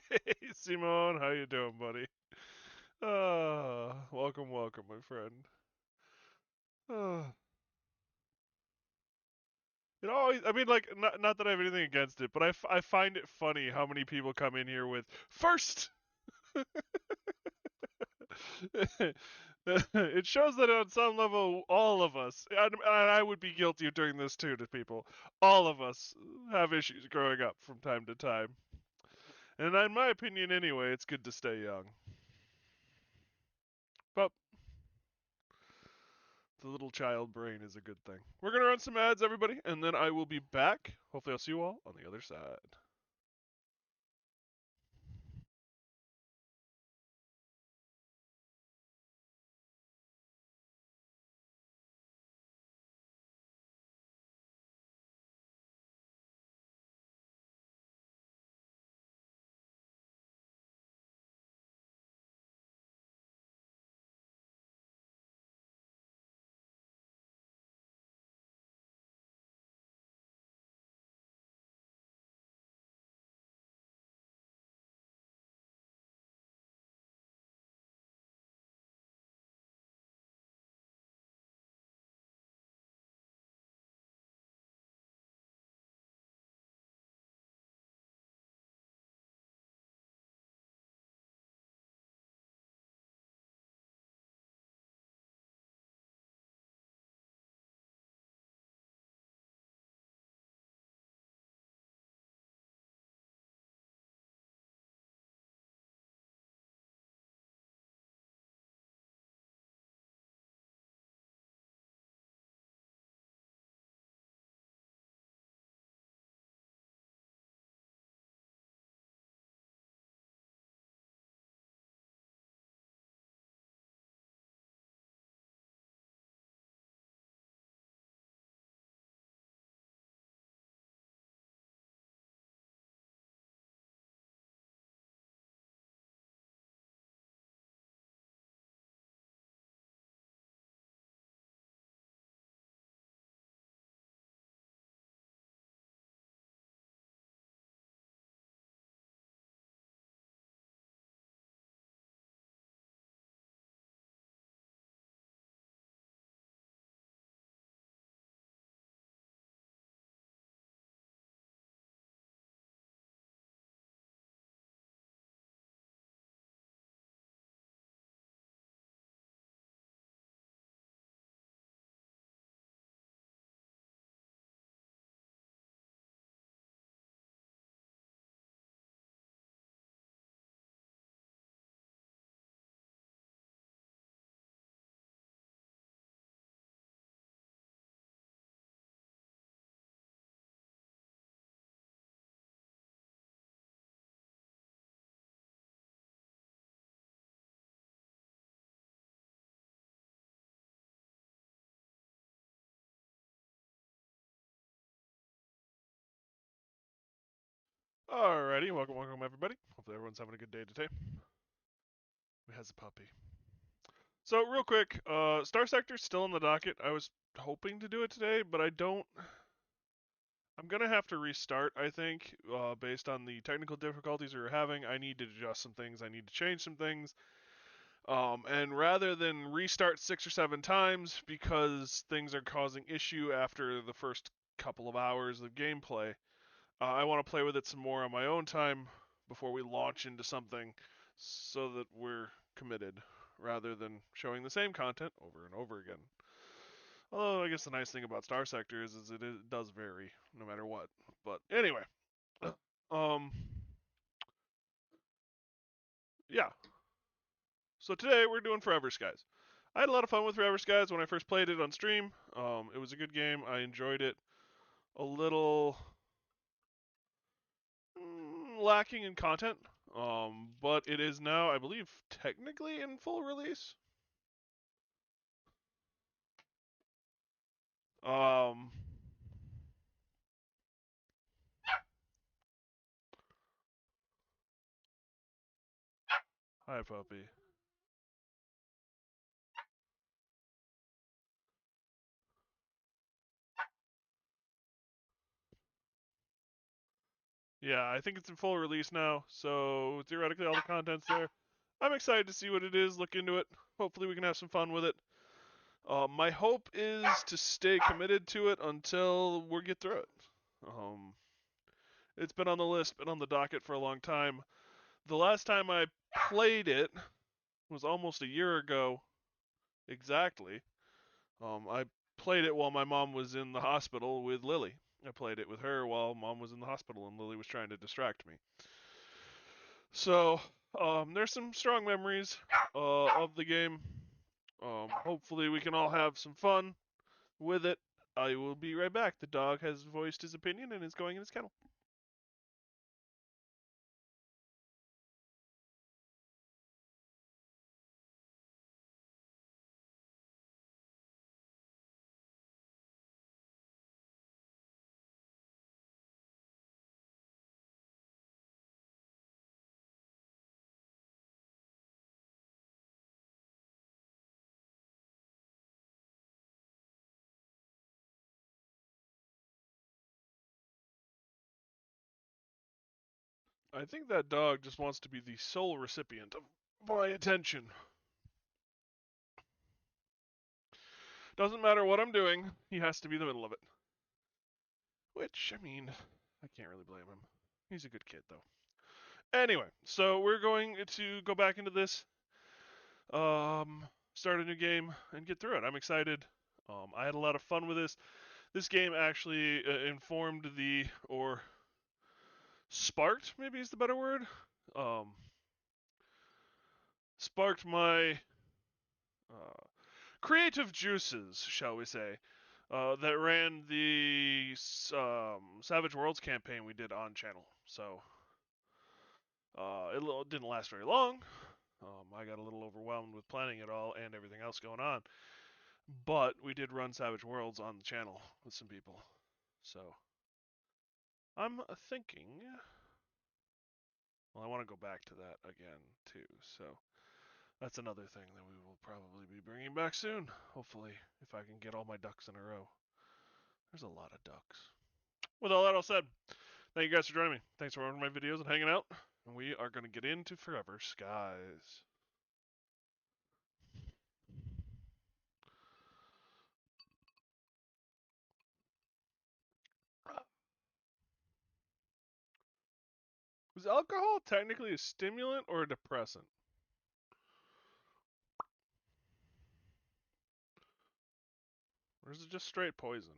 Hey, Simone, how you doing, buddy? Welcome, welcome, my friend. Uh, I mean, like, not that I have anything against it, but I find it funny how many people come in here with first. It shows that on some level, all of us, and I would be guilty of doing this too to people, all of us have issues growing up from time to time. And in my opinion, anyway, it's good to stay young. But the little child brain is a good thing. We're gonna run some ads, everybody, and then I will be back. Hopefully, I'll see you all on the other side. Alrighty, welcome, welcome, everybody. Hopefully, everyone's having a good day today. Who has a puppy? So, real quick, Star Sector's still on the docket. I was hoping to do it today, but I don't. I'm gonna have to restart, I think, based on the technical difficulties we were having. I need to adjust some things. I need to change some things. And rather than restart 6 or 7 times because things are causing issue after the first couple of hours of gameplay, I want to play with it some more on my own time before we launch into something so that we're committed rather than showing the same content over and over again. Although I guess the nice thing about Star Sector is it does vary no matter what. But anyway, um, yeah. So today we're doing Forever Skies. I had a lot of fun with Forever Skies when I first played it on stream. It was a good game. I enjoyed it. A little lacking in content, but it is now, I believe, technically in full release. Um, Hi, puppy. Yeah, I think it's in full release now, so theoretically all the content's there. I'm excited to see what it is, look into it. Hopefully we can have some fun with it. My hope is to stay committed to it until we get through it. Um, it's been on the list, been on the docket for a long time. The last time I played it was almost a year ago, exactly. I played it while my mom was in the hospital with Lily. I played it with her while mom was in the hospital and Lily was trying to distract me. So, there's some strong memories of the game. Hopefully, we can all have some fun with it. I will be right back. The dog has voiced his opinion and is going in his kennel. I think that dog just wants to be the sole recipient of my attention. Doesn't matter what I'm doing, he has to be in the middle of it. Which, I mean, I can't really blame him. He's a good kid, though. Anyway, so we're going to go back into this, start a new game, and get through it. I'm excited. I had a lot of fun with this. This game actually informed or sparked, maybe is the better word, um, sparked my uh, creative juices, shall we say, that ran the Savage Worlds campaign we did on channel. So it didn't last very long. I got a little overwhelmed with planning it all and everything else going on. But we did run Savage Worlds on the channel with some people. So I'm thinking, well, I want to go back to that again too. So that's another thing that we will probably be bringing back soon. Hopefully, if I can get all my ducks in a row. There's a lot of ducks. With all that all said, thank you guys for joining me. Thanks for watching my videos and hanging out. And we are going to get into Forever Skies. Is alcohol technically a stimulant or a depressant? Or is it just straight poison?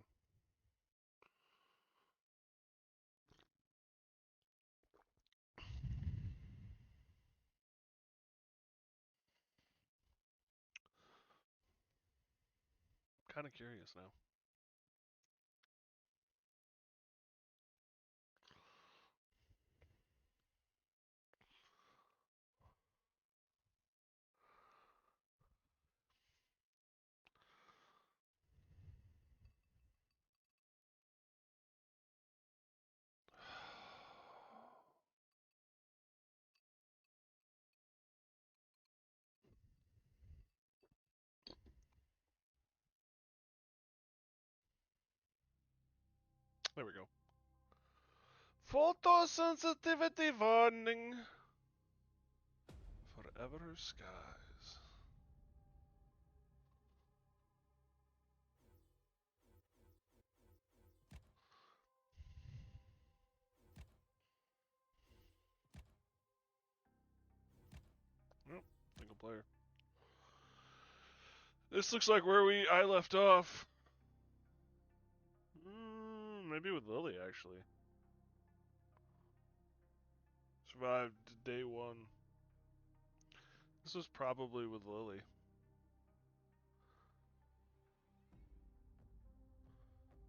I'm kind of curious now. There we go. Photosensitivity warning. Forever Skies. Nope, single player. This looks like where I left off. Maybe with Lily, actually. Survived day one. This was probably with Lily.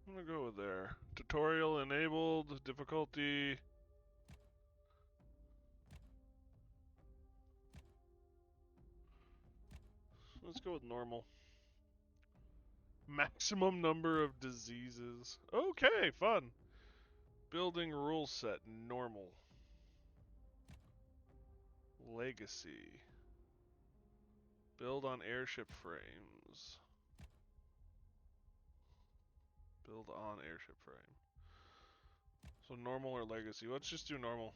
I'm gonna go with there. Tutorial enabled, difficulty. Let's go with normal. Maximum number of diseases. Okay, fun. Building rule set, normal. Legacy. Build on airship frames. Build on airship frame. So normal or legacy? Let's just do normal.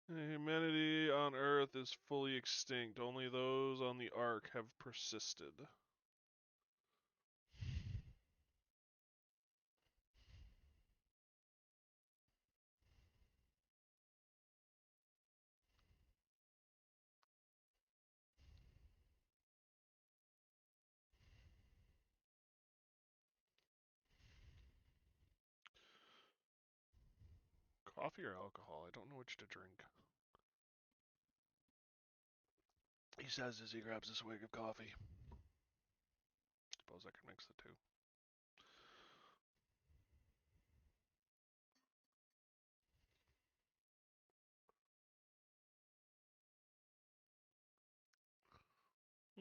Humanity on Earth is fully extinct. Only those on the Ark have persisted. Coffee or alcohol? I don't know which to drink. He says as he grabs a swig of coffee. Suppose I can mix the two.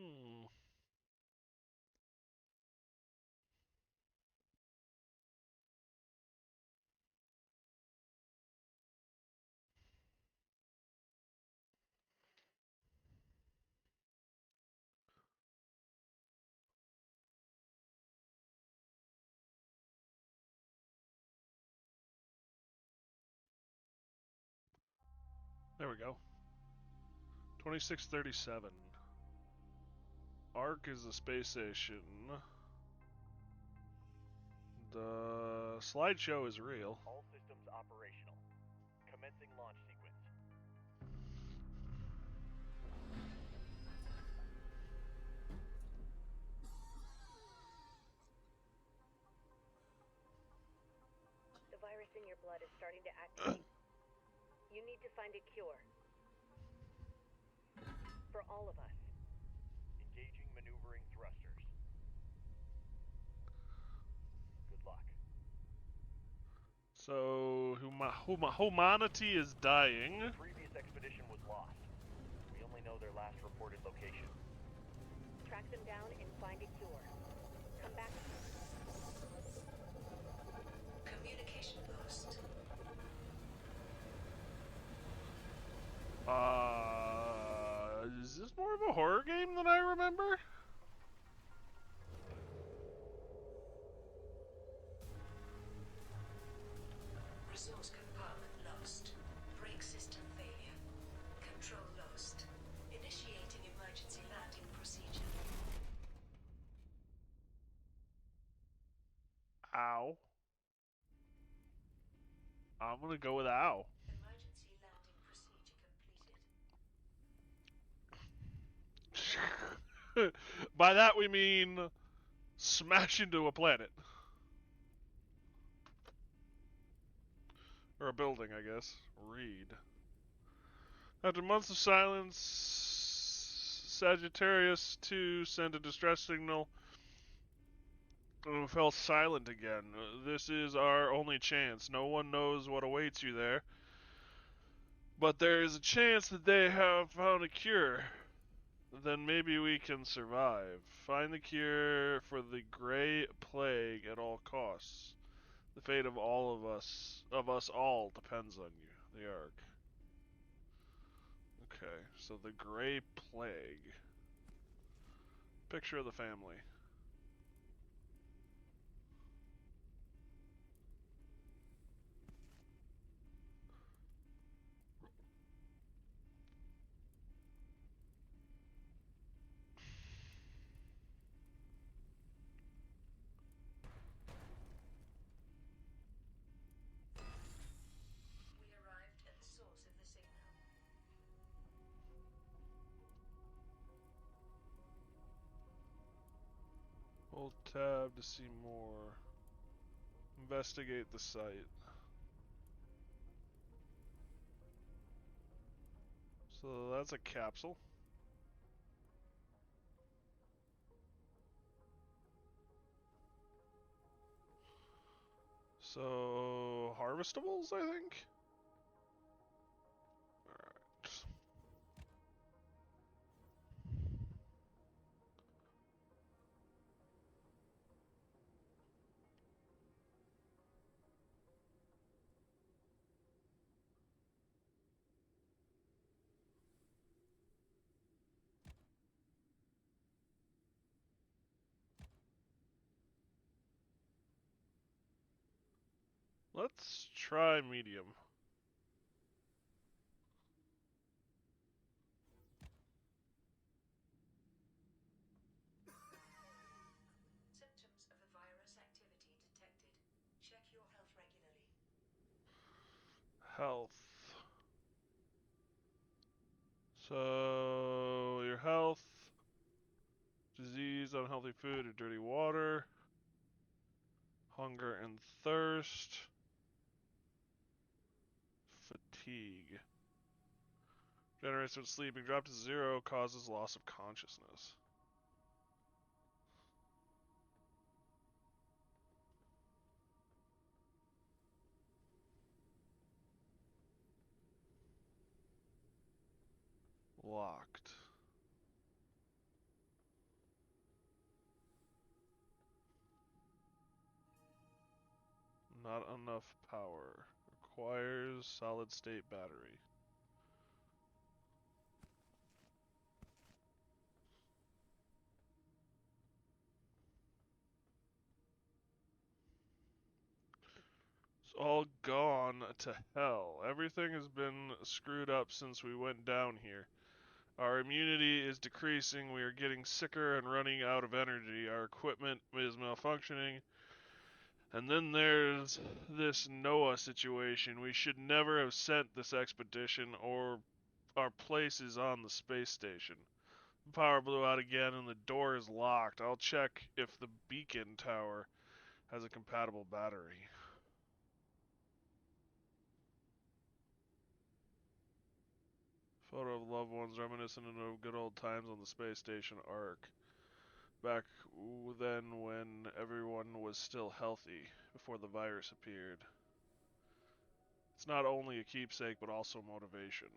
Hmm. There we go. 2637. Ark is the space station. The slideshow is real. All systems operational. Commencing launch sequence. The virus in your blood is starting to activate. You need to find a cure. For all of us. Engaging maneuvering thrusters. Good luck. So, humanity is dying. The previous expedition was lost. We only know their last reported location. Track them down and find a cure. Come back. Communication post. Is this more of a horror game than I remember? Resource compartment lost. Brake system failure. Control lost. Initiating emergency landing procedure. Ow. I'm gonna go with ow. Emergency landing procedure completed. By that we mean smash into a planet. Or a building, I guess. Read. After months of silence, Sagittarius 2 sent a distress signal and fell silent again. This is our only chance. No one knows what awaits you there. But there is a chance that they have found a cure. Then maybe we can survive. Find the cure for the Gray Plague at all costs. The fate of us all, depends on you. The Ark. Okay, so the Gray Plague. Picture of the family. We arrived at the source of the signal. Hold tab to see more. Investigate the site. So that's a capsule. So harvestables, I think. Alright. Let's try medium. Symptoms of the virus activity detected. Check your health regularly. Health. So, your health, disease, unhealthy food, or dirty water, hunger and thirst, fatigue. Generates when sleeping. Drop to 0, causes loss of consciousness. Locked. Not enough power. Requires solid state battery. It's all gone to hell. Everything has been screwed up since we went down here. Our immunity is decreasing, we are getting sicker and running out of energy. Our equipment is malfunctioning. And then there's this Noah situation. We should never have sent this expedition, or our place is on the space station. The power blew out again and the door is locked. I'll check if the beacon tower has a compatible battery. Photo of loved ones reminiscent of good old times on the space station Ark. Back then when everyone was still healthy, before the virus appeared. It's not only a keepsake, but also motivation.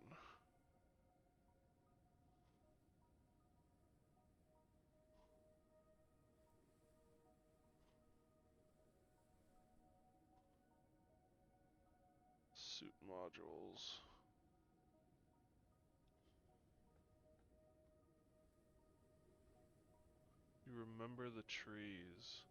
Suit modules. You remember the trees.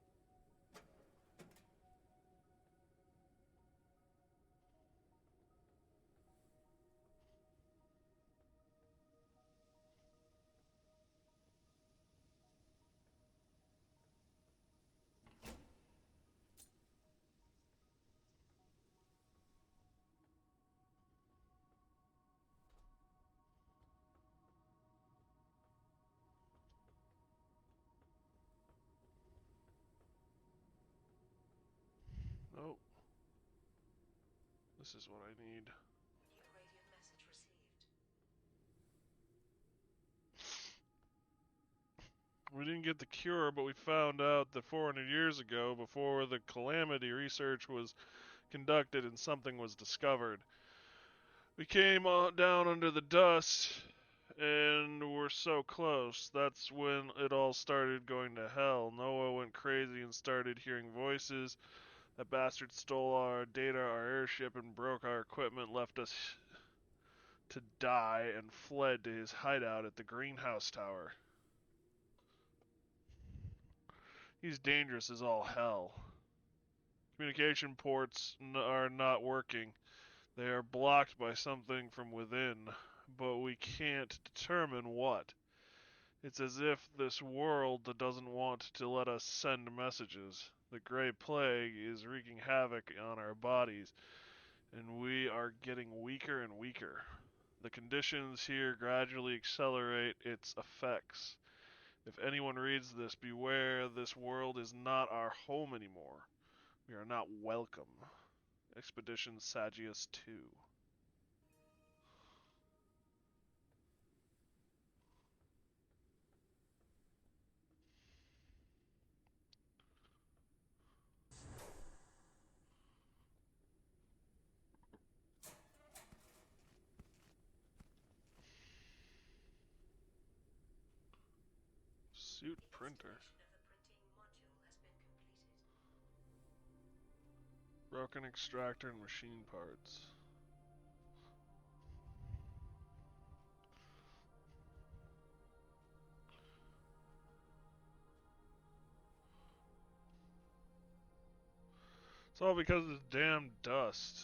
Oh, this is what I need. New radio message received. We didn't get the cure, but we found out that 400 years ago, before the calamity, research was conducted and something was discovered. We came down under the dust and were so close. That's when it all started going to hell. Noah went crazy and started hearing voices. That bastard stole our data, our airship, and broke our equipment, left us to die, and fled to his hideout at the greenhouse tower. He's dangerous as all hell. Communication ports are not working. They are blocked by something from within, but we can't determine what. It's as if this world doesn't want to let us send messages. The Gray Plague is wreaking havoc on our bodies, and we are getting weaker and weaker. The conditions here gradually accelerate its effects. If anyone reads this, beware, this world is not our home anymore. We are not welcome. Expedition Sagius 2. Suit printer. Installation of the printing module has been completed. Broken extractor and machine parts. It's all because of this damn dust.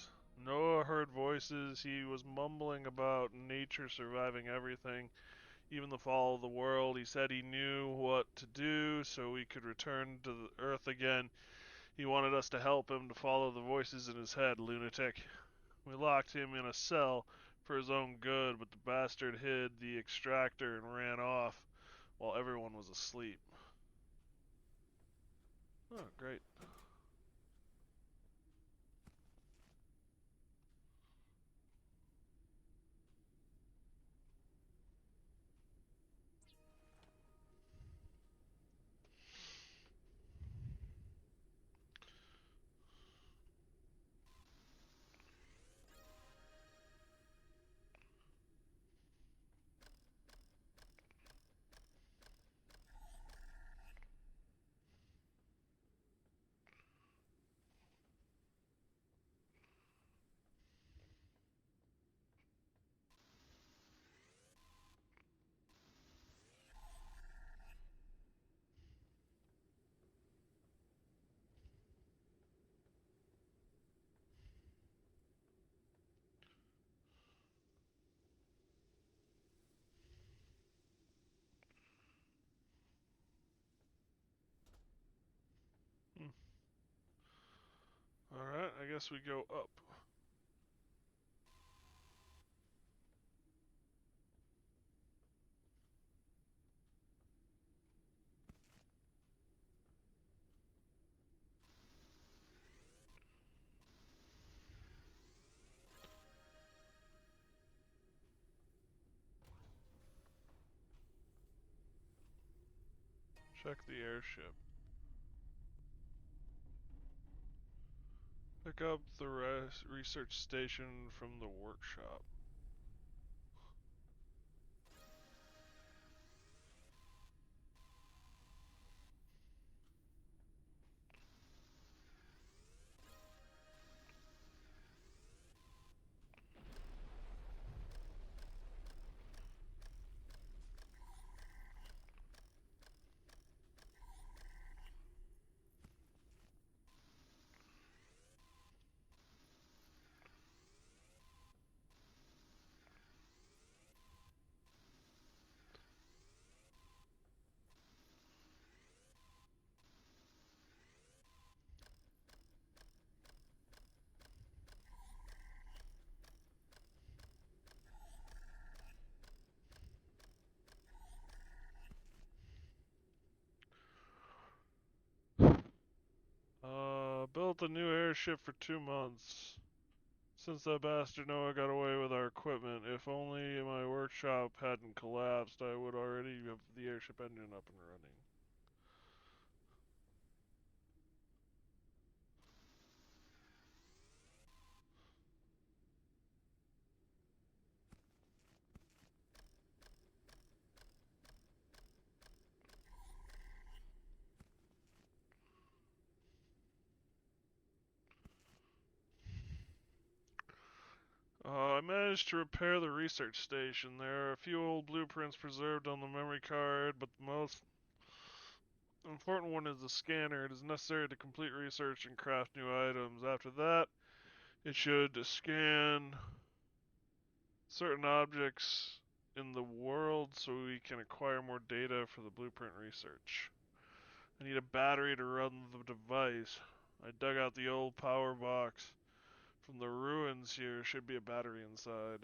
Noah heard voices. He was mumbling about nature surviving everything, even the fall of the world. He said he knew what to do so we could return to the earth again. He wanted us to help him to follow the voices in his head, lunatic. We locked him in a cell for his own good, but the bastard hid the extractor and ran off while everyone was asleep. Oh, great. Hmm. Alright, I guess we go up. Check the airship. Pick up the research station from the workshop. Built a new airship for 2 months. Since that bastard Noah got away with our equipment, if only my workshop hadn't collapsed, I would already have the airship engine up and running. I managed to repair the research station. There are a few old blueprints preserved on the memory card, but the most important one is the scanner. It is necessary to complete research and craft new items. After that, it should scan certain objects in the world so we can acquire more data for the blueprint research. I need a battery to run the device. I dug out the old power box from the ruins here. Should be a battery inside.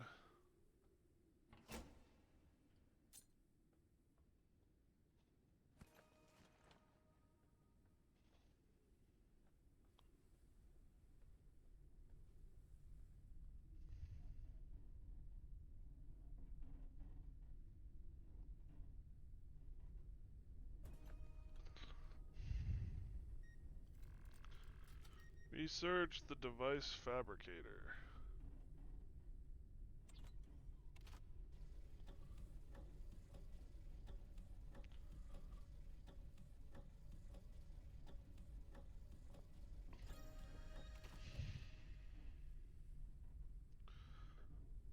Research the device fabricator.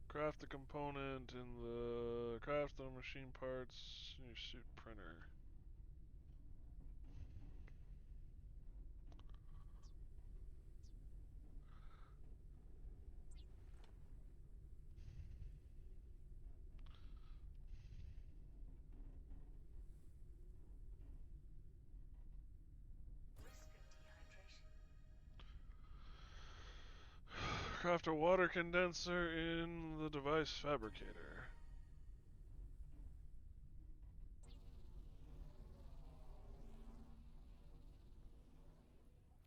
Craft the component in the craft the machine parts in your suit printer. Craft a water condenser in the device fabricator.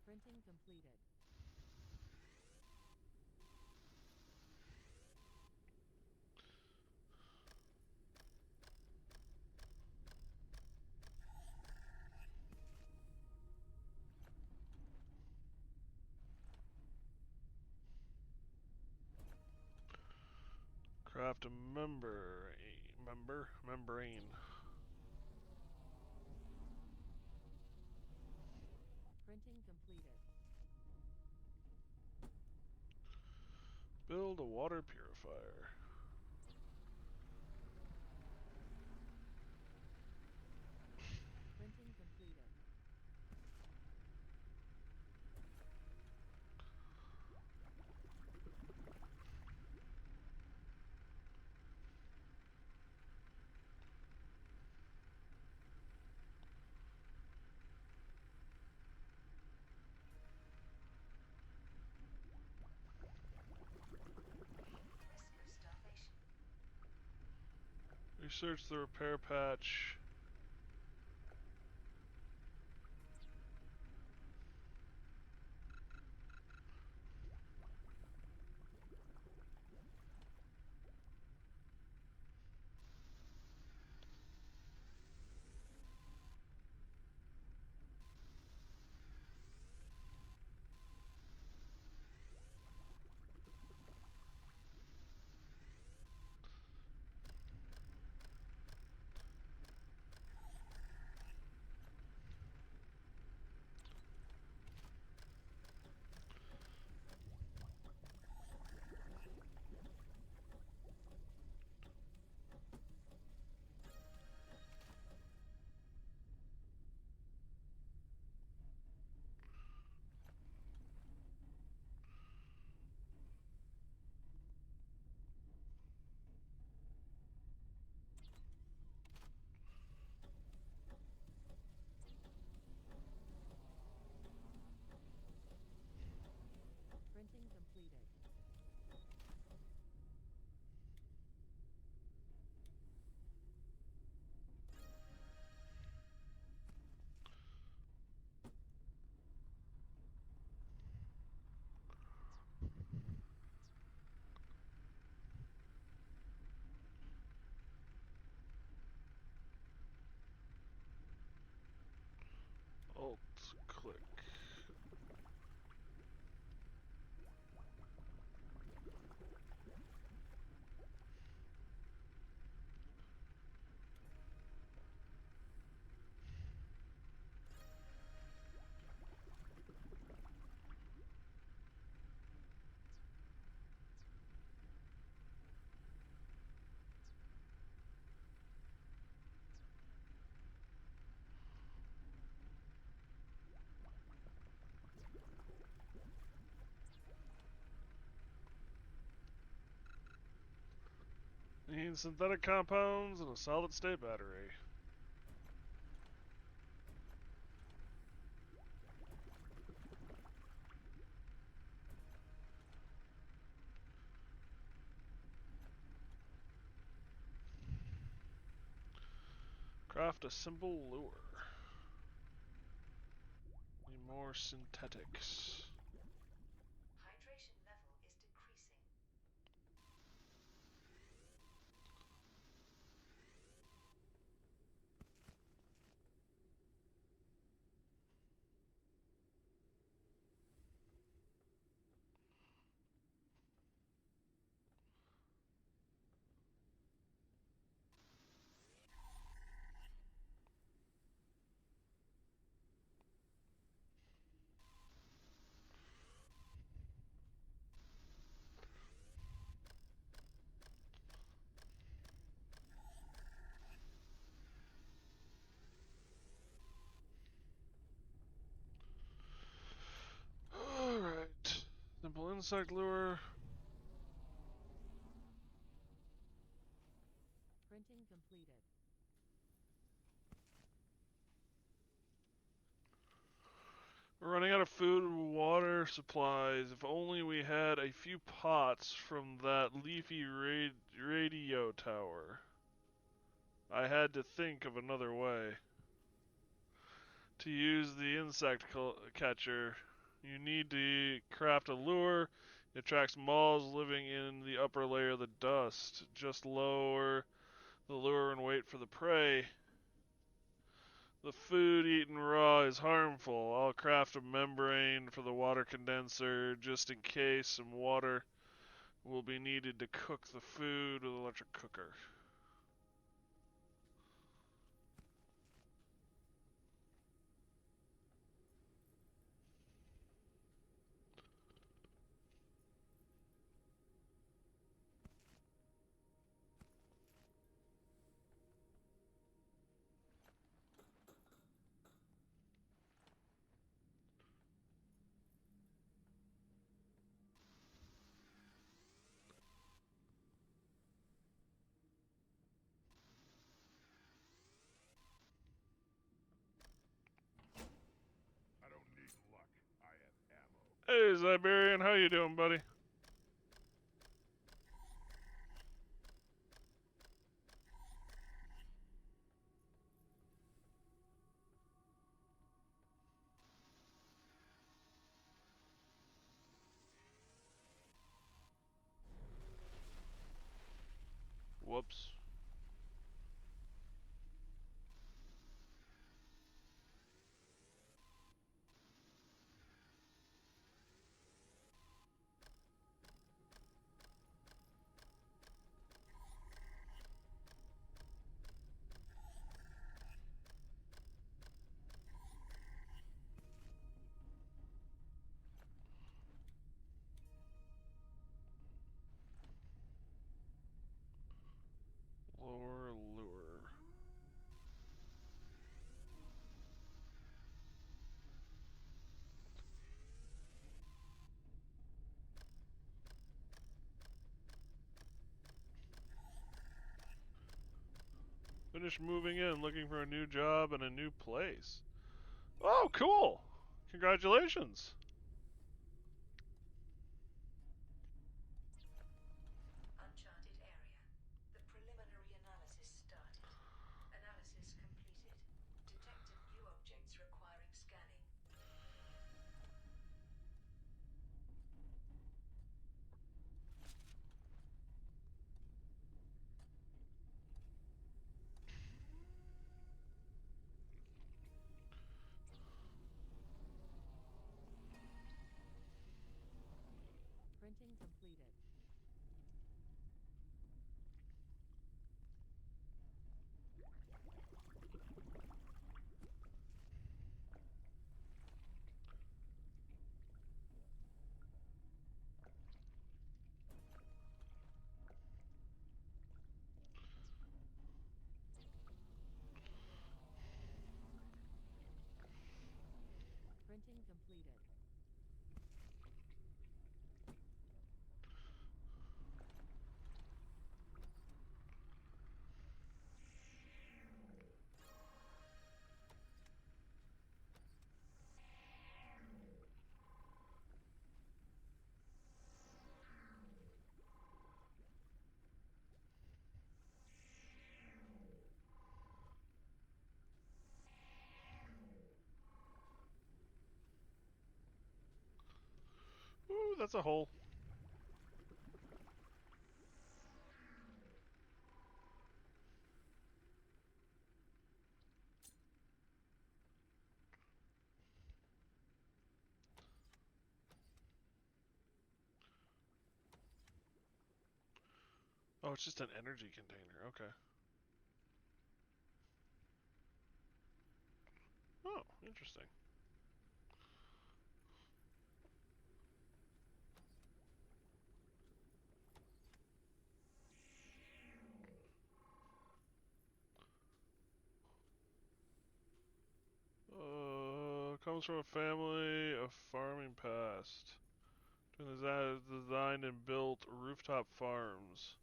Printing completed. Craft a membrane. Printing completed. Build a water purifier. Printing completed. Risk of starvation. Research the repair patch. Printing completed. Alt click. Need synthetic compounds and a solid state battery. Craft a simple lure. Need more synthetics. Hydration level is decreasing. Alright. Simple insect lure. Printing completed. We're running out of food and water, water supplies. If only we had a few pots from that leafy radio tower. I had to think of another way. To use the insect catcher, you need to craft a lure. It attracts moths living in the upper layer of the dust. Just lower the lure and wait for the prey. The food eaten raw is harmful. I'll craft a membrane for the water condenser just in case some water will be needed to cook the food with an electric cooker. I don't need luck. I have ammo. Hey, Siberian, how you doing, buddy? Whoops. Lower lure. Finished moving in, looking for a new job and a new place. Oh, cool! Congratulations! Uncharted area. The preliminary analysis started. Analysis completed. Detected new objects requiring scanning. Printing completed. Printing completed. Ooh, that's a hole. Oh, it's just an energy container. Okay. Oh, interesting. Comes from a family of farming past. Designed and built rooftop farms.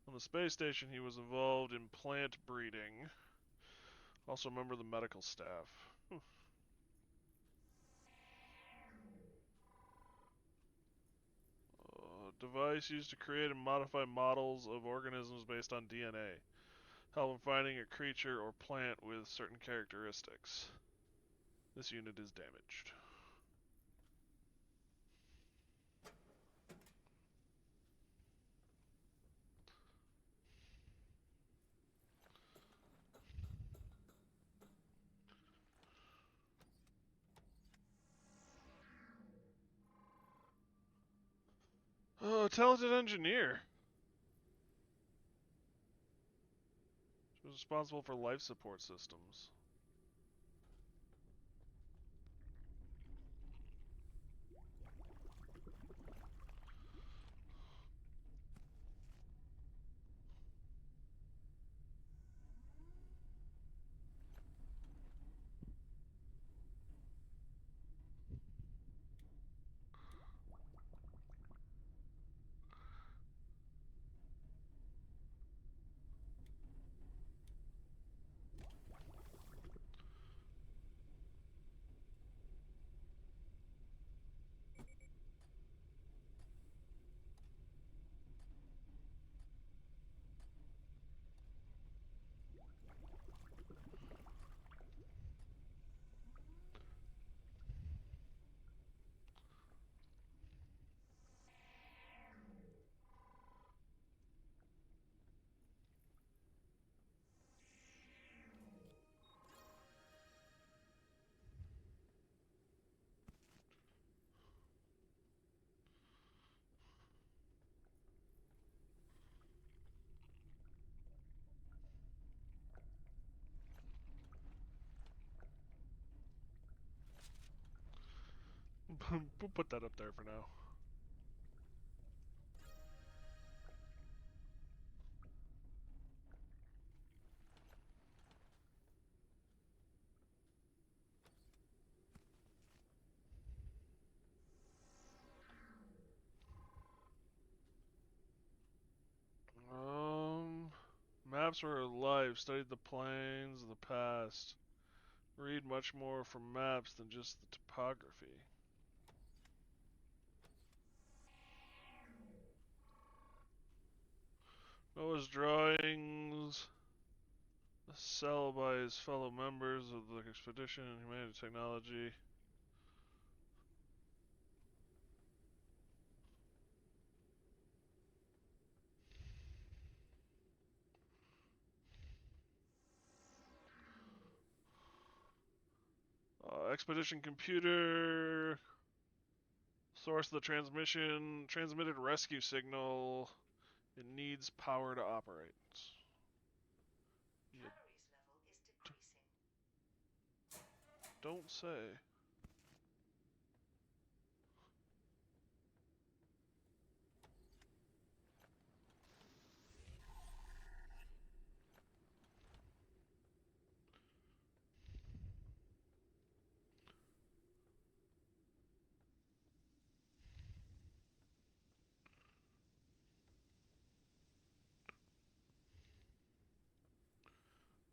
On the space station, he was involved in plant breeding. Also a member of the medical staff. Device used to create and modify models of organisms based on DNA. Help in finding a creature or plant with certain characteristics. This unit is damaged. Oh, talented engineer. She was responsible for life support systems. We'll put that up there for now. Maps were alive. Studied the plains of the past. Read much more from maps than just the topography. Noah's drawings. Sell by his fellow members of the expedition and humanity technology. Expedition computer. Source of the transmission. Transmitted rescue signal. It needs power to operate. You Calories level is decreasing. don't say.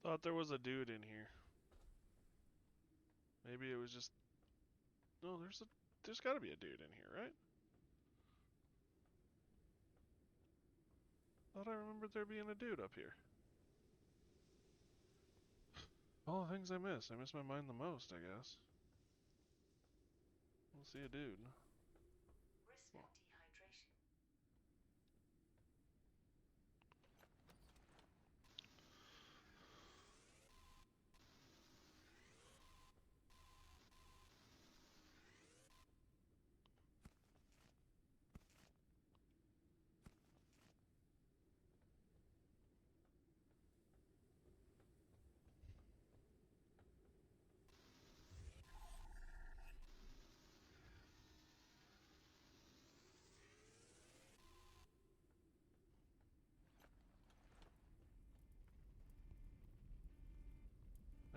Thought there was a dude in here. Maybe it was just. No, there's got to be a dude in here, right? Thought I remembered there being a dude up here. All the things I miss. I miss my mind the most, I guess. We'll see a dude. Risk of dehydration.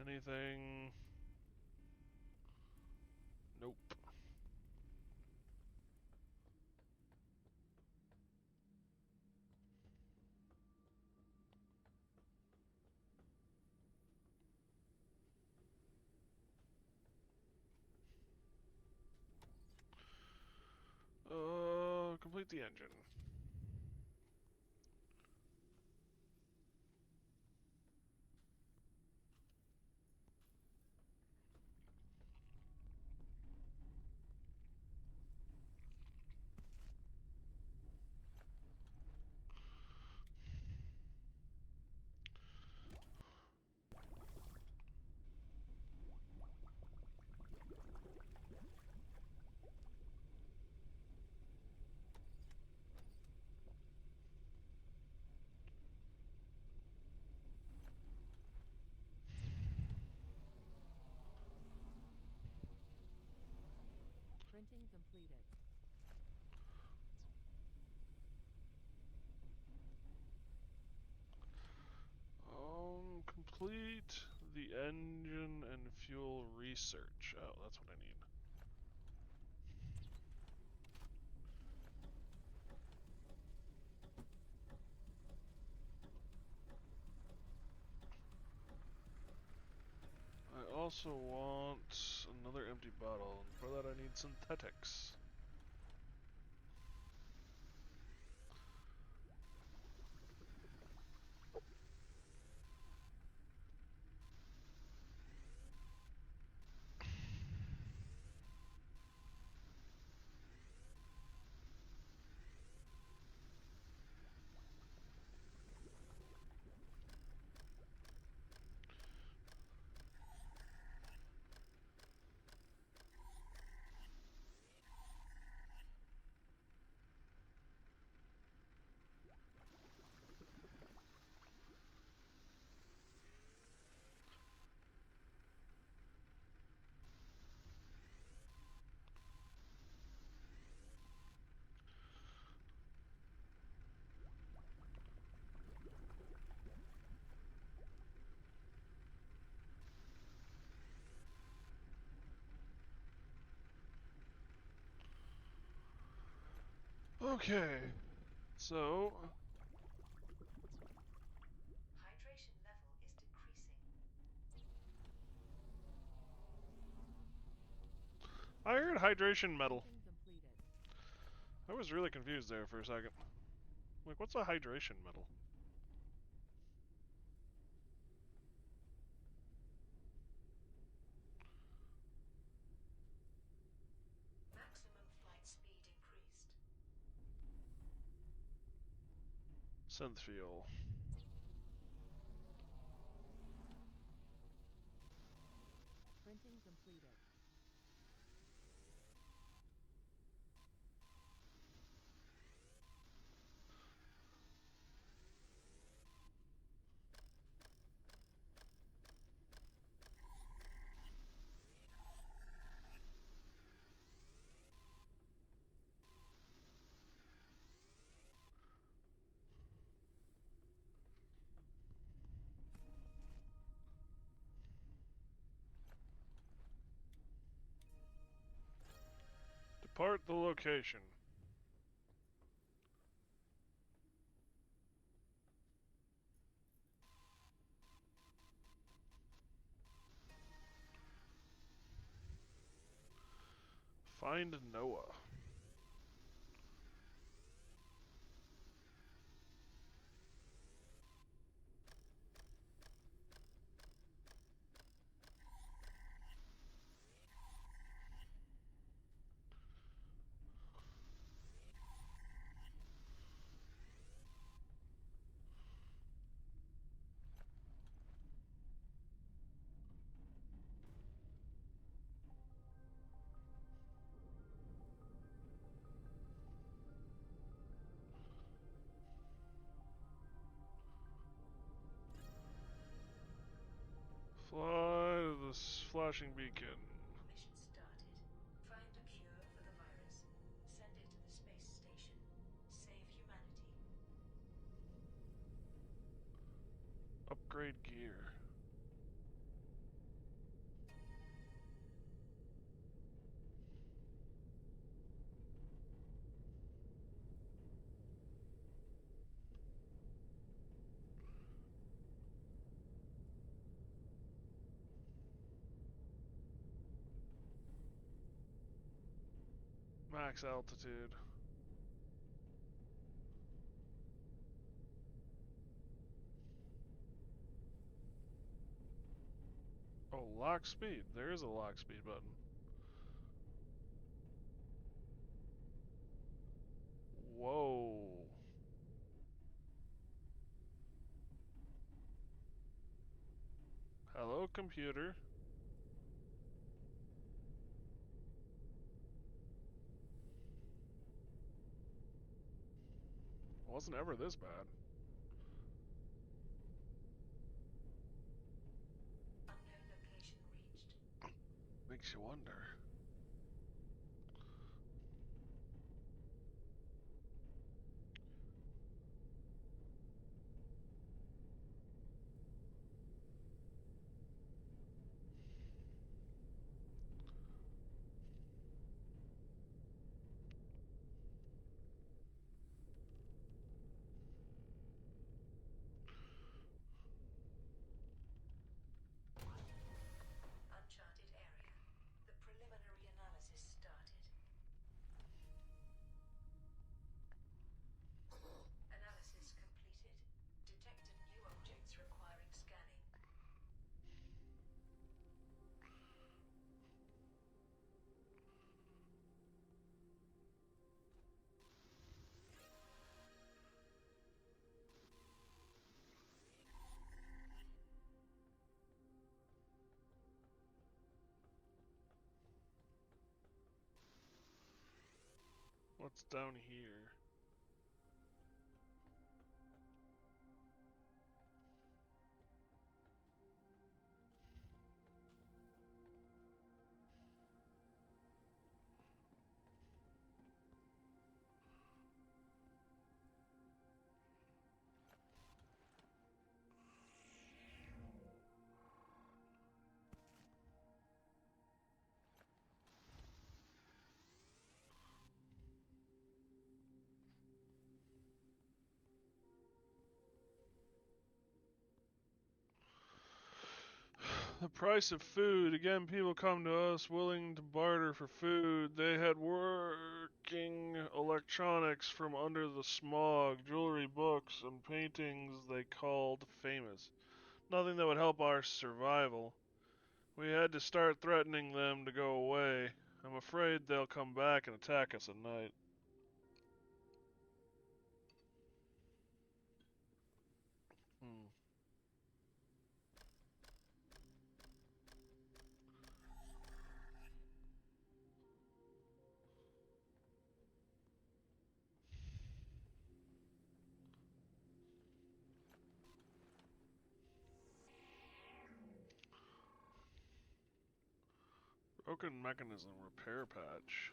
Anything? Nope. Complete complete the engine. Printing completed. Complete the engine and fuel research. Oh, that's what I need. I also want another empty bottle, and for that I need synthetics. Okay, so Hydration level is decreasing. I heard hydration metal. Printing completed. I was really confused there for a second. Like, what's a hydration metal? Maximum flight speed increased. Synth fuel. Printing completed. Depart the location. Find Noah. Fly to this flashing beacon. Mission started. Find a cure for the virus. Send it to the space station. Save humanity. Upgrade gear. Max altitude. Lock speed. There is a lock speed button. Whoa. Hello, computer. Wasn't ever this bad. Unknown location reached. Makes you wonder. Uncharted area. The preliminary analysis started. Analysis completed. Detected new objects requiring scanning. What's down here? The price of food. Again, people come to us willing to barter for food. They had working electronics from under the smog, jewelry, books, and paintings they called famous. Nothing that would help our survival. We had to start threatening them to go away. I'm afraid they'll come back and attack us at night. Hmm. Broken mechanism repair patch.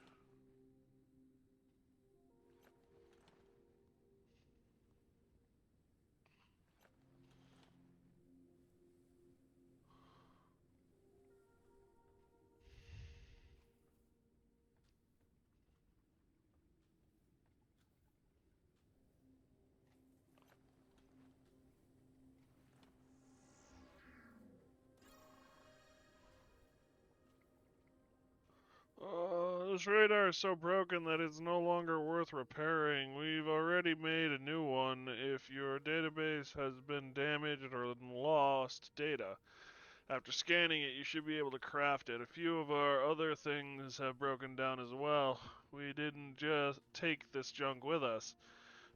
This radar is so broken that it's no longer worth repairing. We've already made a new one. If your database has been damaged or lost data, after scanning it, you should be able to craft it. A few of our other things have broken down as well. We didn't just take this junk with us,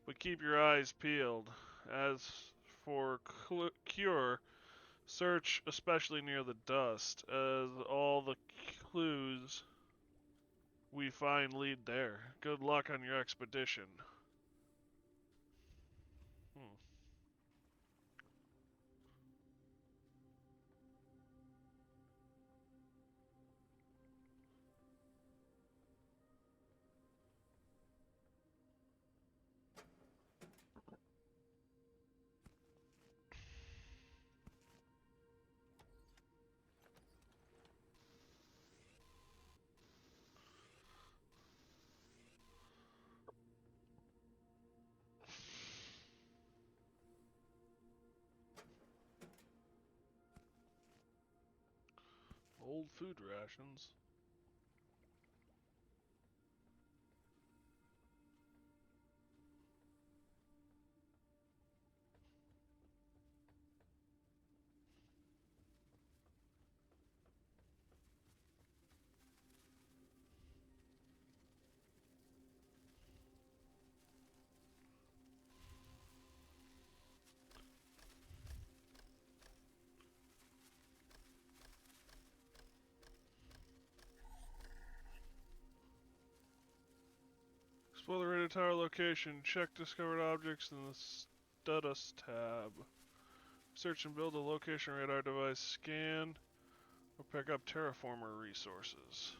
but keep your eyes peeled. As for cure, search especially near the dust, as all the clues we find lead there. Good luck on your expedition. Hmm. Old food rations. Explore the radio tower location. Check discovered objects in the status tab. Search and build a location radar device. Scan or pick up terraformer resources.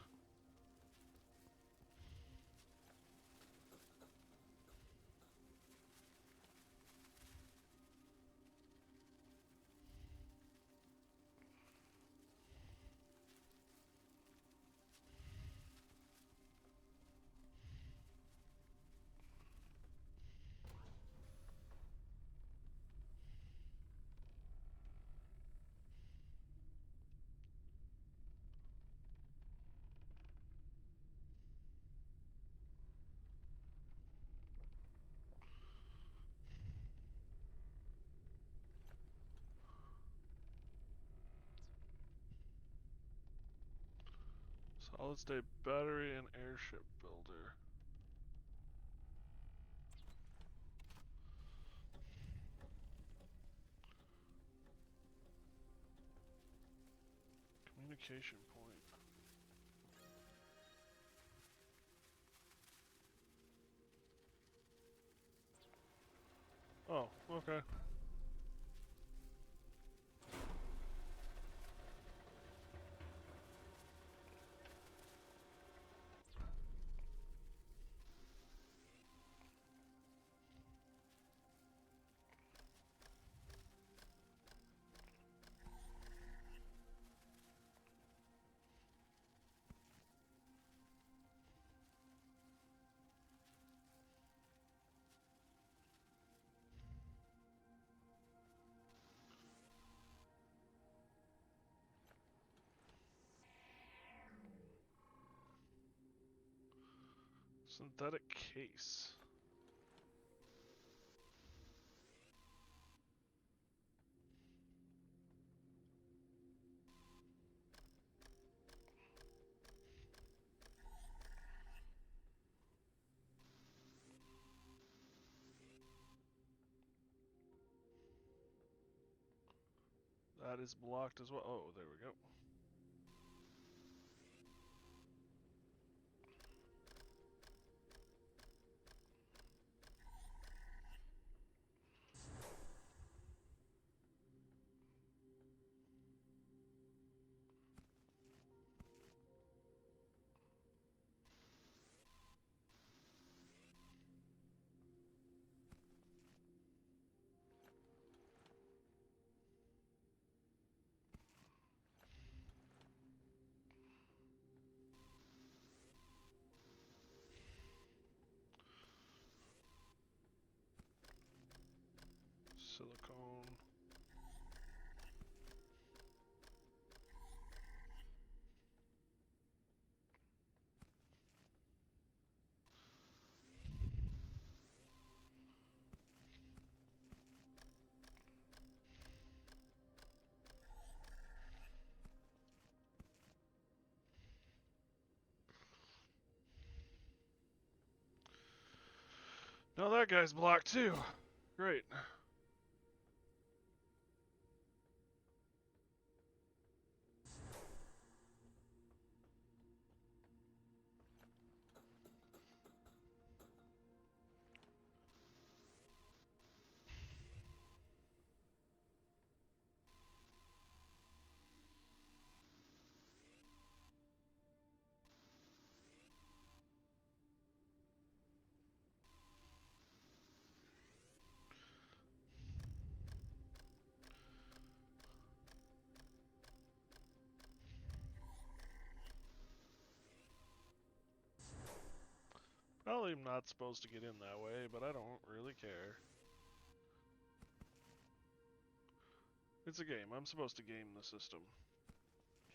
Solid state battery and airship builder. Communication point. Oh, okay. Synthetic case. That is blocked as well. Oh, there we go. Silicone. Now that guy's blocked too. Great. Probably not supposed to get in that way, but I don't really care. It's a game. I'm supposed to game the system.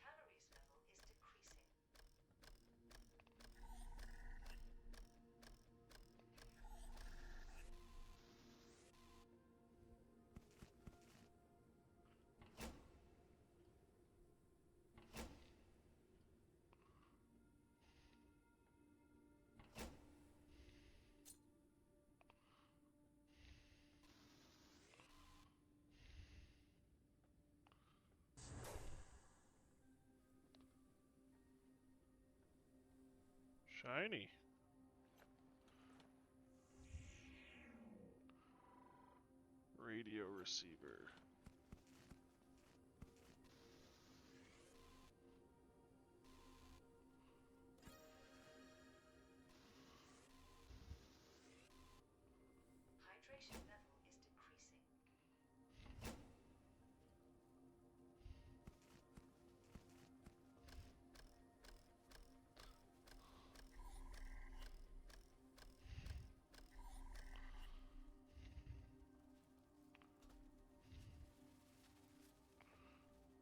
Calories level is decreasing. Shiny. radio receiver. Hydration level is decreasing.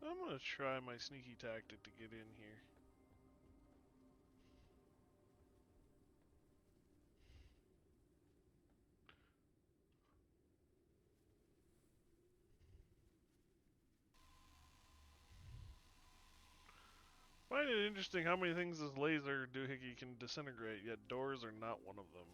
I'm gonna try my sneaky tactic to get in here. Find it interesting how many things this laser doohickey can disintegrate, yet doors are not one of them.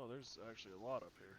Oh, there's actually a lot up here.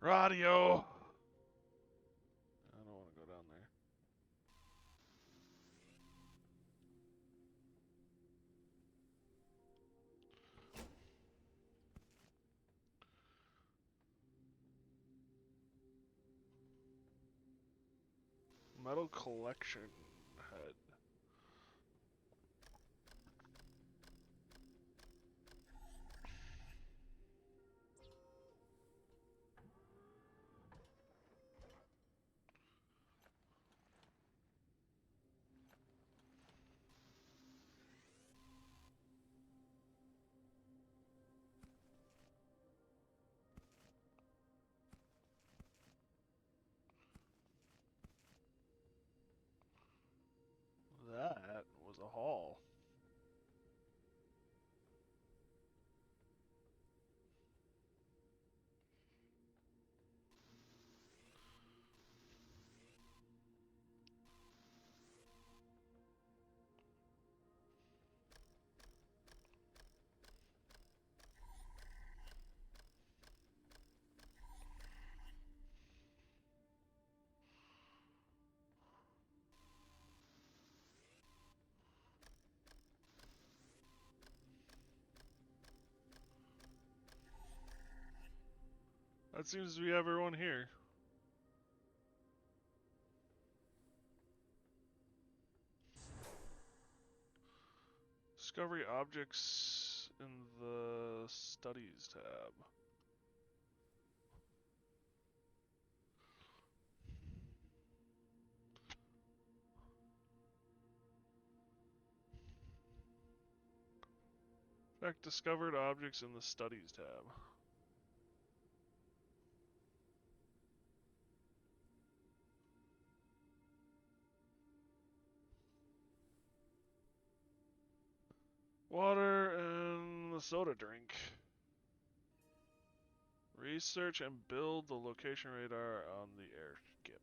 Radio! I don't want to go down there. Metal collection head. That was a haul. That seems to be everyone here. Discovery objects in the studies tab. Check discovered objects in the studies tab. Water and the soda drink. Research and build the location radar on the airship.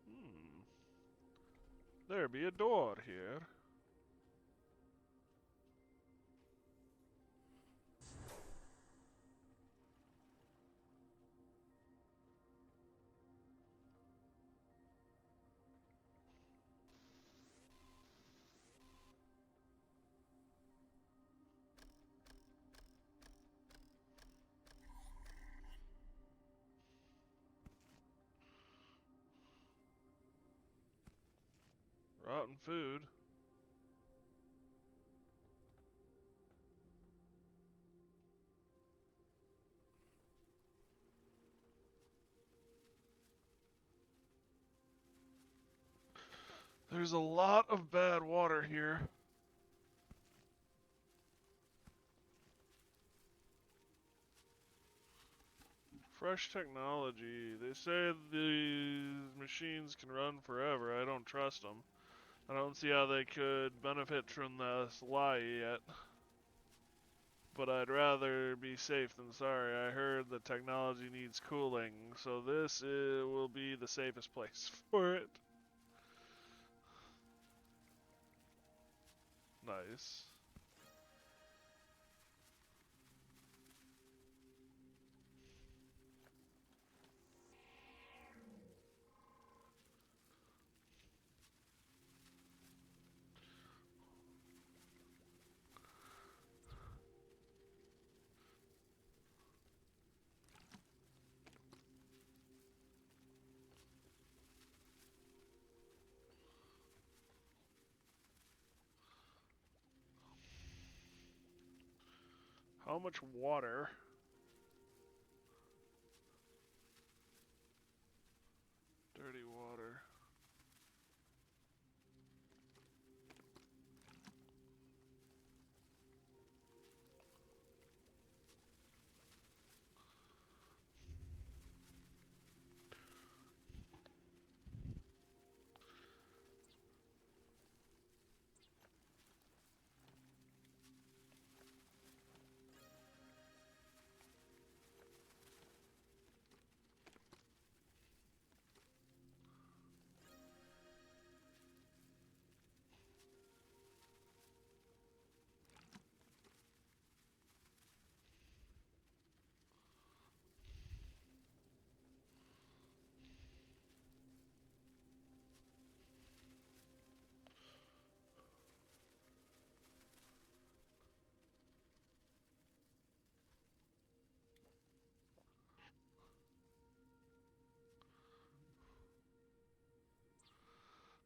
Hmm. There be a door here. Rotten food. There's a lot of bad water here. Fresh technology. They say these machines can run forever. I don't trust them. I don't see how they could benefit from this lie yet. But I'd rather be safe than sorry. I heard the technology needs cooling, so this will be the safest place for it. Nice. How much water? Dirty water.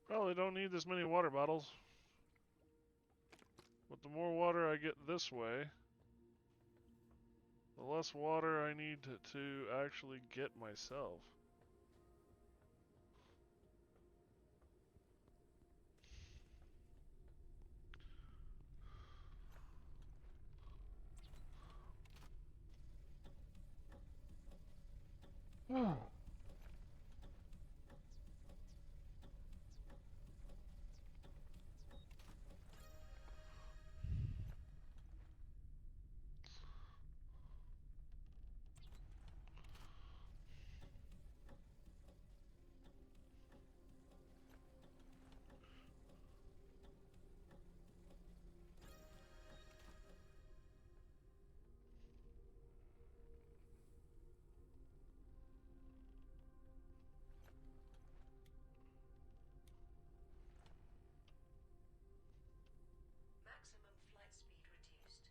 Probably don't need this many water bottles. But the more water I get this way, the less water I need to actually get myself. Maximum flight speed reduced.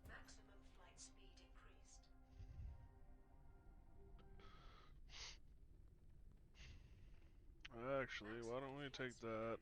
Maximum flight speed increased. Actually, why don't we take that?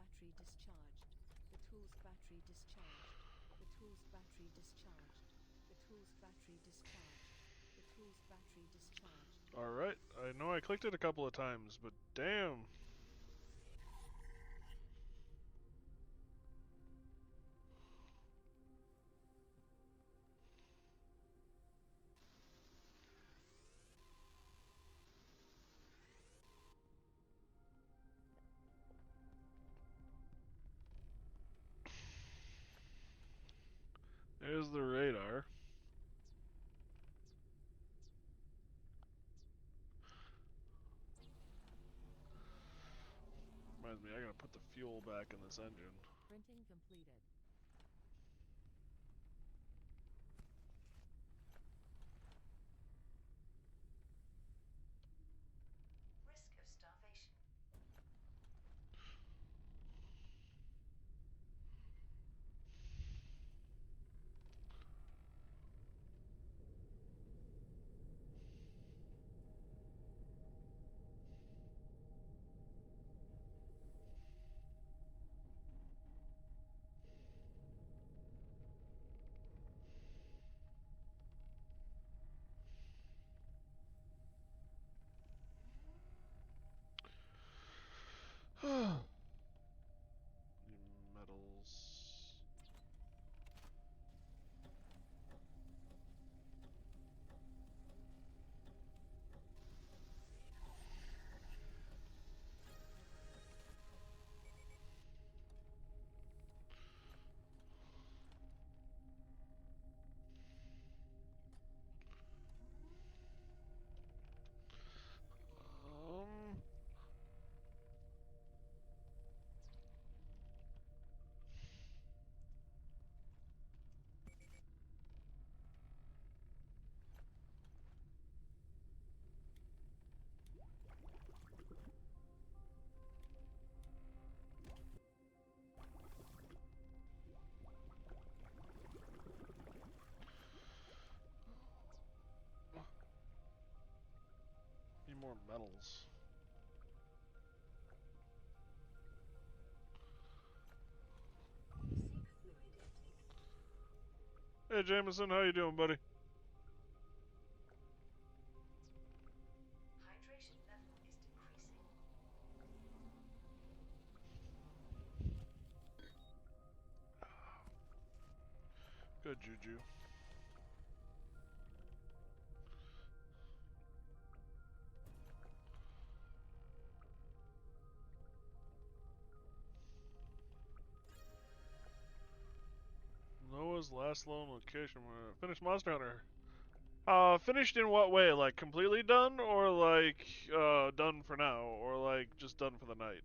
battery discharged. The tool's battery discharged. The tool's battery discharged. The tool's battery discharged. The tool's battery discharged. Alright, I know I clicked it a couple of times, but damn. There's the radar. Reminds me, I gotta put the fuel back in this engine. Printing completed. Risk of starvation. Metals. Um, need more metals. Seek fluid intake. Hey Jameson, how you doing, buddy? Hydration level is decreasing. Good juju. Noah's last lone location. Finished Monster Hunter. Finished in what way? Like completely done, or like done for now, or like just done for the night?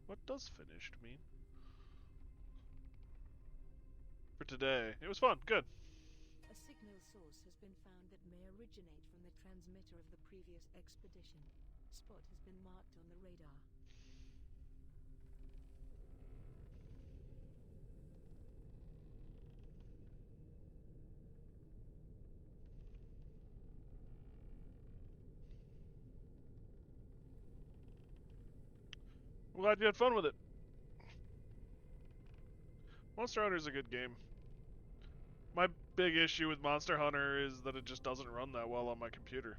What does finished mean? For today. It was fun. Good. A signal source has been found that may originate from the transmitter of the previous expedition. Spot has been marked on the radar. I'm glad you had fun with it. Monster Hunter is a good game. My big issue with Monster Hunter is that it just doesn't run that well on my computer.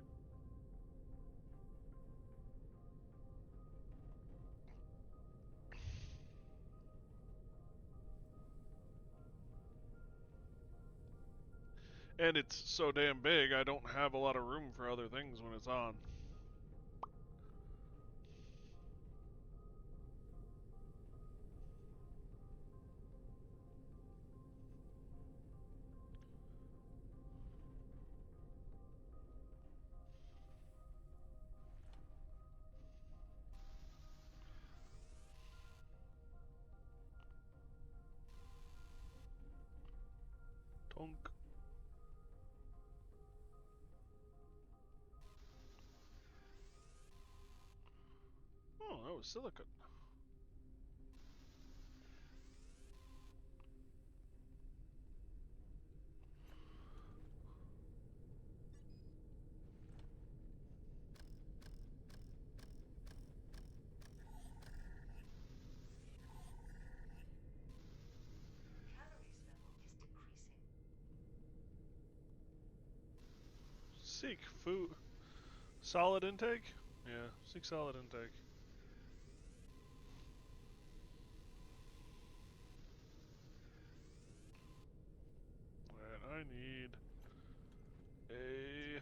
And it's so damn big, I don't have a lot of room for other things when it's on. Tonk. Oh, that was silicon. seek? Food. Solid intake? Yeah, seek solid intake. Alright, I need a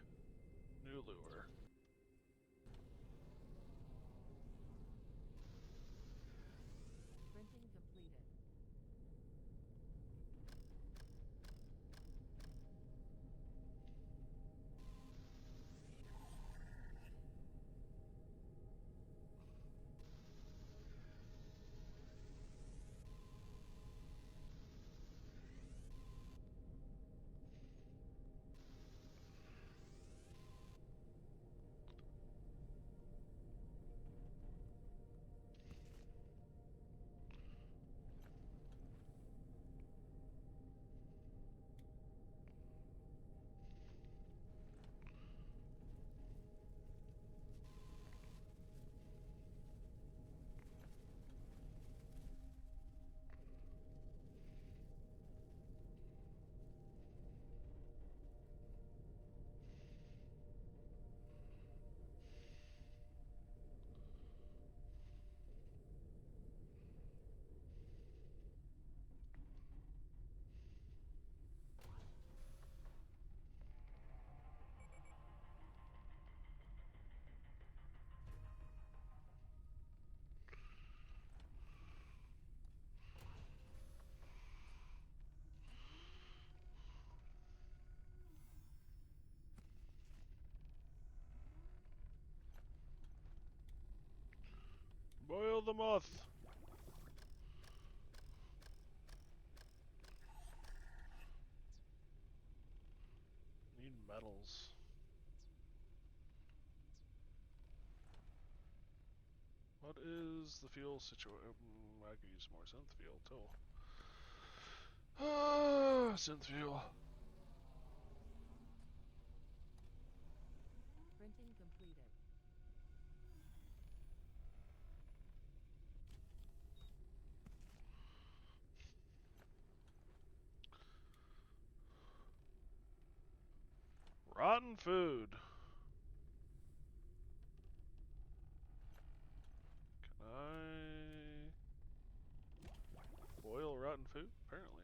new lure. Printing completed. Boil the moth! Need metals. What is the fuel situation? I could use more synth fuel too. Synth fuel. Printing completed. Rotten food. Can I boil rotten food? Apparently.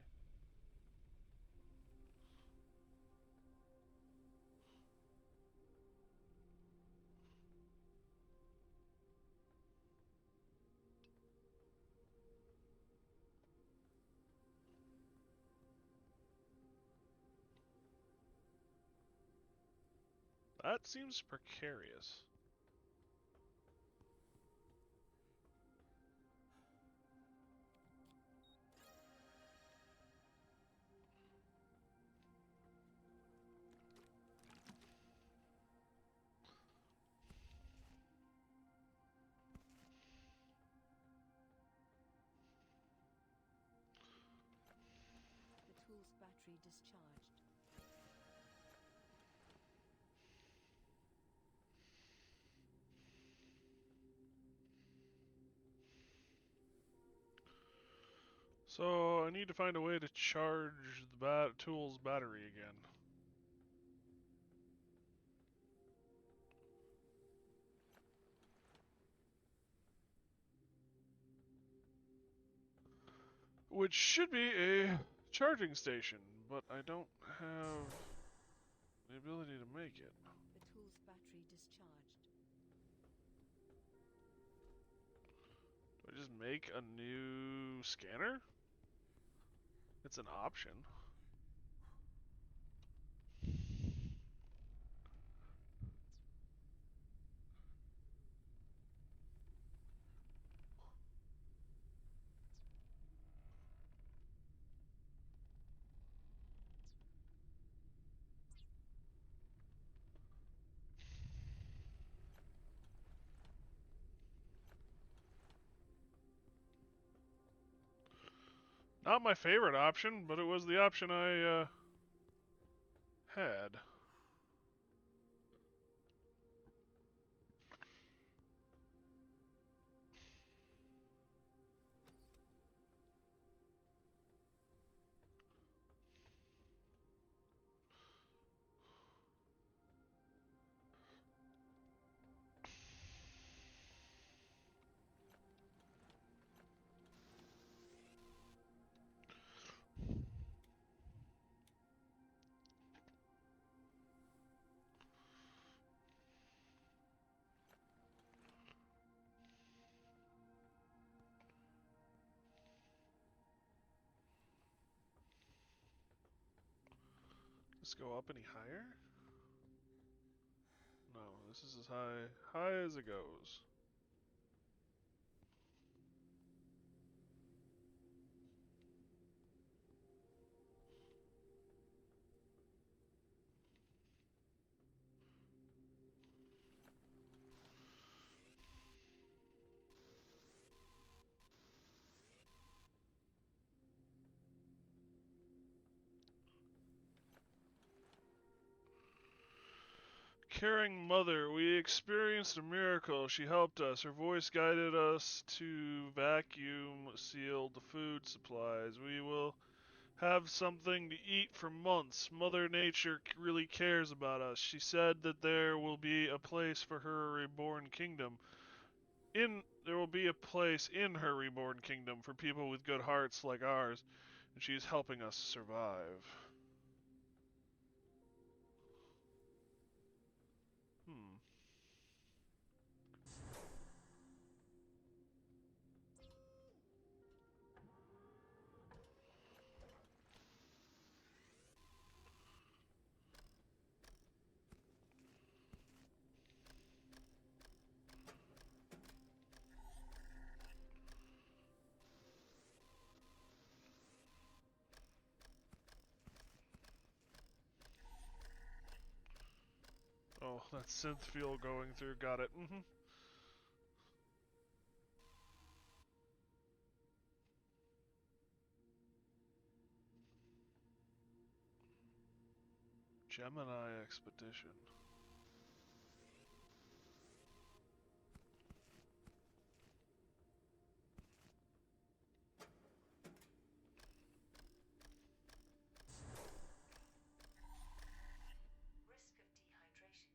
That seems precarious. The tool's battery discharged. So I need to find a way to charge the tool's battery again. Which should be a charging station, but I don't have the ability to make it. The tool's battery discharged. Do I just make a new scanner? It's an option. Not my favorite option, but it was the option I had. this go up any higher? No, this is as high as it goes. Caring mother, we experienced a miracle. She helped us. Her voice guided us to vacuum seal the food supplies. We will have something to eat for months. Mother Nature really cares about us. She said that there will be a place for her reborn kingdom. There will be a place in her reborn kingdom for people with good hearts like ours, and she's helping us survive. Hmm. Oh, that's synth fuel going through. Got it. Gemini expedition. Risk of dehydration.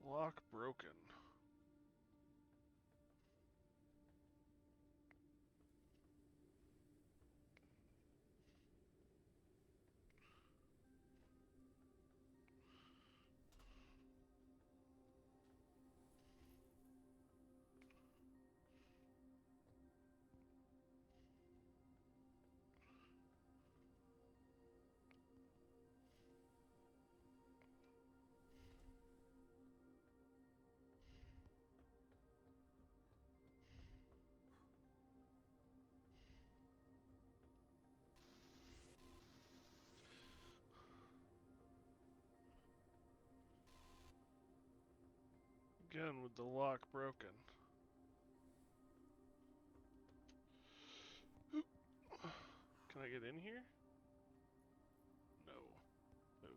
Lock broken. Again with the lock broken. Can I get in here? No. No.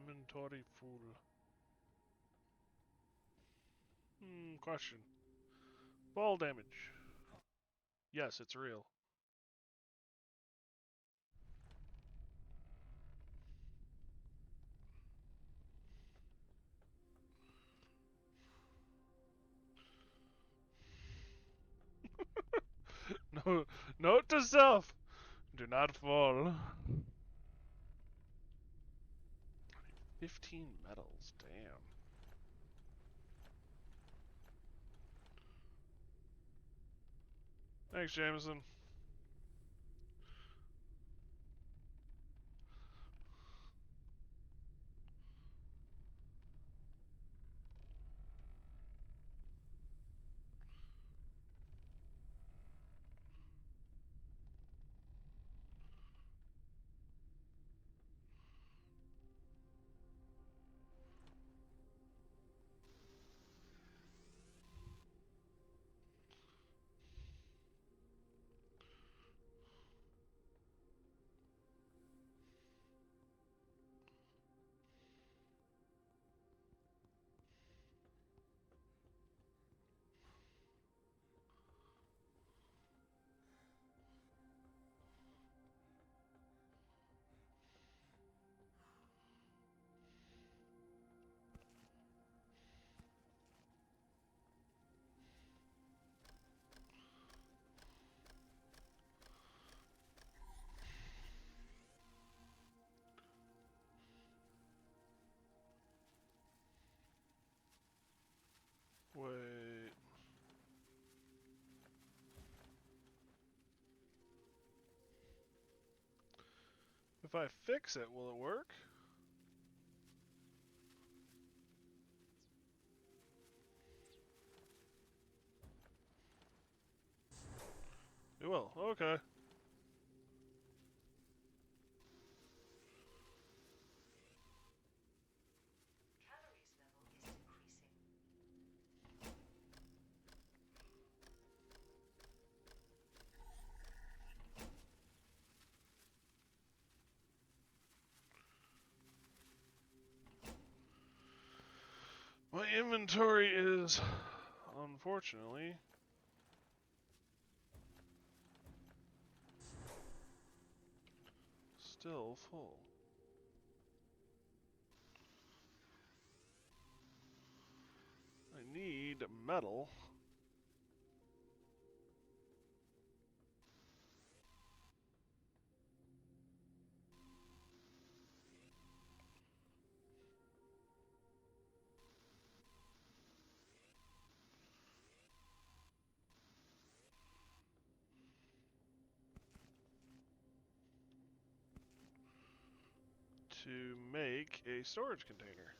Inventory full. Question. Ball damage. Yes, it's real. Note to self: do not fall. 15 medals, damn. Thanks, Jameson. Wait. If I fix it, will it work? It will. Okay. Calories level is decreasing. My inventory is, unfortunately, still full. I need metal. To make a storage container.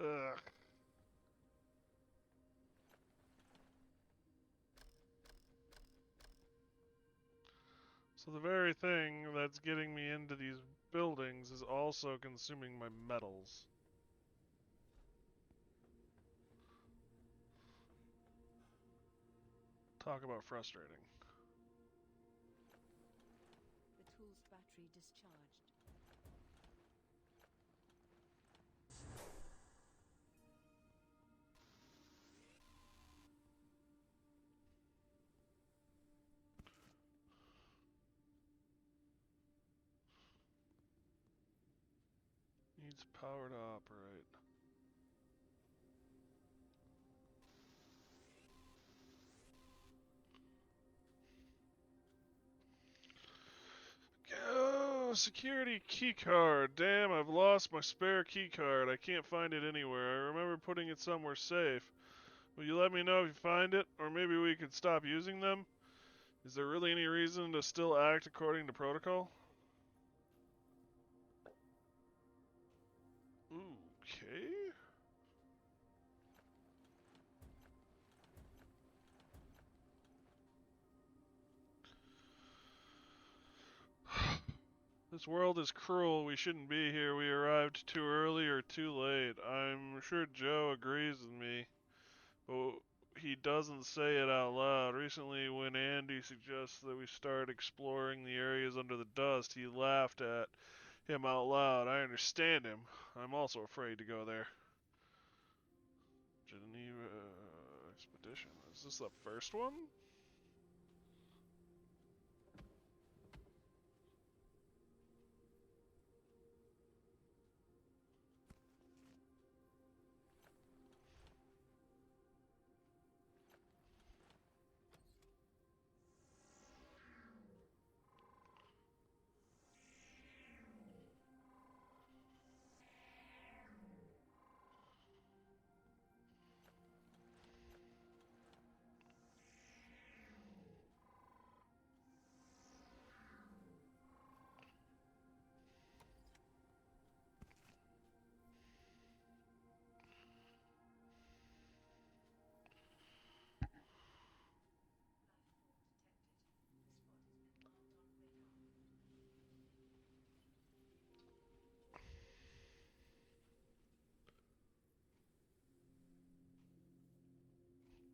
Ugh. So the very thing that's getting me into these buildings is also consuming my metals. Talk about frustrating. The tool's battery discharged. Needs power to operate. Oh, security key card. Damn, I've lost my spare key card. I can't find it anywhere. I remember putting it somewhere safe. Will you let me know if you find it? Or maybe we could stop using them? Is there really any reason to still act according to protocol? Okay. This world is cruel. We shouldn't be here. We arrived too early or too late. I'm sure Joe agrees with me, but he doesn't say it out loud. Recently, when Andy suggests that we start exploring the areas under the dust, he laughed at him out loud. I understand him. I'm also afraid to go there. Geneva expedition. Is this the first one?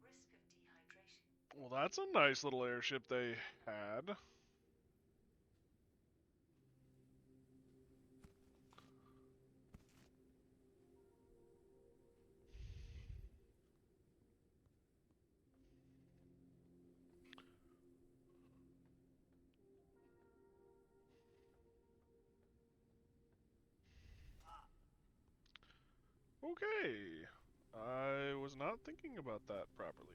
Risk of dehydration. Well, that's a nice little airship they had. Okay. I was not thinking about that properly.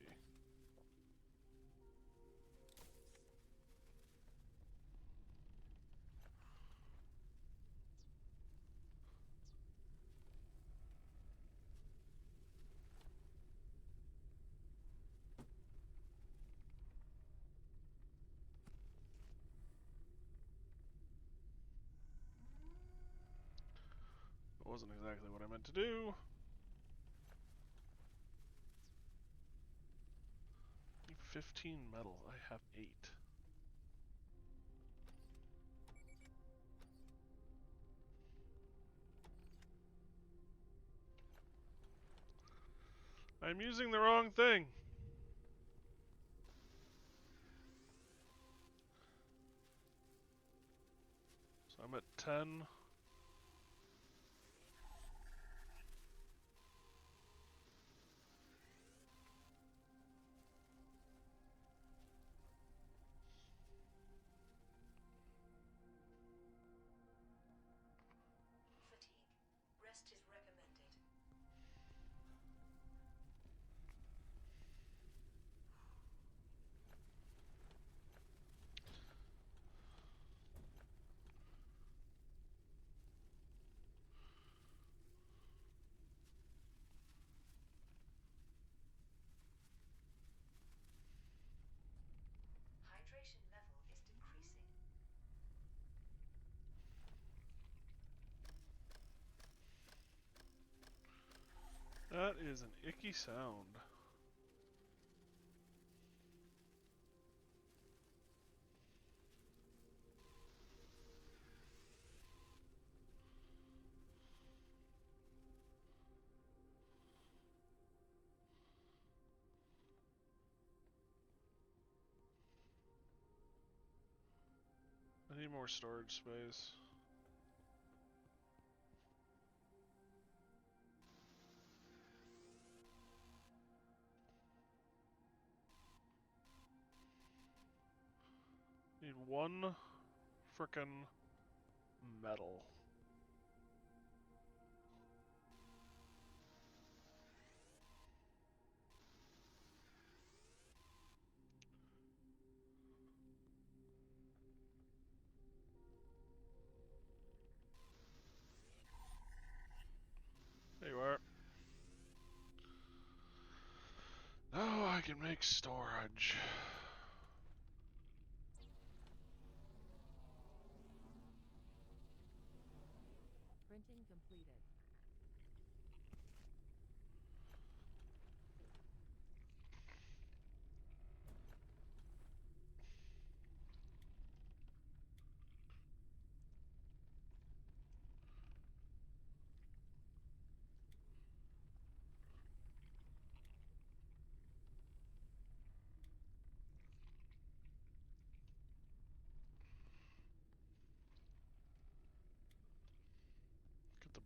It wasn't exactly what I meant to do. 15 metal. I have 8. I'm using the wrong thing. So I'm at 10. Fatigue. Rest is recommended. Hydration level is decreasing. That is an icky sound. I need more storage space. Need one frickin' metal. There you are. Now I can make storage. Printing completed.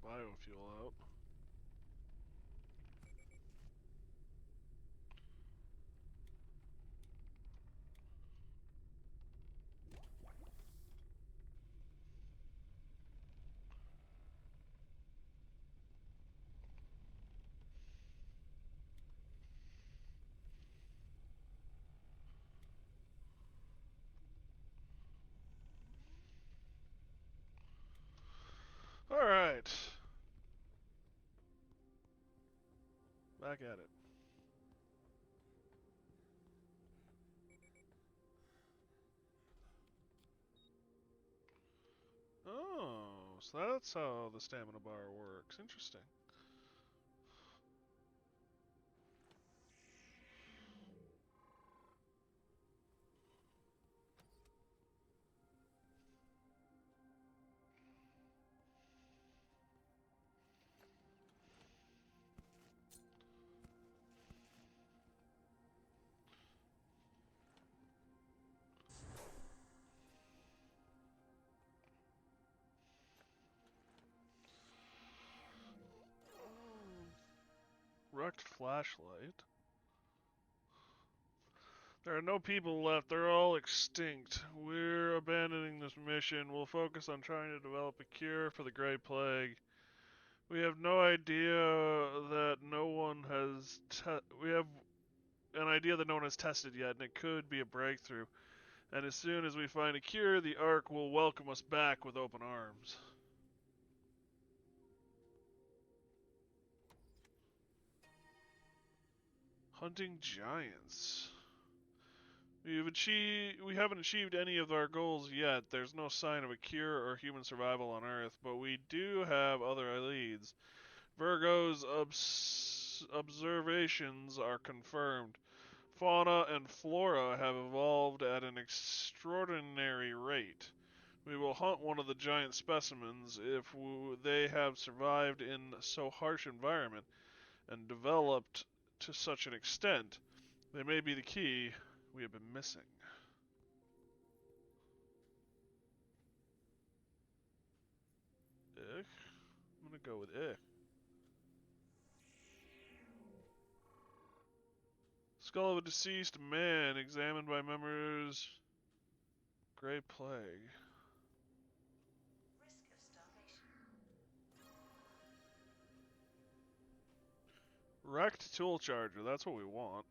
biofuel out. Alright. Back at it. Oh, so that's how the stamina bar works. Interesting. Wrecked flashlight. There are no people left. They're all extinct. We're abandoning this mission. We'll focus on trying to develop a cure for the Great Plague. We have no idea that no one has. We have an idea that no one has tested yet, and it could be a breakthrough. And as soon as we find a cure, the Ark will welcome us back with open arms. Hunting giants. We haven't achieved any of our goals yet. There's no sign of a cure or human survival on Earth, but we do have other leads. Virgo's observations are confirmed. Fauna and flora have evolved at an extraordinary rate. We will hunt one of the giant specimens if they have survived in so harsh environment and developed to such an extent. They may be the key we have been missing. Ich? I'm gonna go with ich. Skull of a deceased man examined by members. Great Plague. Risk of starvation. Wrecked tool charger, that's what we want.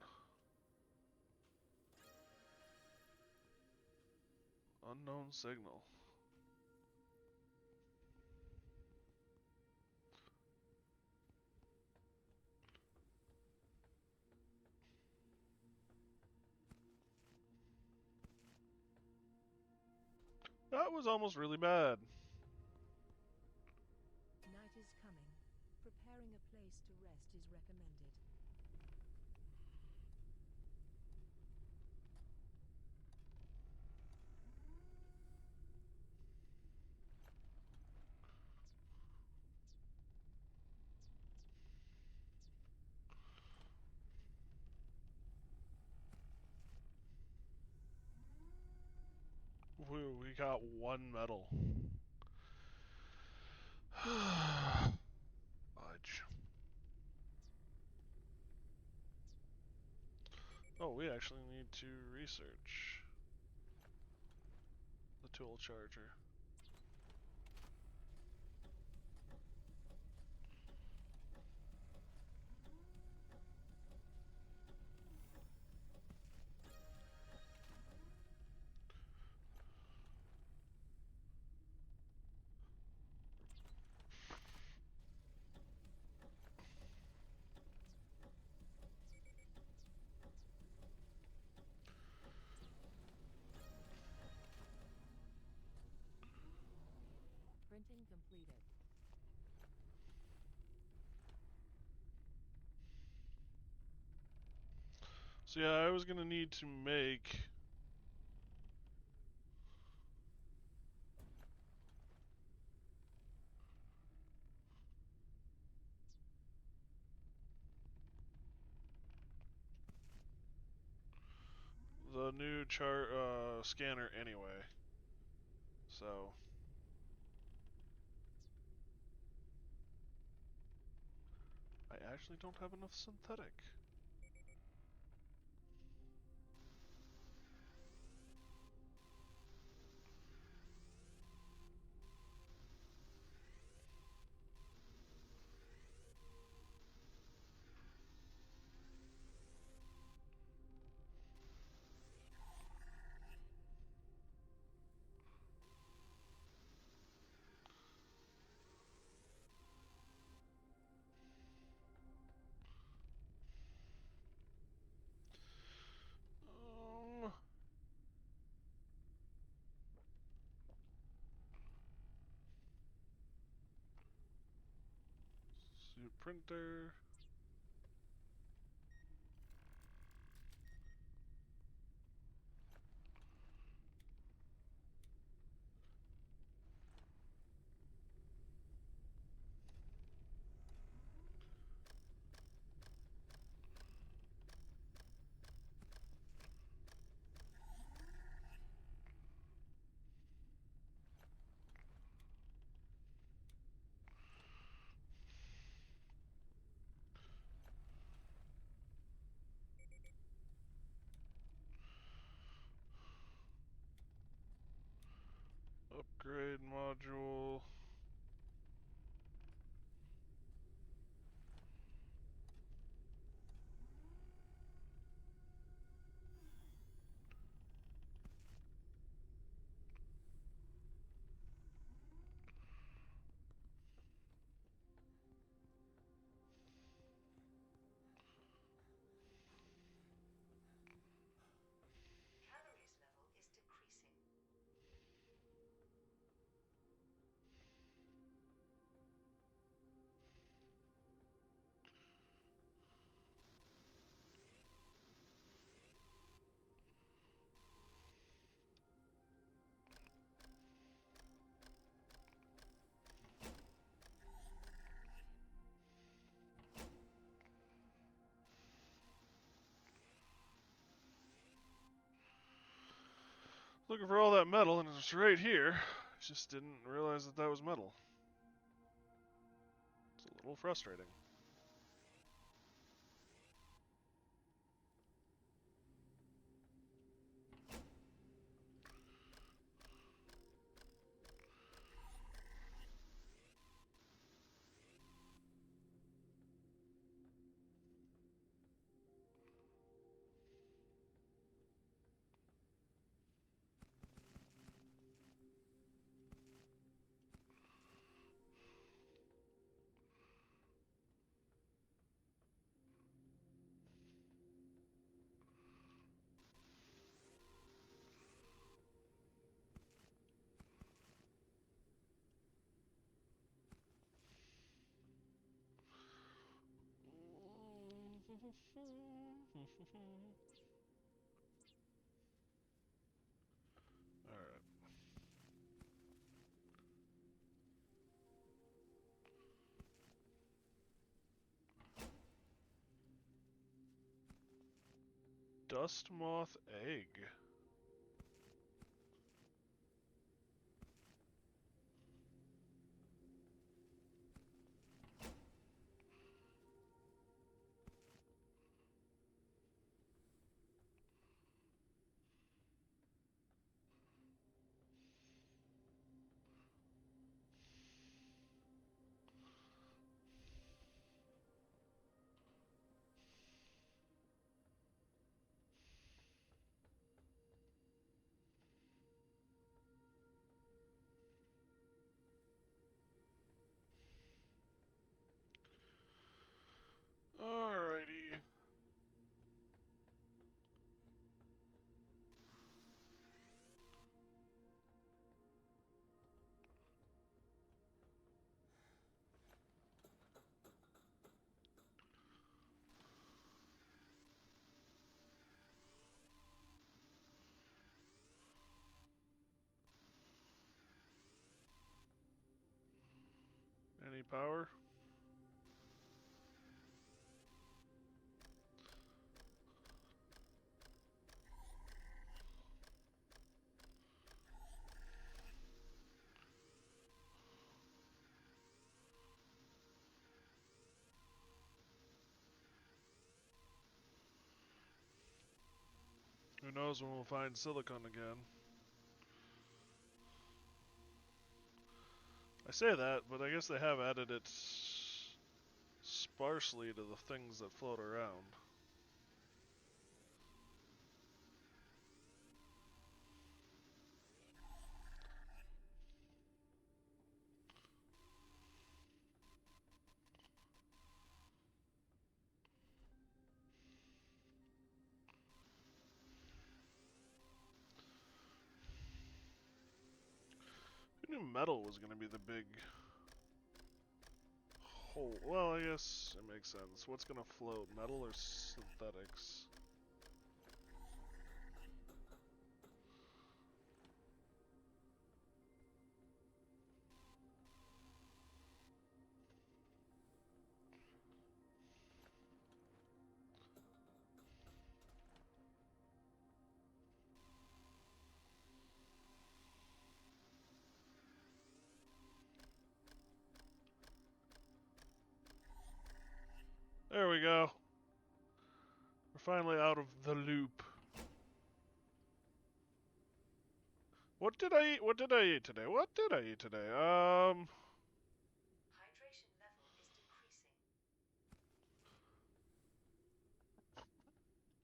Unknown signal. That was almost really bad. Night is coming. Preparing a place to rest is recommended. We got one medal. Fudge. Oh, we actually need to research the tool charger. Printing completed. So yeah, I was gonna need to make the new scanner anyway. So actually don't have enough synthetic. Um, Suit printer. Upgrade module. Calories level is decreasing. Looking for all that metal, and it's right here. Just didn't realize that that was metal. It's a little frustrating. Alright. Dust moth egg. Alrighty. Any power? knows when we'll find silicon again. I say that, but I guess they have added it sparsely to the things that float around. Who knew metal was going to be the big hole? Well, I guess it makes sense. What's going to float, metal or synthetics? There we go. We're finally out of the loop. What did I eat? What did I eat today? What did I eat today? Hydration level is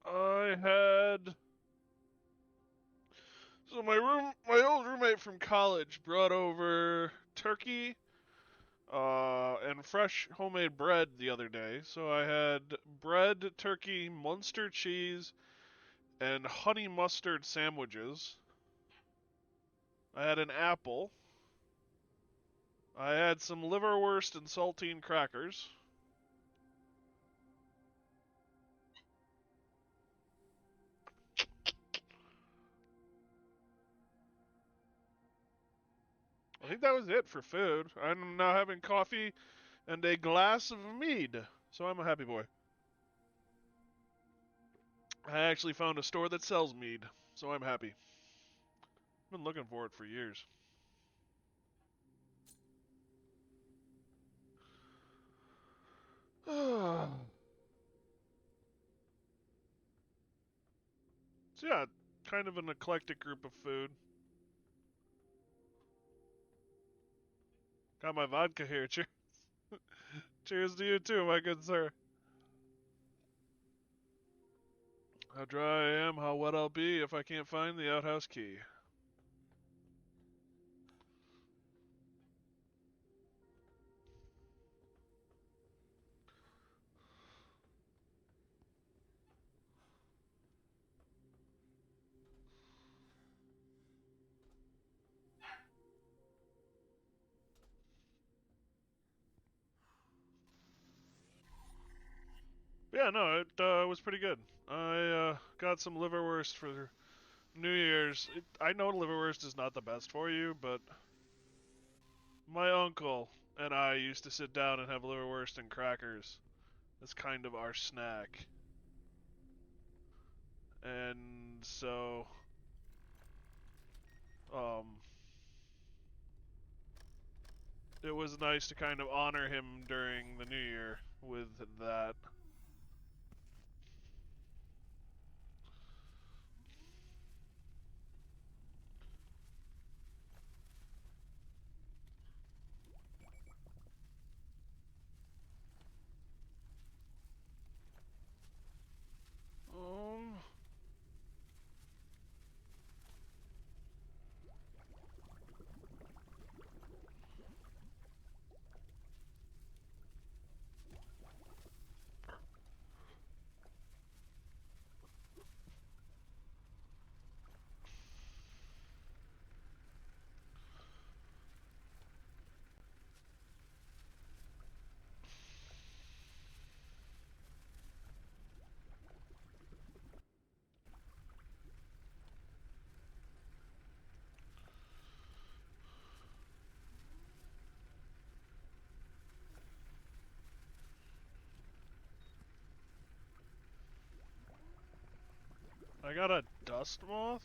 decreasing. I had. So my old roommate from college brought over turkey, and fresh homemade bread the other day. So I had bread, turkey, Munster cheese, and honey mustard sandwiches. I had an apple. I had some liverwurst and saltine crackers. I think that was it for food. I'm now having coffee and a glass of mead, so I'm a happy boy. I actually found a store that sells mead, so I'm happy. I've been looking for it for years. So yeah, kind of an eclectic group of food. Got my vodka here. Cheers. Cheers to you too, my good sir. How dry I am, how wet I'll be if I can't find the outhouse key. Yeah, no, it was pretty good. I got some liverwurst for New Year's. I know liverwurst is not the best for you, but my uncle and I used to sit down and have liverwurst and crackers. That's kind of our snack. And so, um, it was nice to kind of honor him during the New Year with that. Um, I got a dust moth.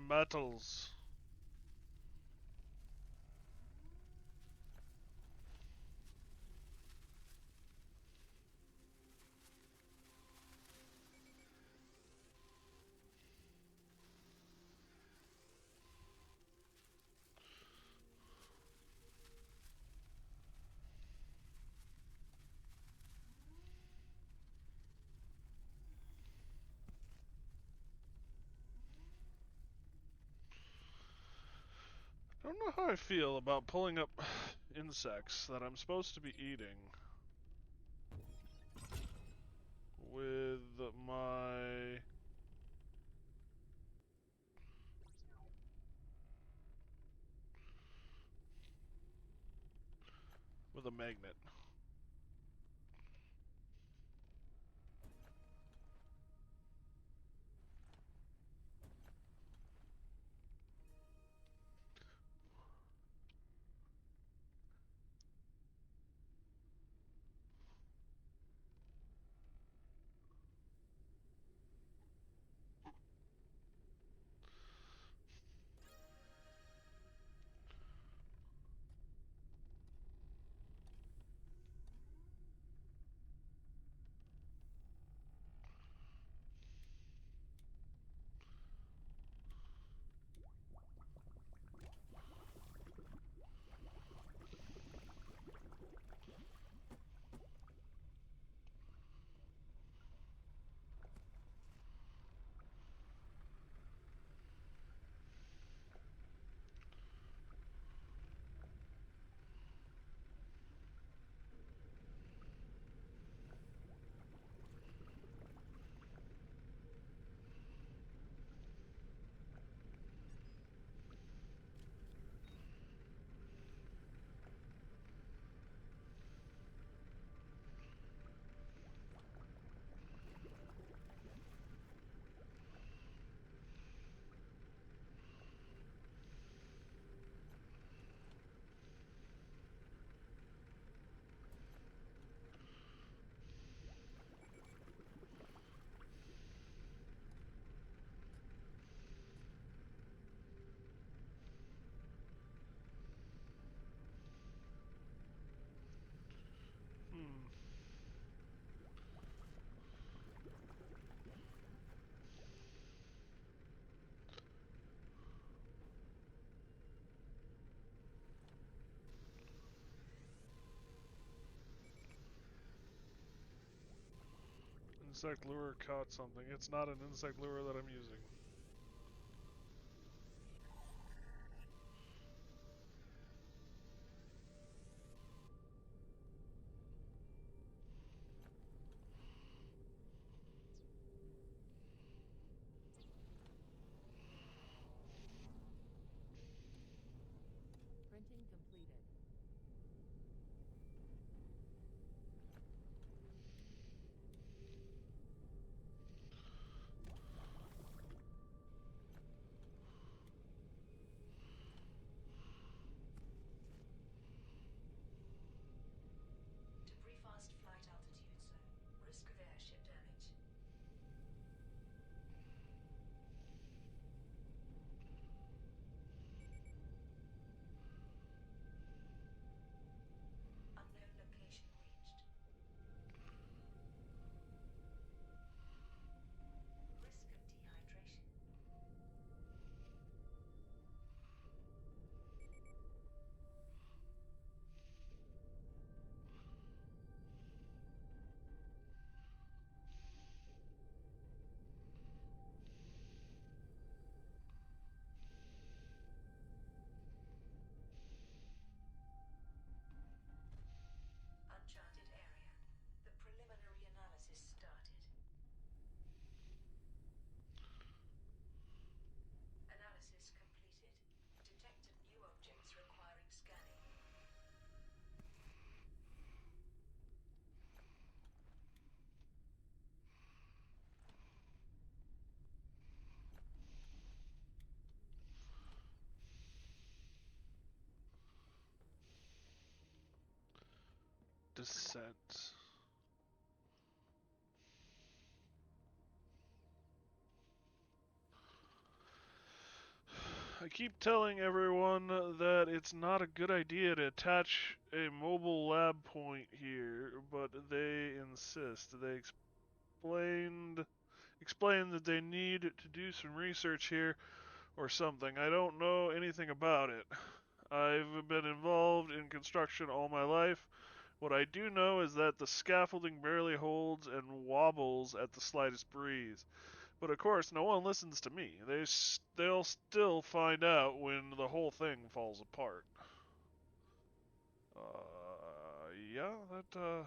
metals. I don't know how I feel about pulling up insects that I'm supposed to be eating with my with a magnet. Hmm. Insect lure caught something. It's not an insect lure that I'm using. Printing completed. Debris fast flight altitude zone. Risk of airship damage. Unknown location reached. Risk of dehydration. Uncharted area. The preliminary analysis started. Analysis completed. Detected new objects requiring scanning. Descent. I keep telling everyone that it's not a good idea to attach a mobile lab point here, but they insist. They explained that they need to do some research here or something. I don't know anything about it. I've been involved in construction all my life. What I do know is that the scaffolding barely holds and wobbles at the slightest breeze. But of course, no one listens to me. They'll still find out when the whole thing falls apart. Yeah, that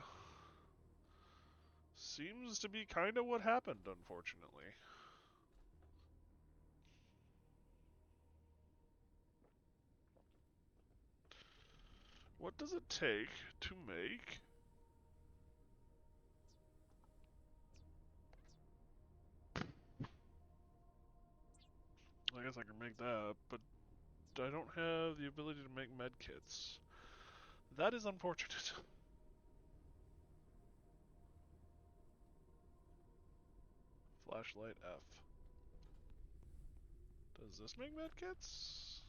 seems to be kind of what happened, unfortunately. What does it take to make? I guess I can make that, but I don't have the ability to make medkits. That is unfortunate. Flashlight F. Does this make medkits?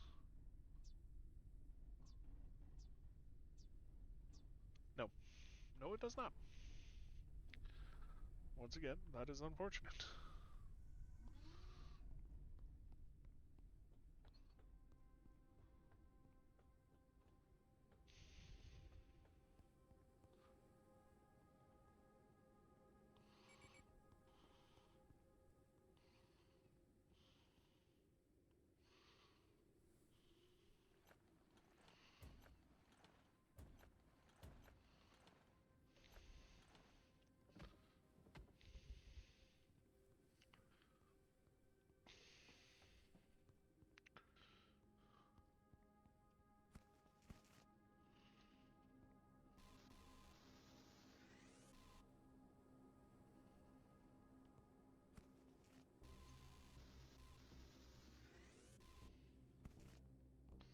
No. No, it does not. Once again, that is unfortunate.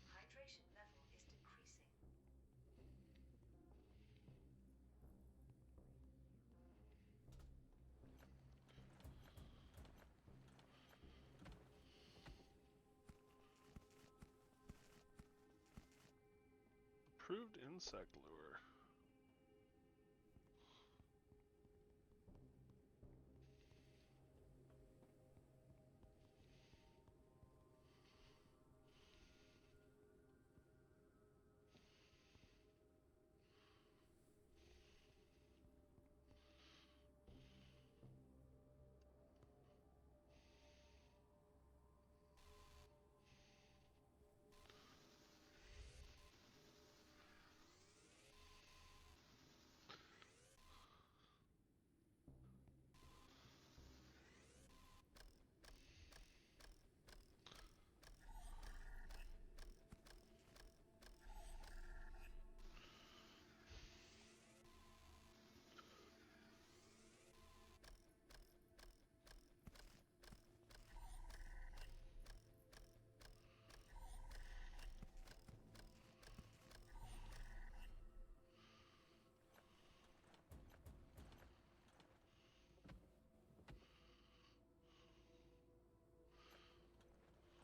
Hydration level is decreasing. Approved insect lure.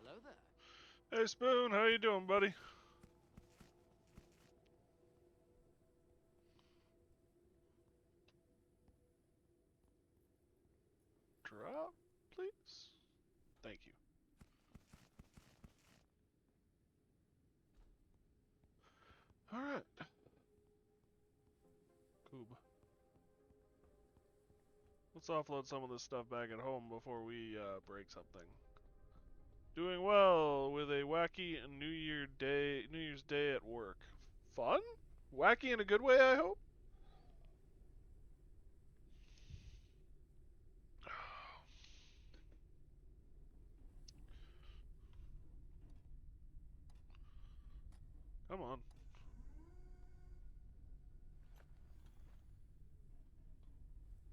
Hello there. Hey Spoon, how you doing, buddy? Drop, please. Thank you. All right. Coob. Let's offload some of this stuff back at home before we break something. Doing well with a wacky New Year's Day at work. Fun? Wacky in a good way, I hope. Come on.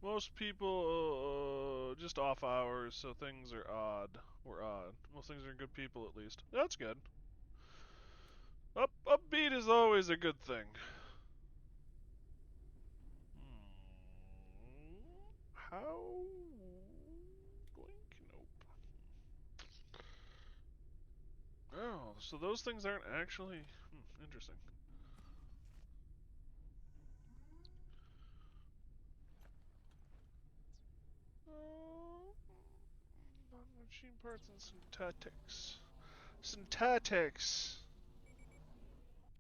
Most people just off hours, so things are odd. We're odd. Most things are good people at least. That's good. Upbeat is always a good thing. How? Blink? Nope. Oh, so those things aren't actually interesting. Non-machine parts and synthetics. Synthetics.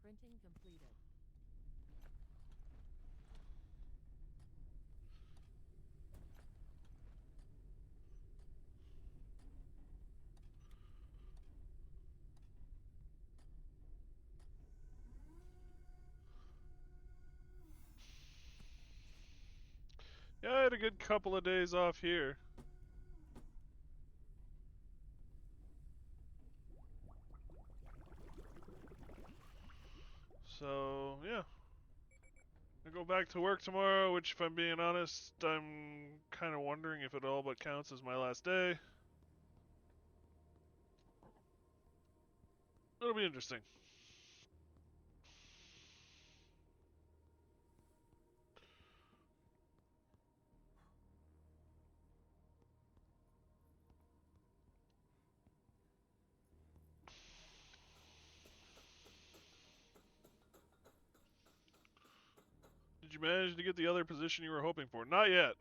Printing completed. Yeah, I had a good couple of days off here. So, yeah. I go back to work tomorrow, which, if I'm being honest, I'm kind of wondering if it all but counts as my last day. It'll be interesting. Did you manage to get the other position you were hoping for? Not yet.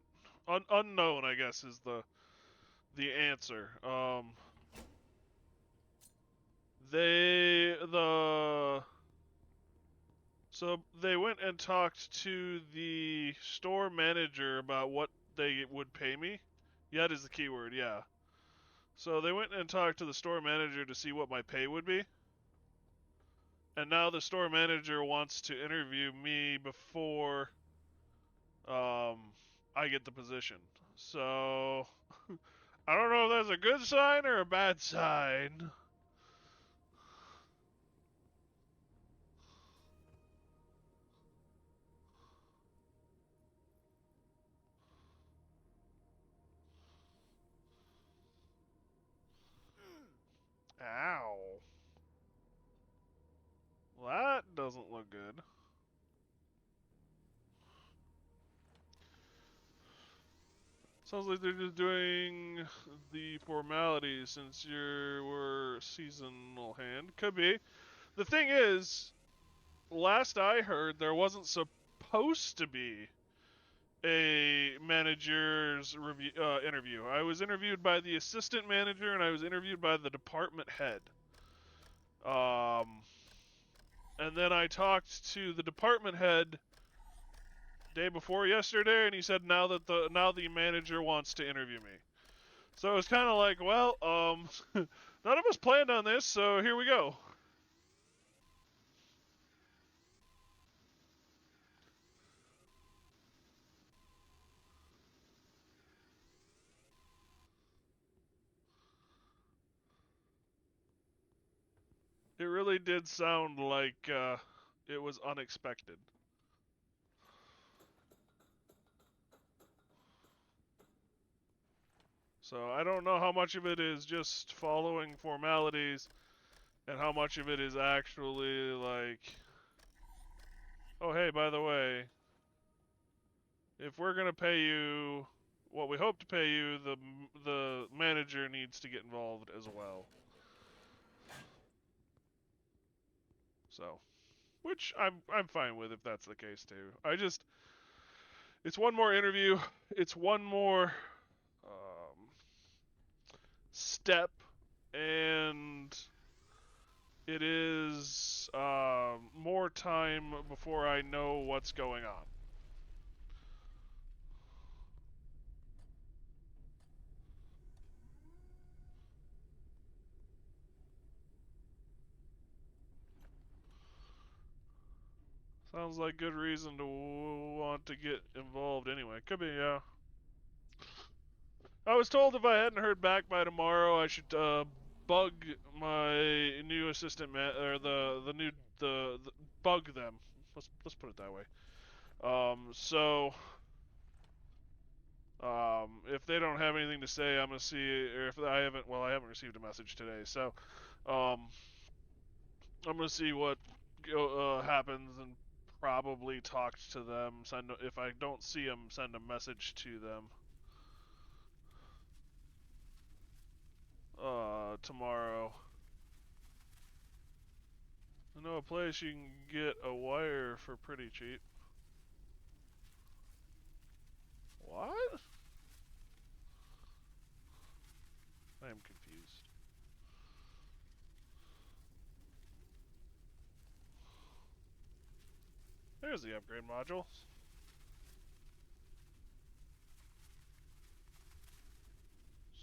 Unknown, I guess, is the answer. They the so they went and talked to the store manager about what they would pay me. Yet is the keyword, yeah. So they went and talked to the store manager to see what my pay would be. And now the store manager wants to interview me before I get the position. So I don't know if that's a good sign or a bad sign. Ow. Well, that doesn't look good. Sounds like they're just doing the formalities since you were seasonal hand. Could be. The thing is, last I heard, there wasn't supposed to be a manager's review interview. I was interviewed by the assistant manager and I was interviewed by the department head. And then I talked to the department head day before yesterday, and he said now the manager wants to interview me. So it was kind of like, well, none of us planned on this, so here we go. It really did sound like it was unexpected. So I don't know how much of it is just following formalities and how much of it is actually like, oh hey, by the way, if we're gonna pay you what we hope to pay you, the manager needs to get involved as well. So, which I'm fine with if that's the case too. It's one more interview. It's one more step, and it is more time before I know what's going on. Sounds like good reason to want to get involved anyway. Could be, yeah. I was told if I hadn't heard back by tomorrow, I should bug my new assistant or the new the bug them. Let's put it that way. So if they don't have anything to say, I'm gonna see. Or if I haven't, well, I haven't received a message today, so um, I'm gonna see what happens and probably talk to them. Send if I don't see them, send a message to them tomorrow. I know a place you can get a wire for pretty cheap. What? I am confused. There's the upgrade module.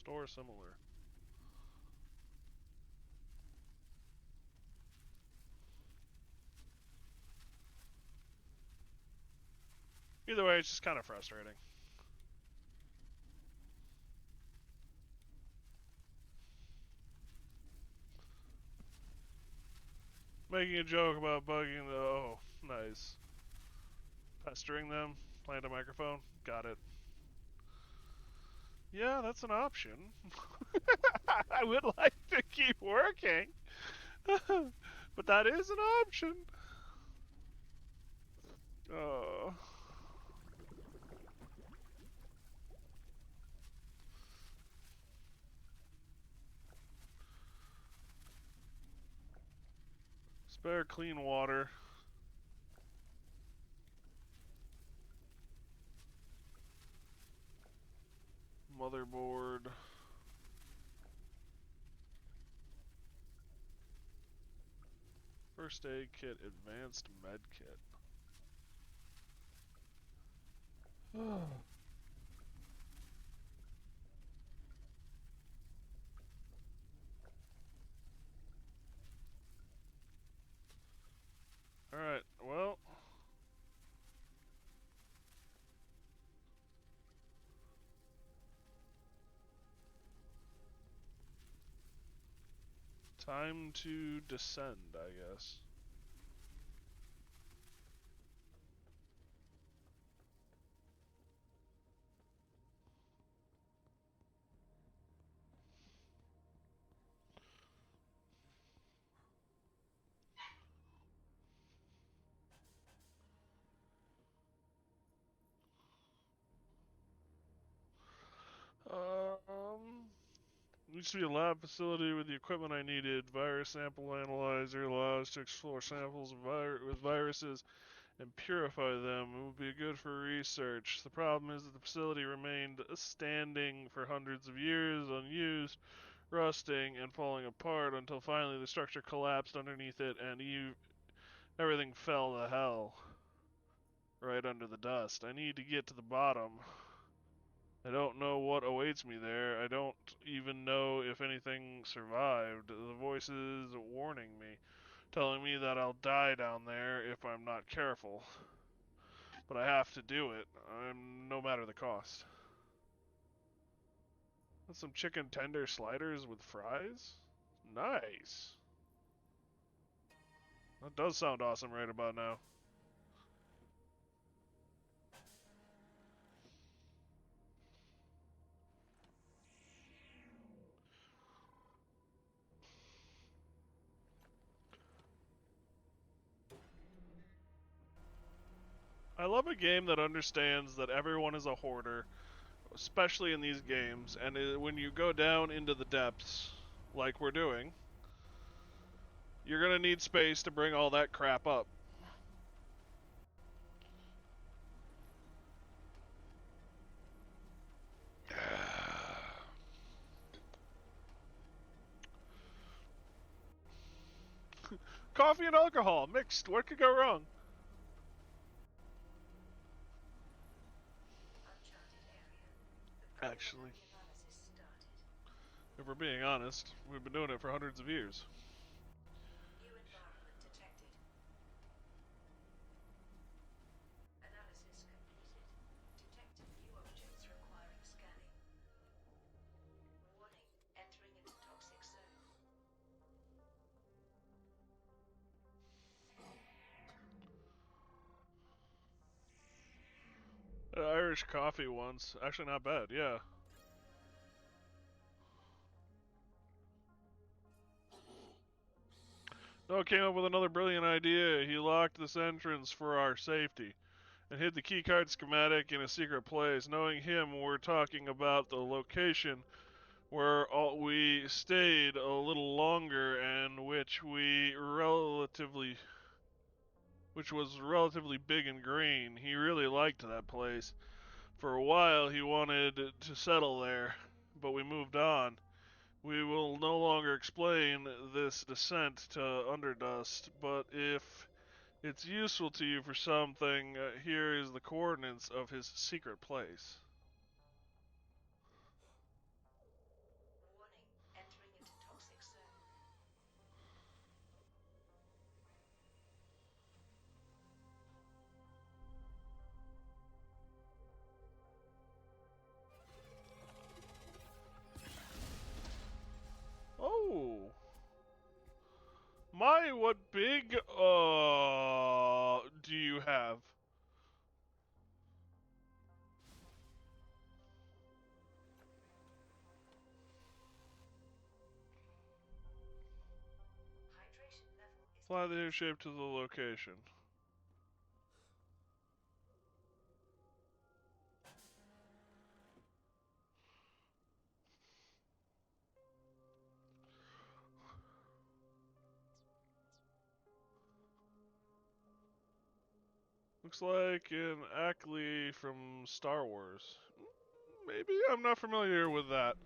Store similar. Either way, it's just kind of frustrating. Making a joke about bugging the... Oh, nice. Pestering them. Plant a microphone. Got it. Yeah, that's an option. I would like to keep working. But that is an option. Oh. Spare clean water. Motherboard. First aid kit, advanced med kit. Alright, well. Time to descend, I guess. Used to be a lab facility with the equipment I needed. Virus sample analyzer allows to explore samples of with viruses and purify them. It would be good for research. The problem is that the facility remained standing for hundreds of years, unused, rusting, and falling apart until finally the structure collapsed underneath it and everything fell to hell right under the dust. I need to get to the bottom. I don't know what awaits me there. I don't even know if anything survived. The voices warning me, telling me that I'll die down there if I'm not careful. But I have to do it, no matter the cost. That's some chicken tender sliders with fries? Nice. That does sound awesome right about now. I love a game that understands that everyone is a hoarder, especially in these games, and when you go down into the depths, like we're doing, you're gonna need space to bring all that crap up. Coffee and alcohol mixed. What could go wrong? Actually, if we're being honest, we've been doing it for hundreds of years. New environment detected. Analysis completed. Detected new objects requiring scanning. Warning, entering into toxic zone. Irish coffee once. Actually, not bad, yeah. Noah came up with another brilliant idea. He locked this entrance for our safety and hid the keycard schematic in a secret place. Knowing him, we're talking about the location where we stayed a little longer and which was relatively big and green. He really liked that place. For a while, he wanted to settle there, but we moved on. We will no longer explain this descent to Underdust, but if it's useful to you for something, here is the coordinates of his secret place. Warning, entering into toxic zone. Oh, my, what big, do you have? Hydration level is Fly the decreasing. airship to the location. Looks like an Ackley from Star Wars. Maybe? I'm not familiar with that.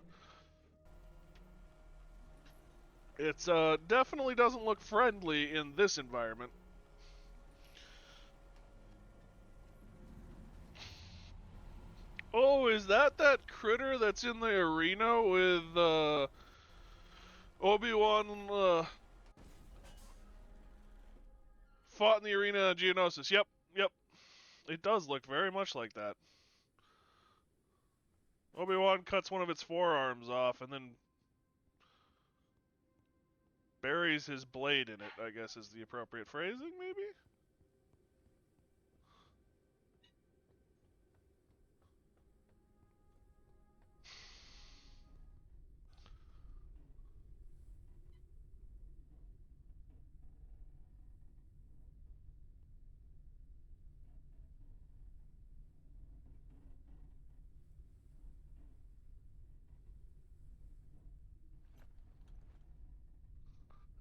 It's definitely doesn't look friendly in this environment. Oh, is that critter that's in the arena with Obi-Wan fought in the arena of Geonosis? Yep, yep. It does look very much like that. Obi-Wan cuts one of its forearms off and then buries his blade in it, I guess is the appropriate phrasing, maybe?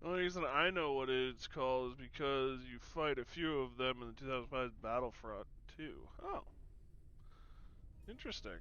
The only reason I know what it's called is because you fight a few of them in the 2005 Battlefront 2. Oh, interesting.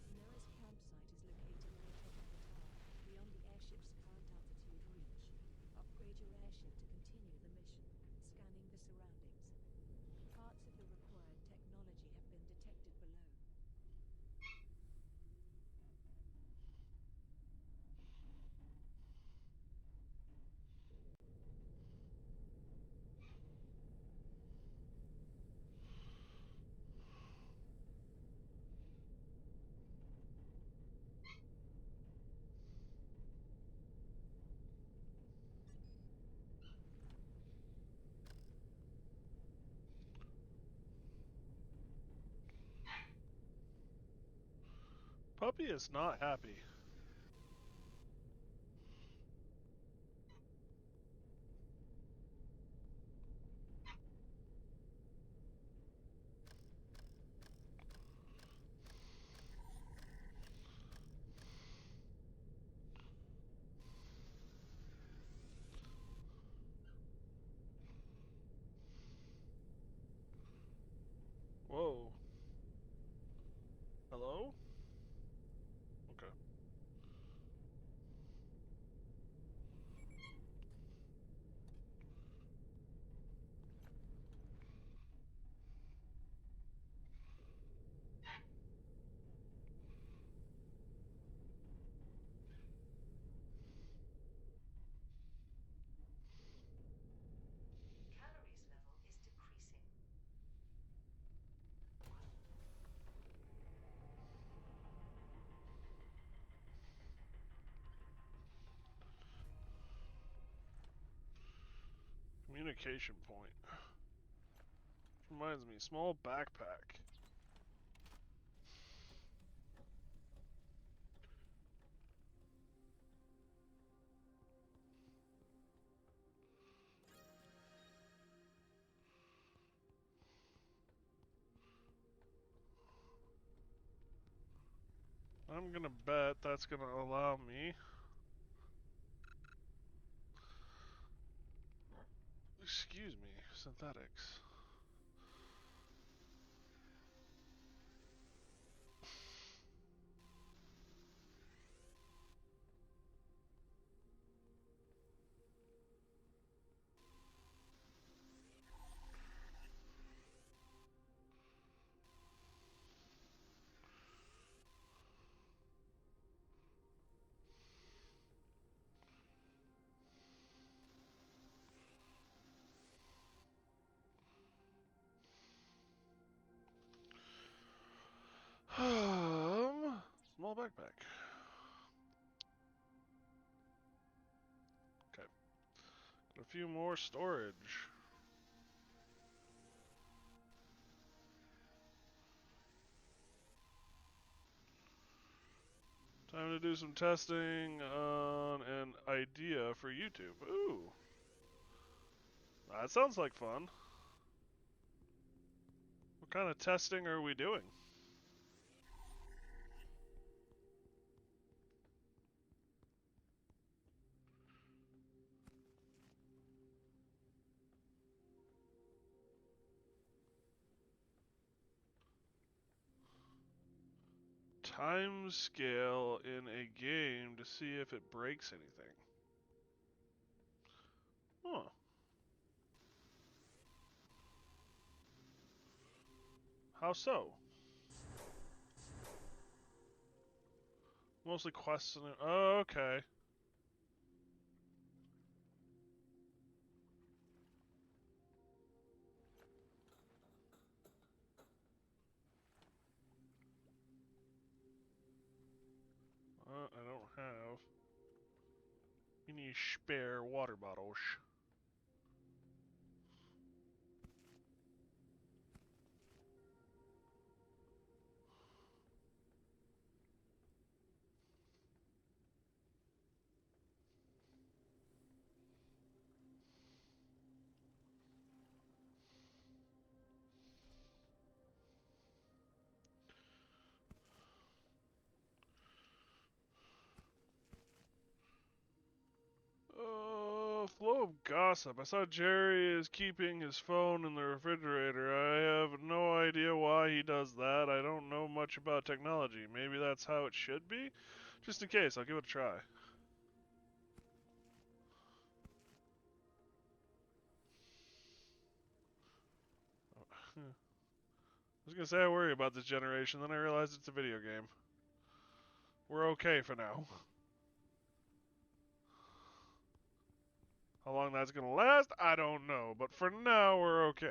The nearest campsite is located at the top of the tower, beyond the airship's current altitude reach. Upgrade your airship to continue the mission, scanning the surroundings. Parts of the required technology have been detected below. Puppy is not happy. Whoa. Hello? Okay. Communication point. Reminds me, small backpack. I'm gonna bet that's gonna allow me. Excuse me, synthetics. Small backpack. Okay. Got a few more storage. Time to do some testing on an idea for YouTube. Ooh. That sounds like fun. What kind of testing are we doing? Time scale in a game to see if it breaks anything. Huh. How so? Mostly questioning. Oh, okay. I don't have any spare water bottles. Flow of gossip. I saw Jerry is keeping his phone in the refrigerator. I have no idea why he does that. I don't know much about technology. Maybe that's how it should be? Just in case, I'll give it a try. I was gonna say I worry about this generation, then I realized it's a video game. We're okay for now. How long that's gonna last, I don't know, but for now, we're okay.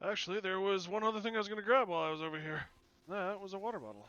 Actually, there was one other thing I was going to grab while I was over here. That was a water bottle.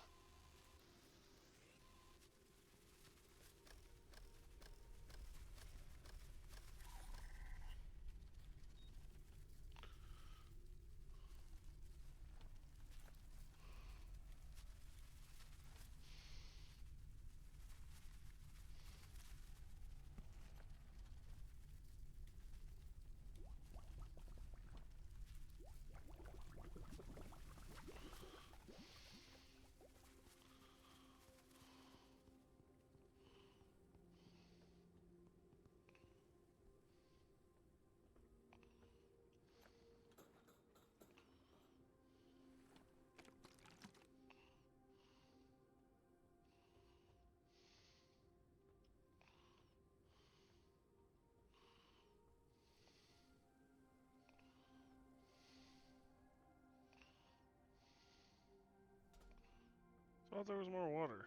Thought there was more water.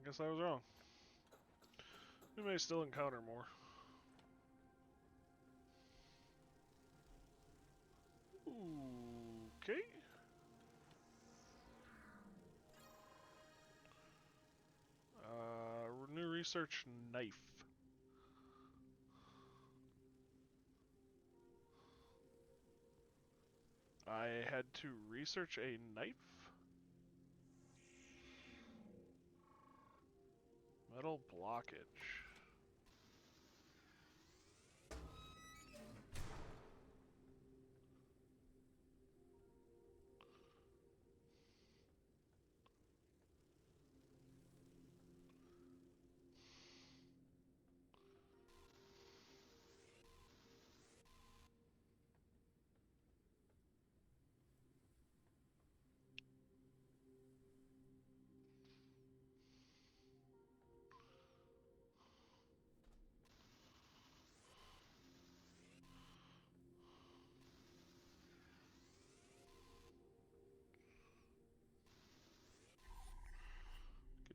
I guess I was wrong. We may still encounter more. Okay. New research knife. I had to research a knife? Metal blockage.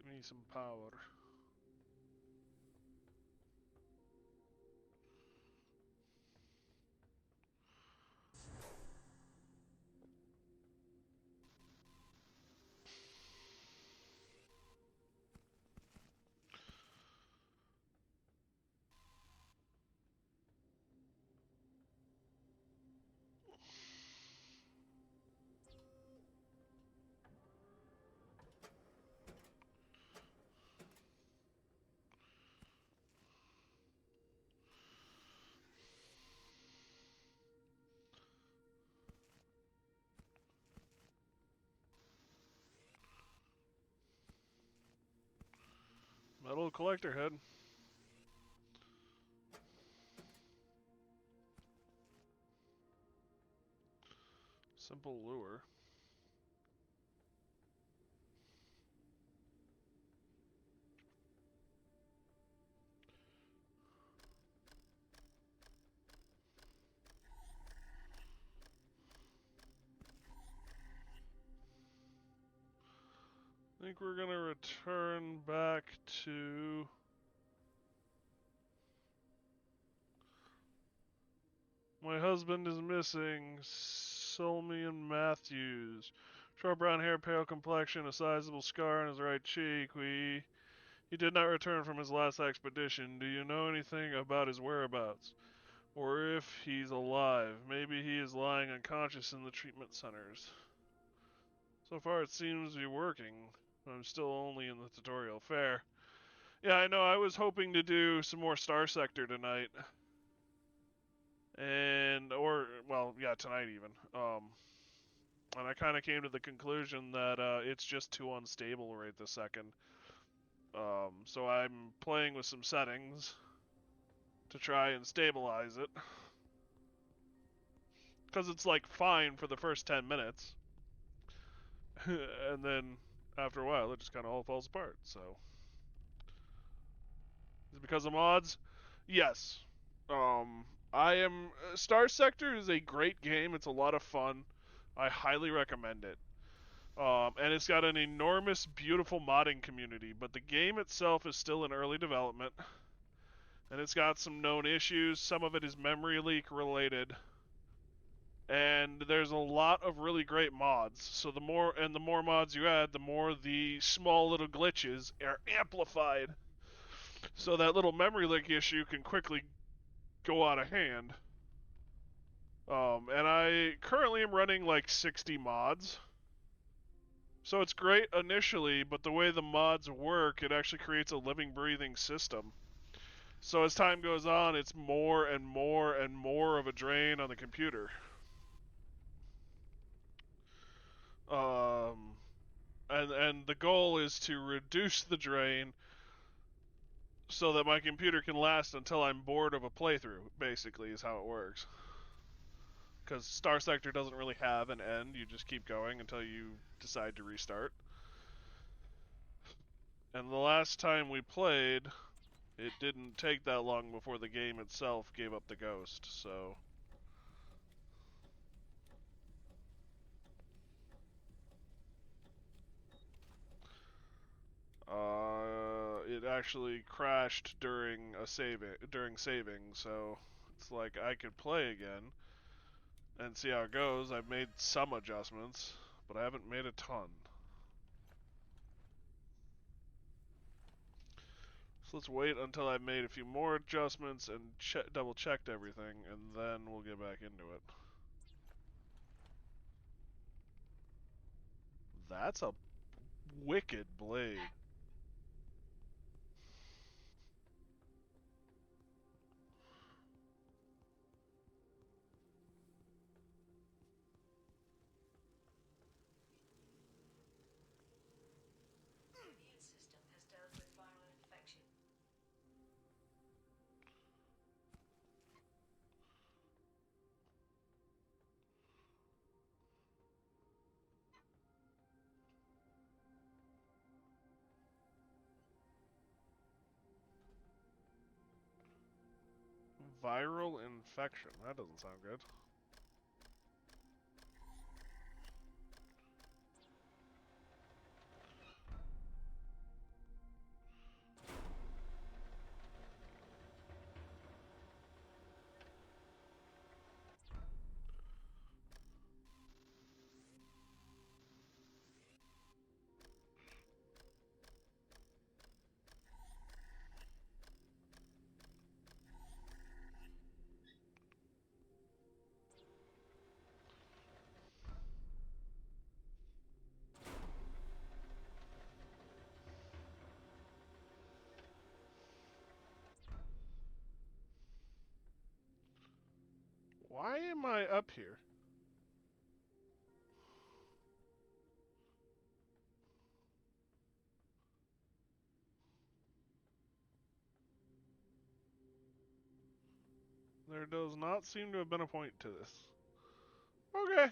Give me some power. Metal collector head. Simple lure. I think we're gonna return back to my husband is missing. Solmian Matthews. Short brown hair, pale complexion, a sizable scar on his right cheek. He did not return from his last expedition. Do you know anything about his whereabouts? Or if he's alive? Maybe he is lying unconscious in the treatment centers. So far it seems to be working. I'm still only in the tutorial. Fair. Yeah, I know. I was hoping to do some more Star Sector tonight. Tonight even. And I kind of came to the conclusion that it's just too unstable right this second. So I'm playing with some settings to try and stabilize it. Because it's like fine for the first 10 minutes. And then after a while it just kind of all falls apart. So is it because of mods? Yes. I am Star Sector is a great game. It's a lot of fun. I highly recommend it. And it's got an enormous, beautiful modding community, but the game itself is still in early development, and it's got some known issues. Some of it is memory leak related. And there's a lot of really great mods. So the more mods you add, the more the small little glitches are amplified. So that little memory leak issue can quickly go out of hand. And I currently am running like 60 mods. So it's great initially, but the way the mods work, it actually creates a living, breathing system. So as time goes on, it's more and more and more of a drain on the computer. Um, and the goal is to reduce the drain so that my computer can last until I'm bored of a playthrough. Basically, is how it works. Because Star Sector doesn't really have an end; you just keep going until you decide to restart. And the last time we played, it didn't take that long before the game itself gave up the ghost. So. It actually crashed during saving, so it's like I could play again and see how it goes. I've made some adjustments, but I haven't made a ton. So let's wait until I've made a few more adjustments and double checked everything, and then we'll get back into it. That's a wicked blade. The immune system has dealt with viral infection. Viral infection. That doesn't sound good. Why am I up here? There does not seem to have been a point to this. Okay.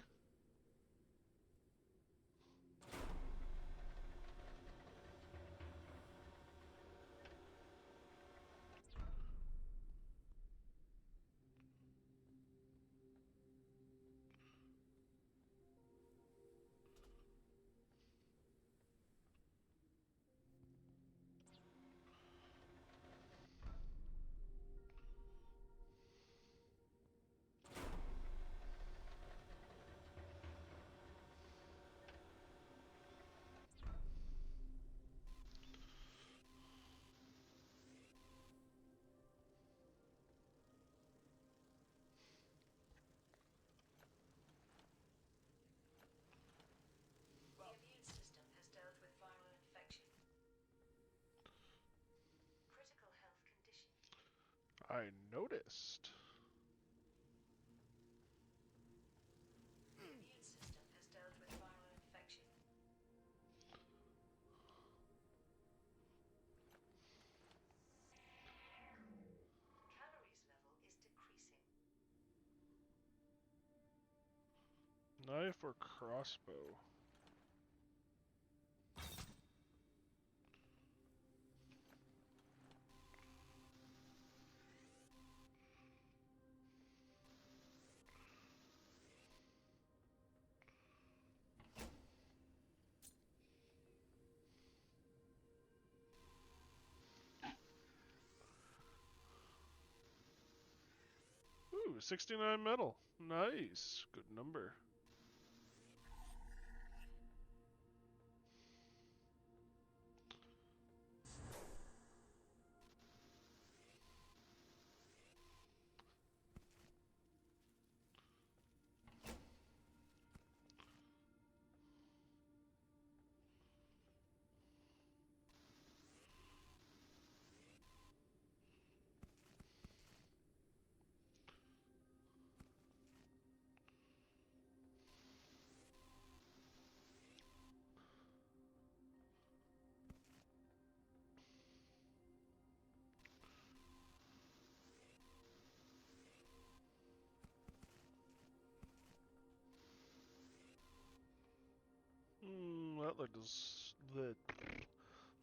The immune system has dealt with viral infection. Critical health condition. I noticed. The immune system has dealt with viral infection. Calories level is decreasing. Knife or crossbow? Ooh, 69 metal. Nice. Good number.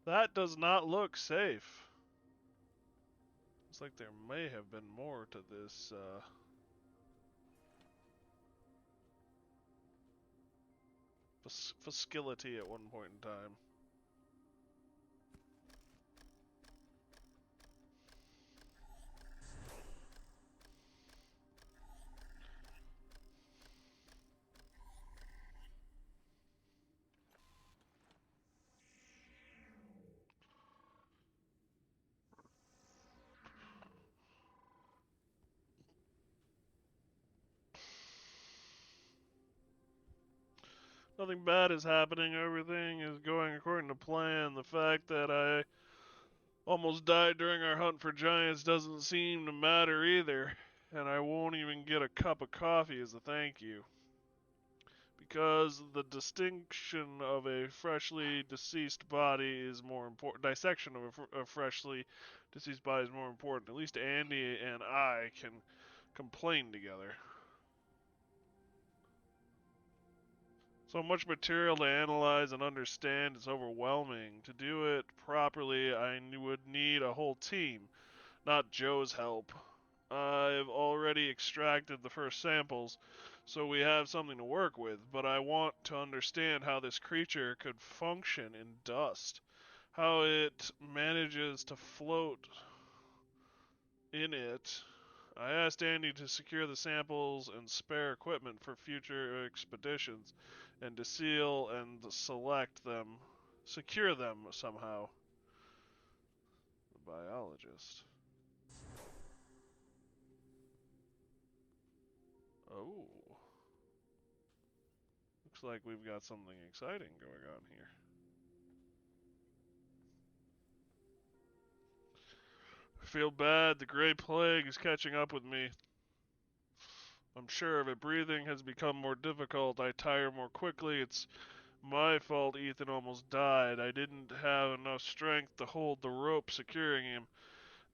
That does not look safe. Looks like there may have been more to this facility at one point in time. Nothing bad is happening. Everything is going according to plan. The fact that I almost died during our hunt for giants doesn't seem to matter either. And I won't even get a cup of coffee as a thank you. Because the distinction of a freshly deceased body is more important. Dissection of a freshly deceased body is more important. At least Andy and I can complain together. So much material to analyze and understand, it's overwhelming. To do it properly, I would need a whole team, not Joe's help. I've already extracted the first samples, so we have something to work with, but I want to understand how this creature could function in dust, how it manages to float in it. I asked Andy to secure the samples and spare equipment for future expeditions, and to seal and secure them somehow. The biologist. Oh. Looks like we've got something exciting going on here. I feel bad. The Gray Plague is catching up with me. I'm sure of it. Breathing has become more difficult. I tire more quickly. It's my fault Ethan almost died. I didn't have enough strength to hold the rope securing him.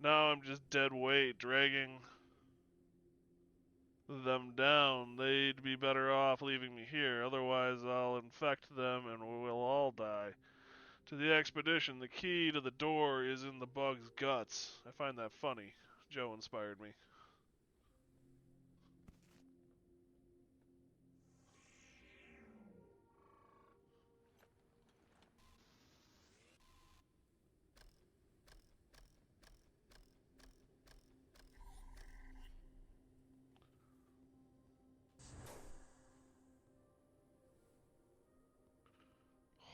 Now I'm just dead weight, dragging them down. They'd be better off leaving me here. Otherwise, I'll infect them and we'll all die. To the expedition, the key to the door is in the bug's guts. I find that funny. Joe inspired me.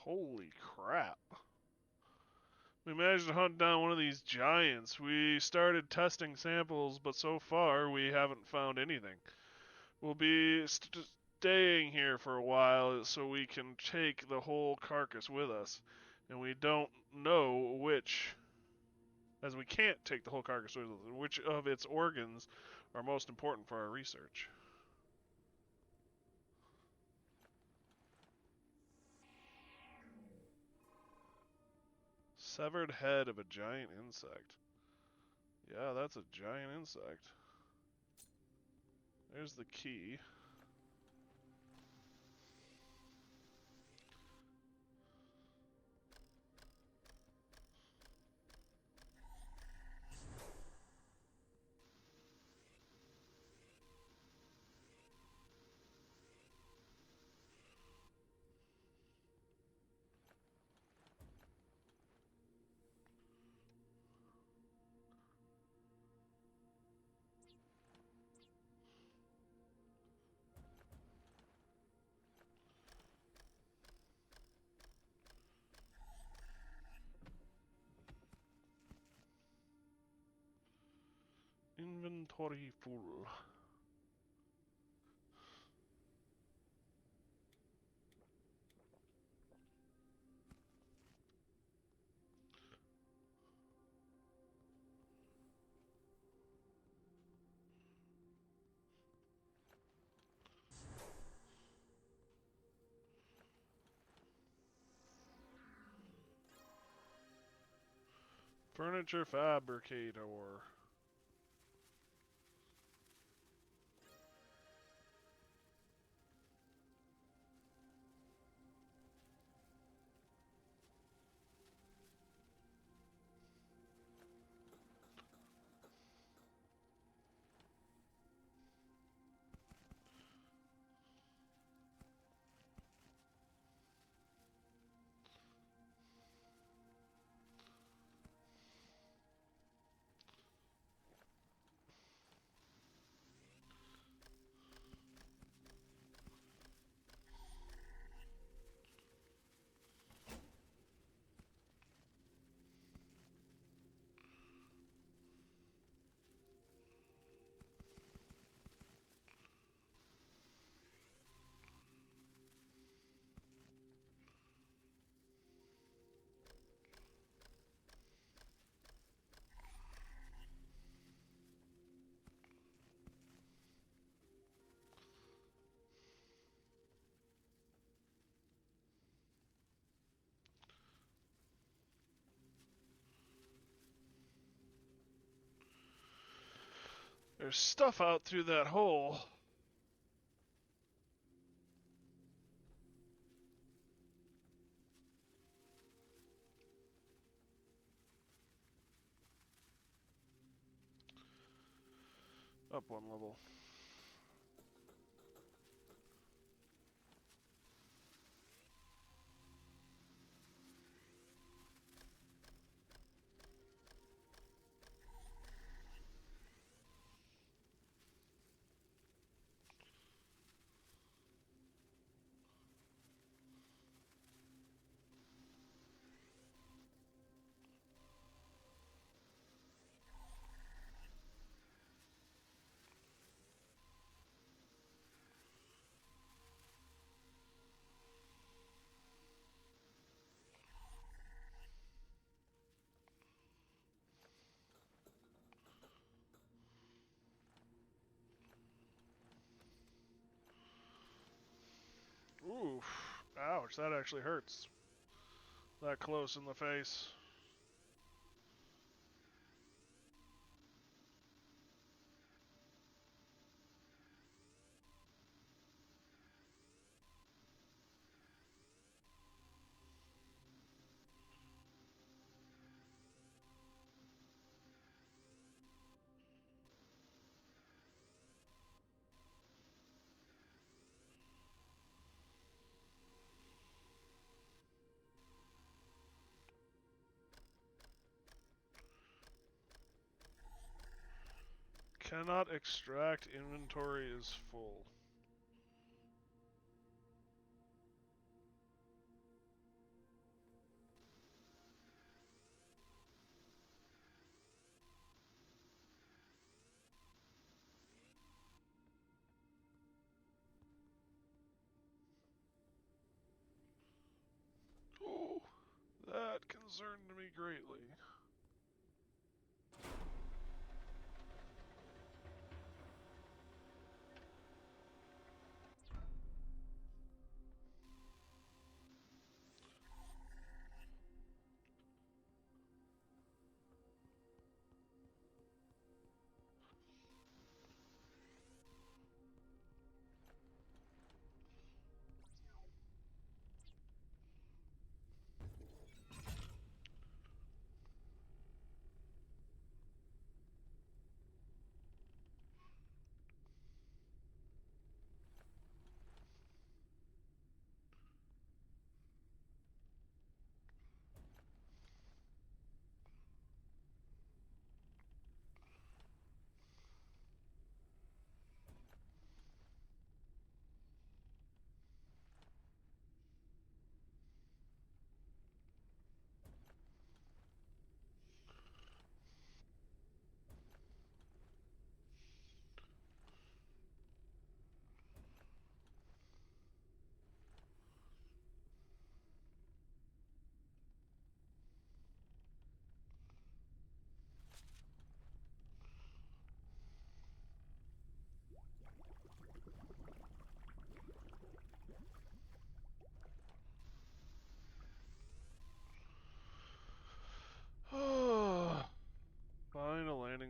Holy crap. We managed to hunt down one of these giants. We started testing samples, but so far we haven't found anything. We'll be staying here for a while so we can take the whole carcass with us. And we don't know as we can't take the whole carcass with us, which of its organs are most important for our research. Severed head of a giant insect. Yeah, that's a giant insect. There's the key. inventory full. Furniture fabricator. There's stuff out through that hole. Up one level. Oof. Ouch, that actually hurts. That close in the face. Cannot extract, inventory is full. Oh, that concerned me greatly.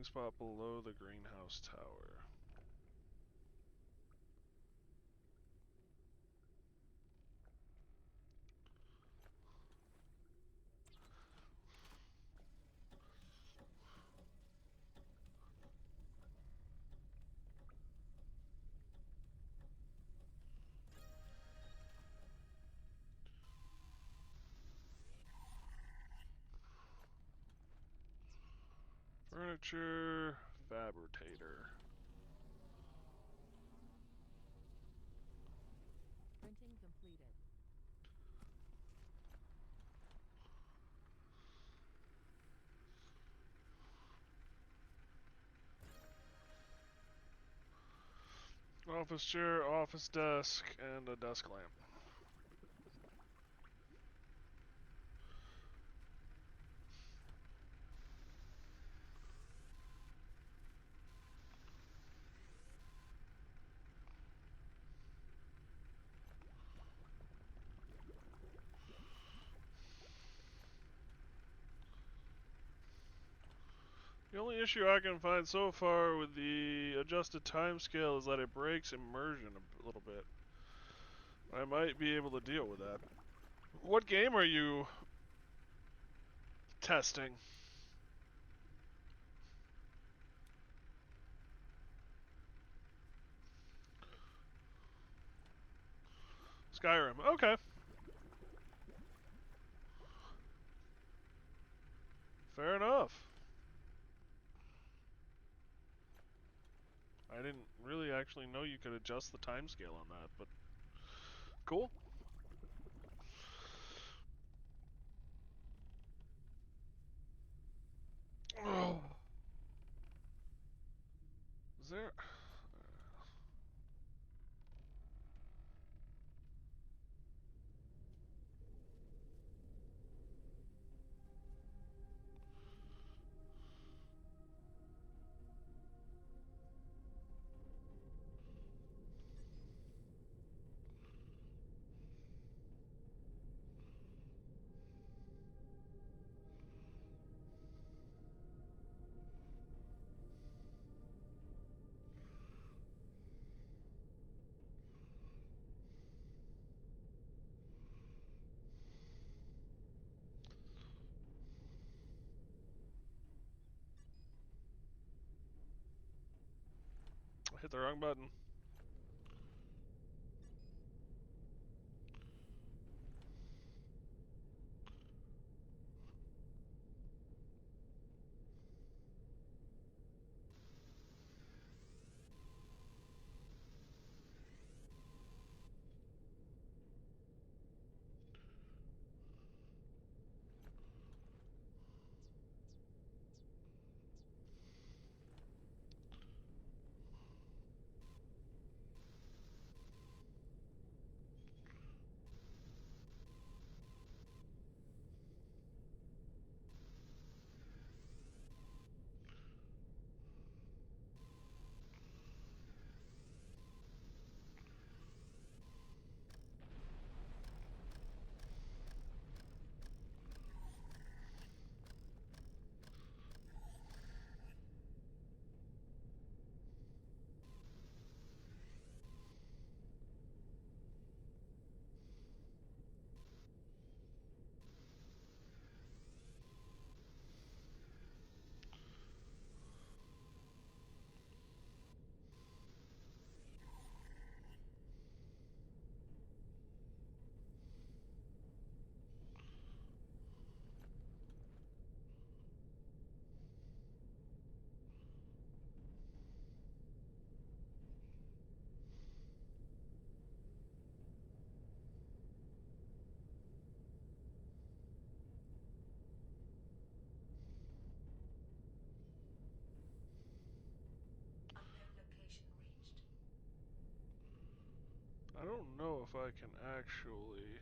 spot below the greenhouse tower. Furniture fabricator. Printing completed. Office chair, office desk, and a desk lamp. The only issue I can find so far with the adjusted timescale is that it breaks immersion a little bit. I might be able to deal with that. What game are you testing? Skyrim. Okay. Fair enough. I didn't really actually know you could adjust the timescale on that, but cool. Oh. Is there... I hit the wrong button. Unknown location reached. I don't know if I can actually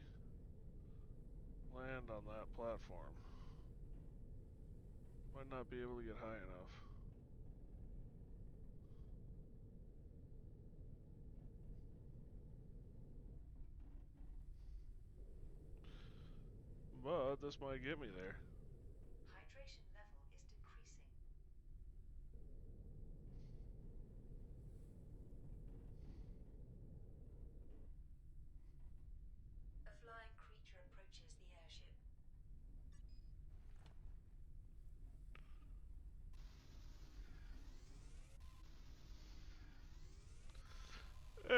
land on that platform. Might not be able to get high enough. But this might get me there. Hydration level is decreasing.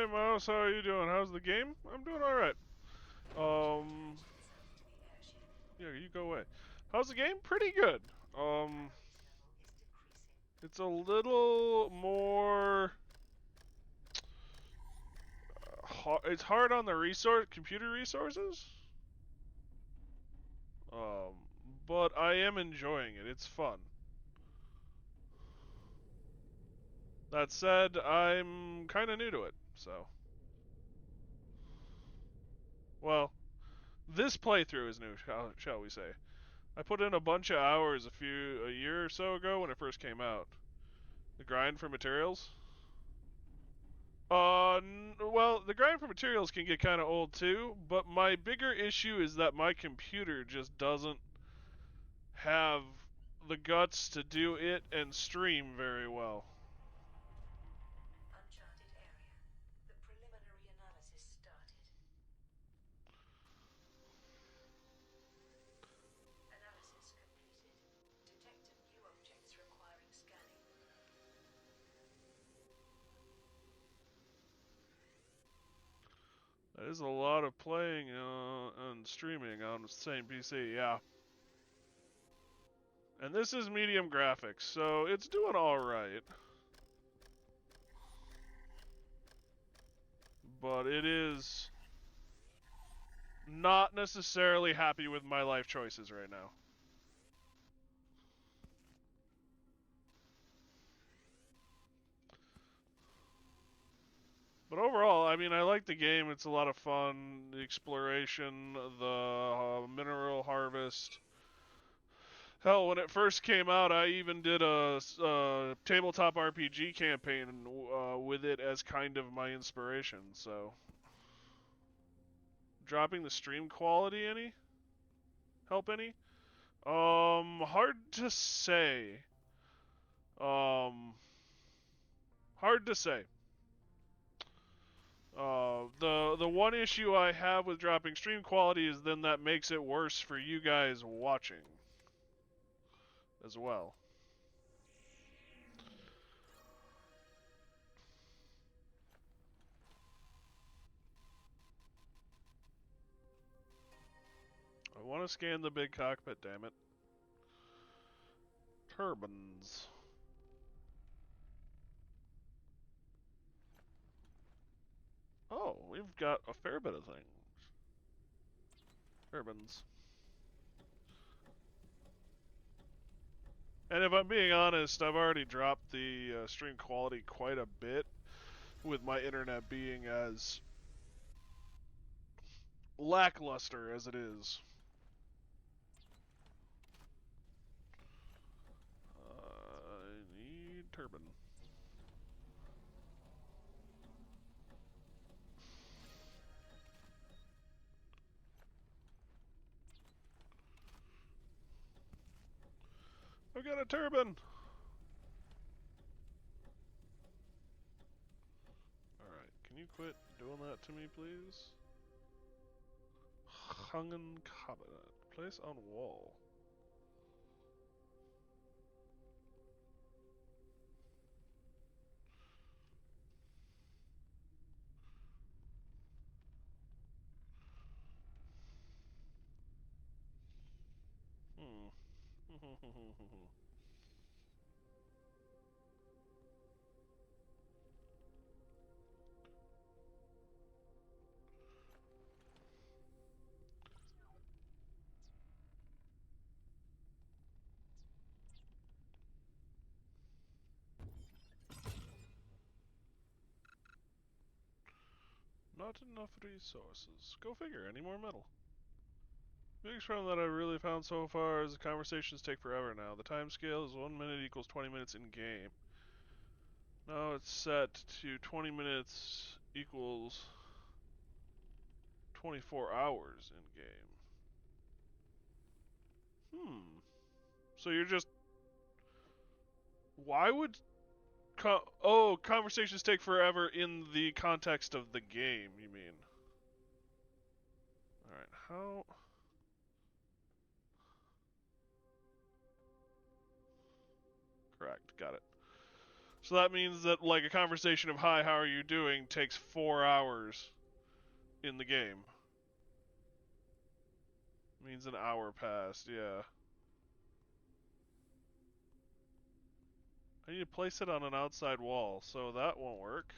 Hey Mouse, how are you doing? How's the game? I'm doing alright. Itself to the airship. Yeah, you go away. How's the game? Pretty good. Um, Level is decreasing. it's a little more. It's hard on the computer resources. Um, but I am enjoying it. It's fun. That said, I'm kind of new to it, so. Well, this playthrough is new, shall we say. I put in a bunch of hours a year or so ago when it first came out. The grind for materials. Well, the grind for materials can get kind of old too, but my bigger issue is that my computer just doesn't have the guts to do it and stream very well. Uncharted area. The preliminary analysis started. Analysis completed. Detected new objects requiring scanning. That is a lot of playing and streaming on the same PC, yeah. And this is medium graphics, so it's doing alright. But it is not necessarily happy with my life choices right now. But overall, I mean, I like the game. It's a lot of fun. The exploration, the mineral harvest. Hell, when it first came out, I even did a tabletop RPG campaign with it as kind of my inspiration. So, dropping the stream quality any? Help any? Hard to say. Um, hard to say. The one issue I have with dropping stream quality is then that makes it worse for you guys watching as well. I want to scan the big cockpit, damn it. Turbines. Oh, we've got a fair bit of things. Turbines. And if I'm being honest, I've already dropped the stream quality quite a bit with my internet being as lackluster as it is. I need turbine. I've got a turbine! Alright, can you quit doing that to me, please? Hungen cabinet. Place on wall. Hmm. Not enough resources. Go figure, any more metal. Biggest problem that I really found so far is the conversations take forever now. The time scale is 1 minute equals 20 minutes in game. Now it's set to 20 minutes equals 24 hours in game. So you're just. Why would. Conversations take forever in the context of the game, you mean? Alright, how. Correct, got it. So that means that like a conversation of "Hi, how are you doing?" takes 4 hours in the game. Means an hour passed, yeah. I need to place it on an outside wall, so that won't work.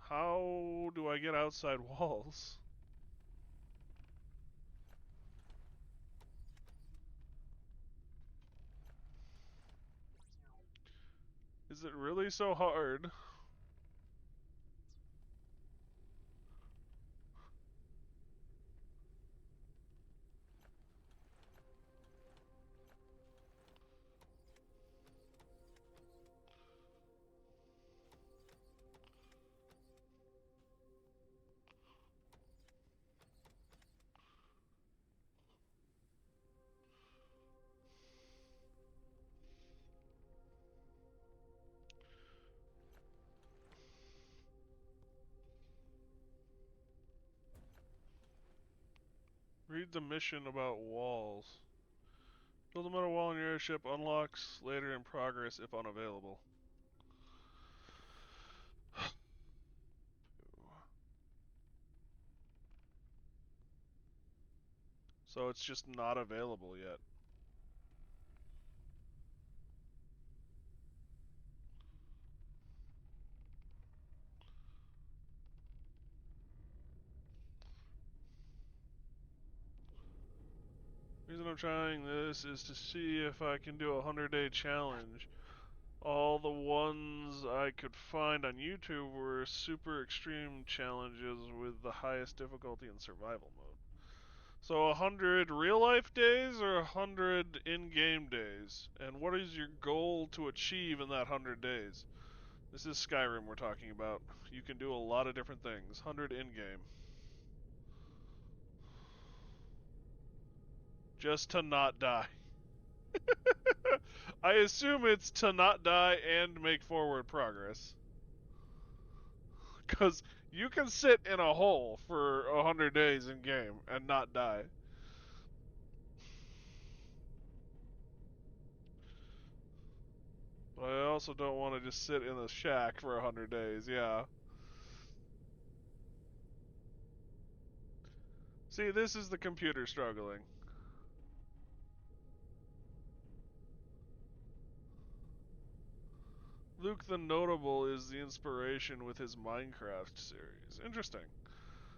How do I get outside walls? Is it really so hard? Read the mission about walls. Build a metal wall in your airship, unlocks later in progress if unavailable. So it's just not available yet. The reason I'm trying this is to see if I can do a 100-day challenge. All the ones I could find on YouTube were super extreme challenges with the highest difficulty in survival mode. So 100 real life days or 100 in-game days? And what is your goal to achieve in that 100 days? This is Skyrim we're talking about. You can do a lot of different things. 100 in-game. Just to not die. I assume it's to not die and make forward progress. Because you can sit in a hole for 100 days in game and not die. But I also don't want to just sit in a shack for 100 days, yeah. See, this is the computer struggling. Luke the Notable is the inspiration with his Minecraft series. Interesting.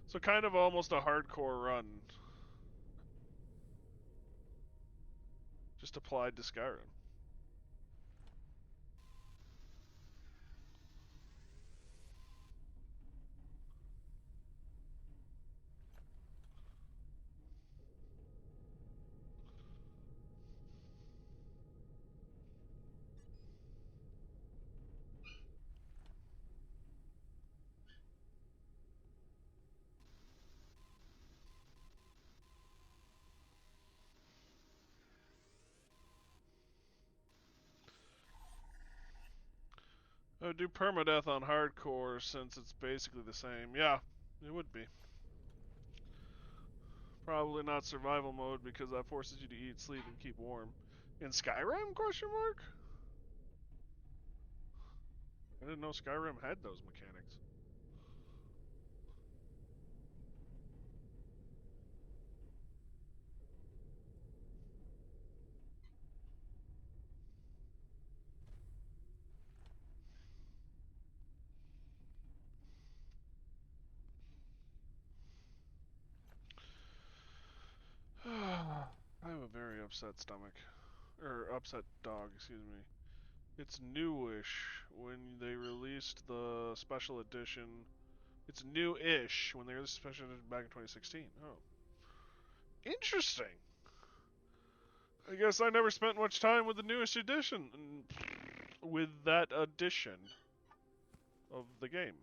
So kind of almost a hardcore run. Just applied to Skyrim. I would do permadeath on hardcore since it's basically the same. Yeah, it would be. Probably not survival mode because that forces you to eat, sleep, and keep warm. In Skyrim? Question mark. I didn't know Skyrim had those mechanics. I have a very upset stomach. Or upset dog, excuse me. It's newish when they released the special edition. It's new-ish when they released the special edition back in 2016. Oh. Interesting. I guess I never spent much time with the newest edition. With that edition of the game.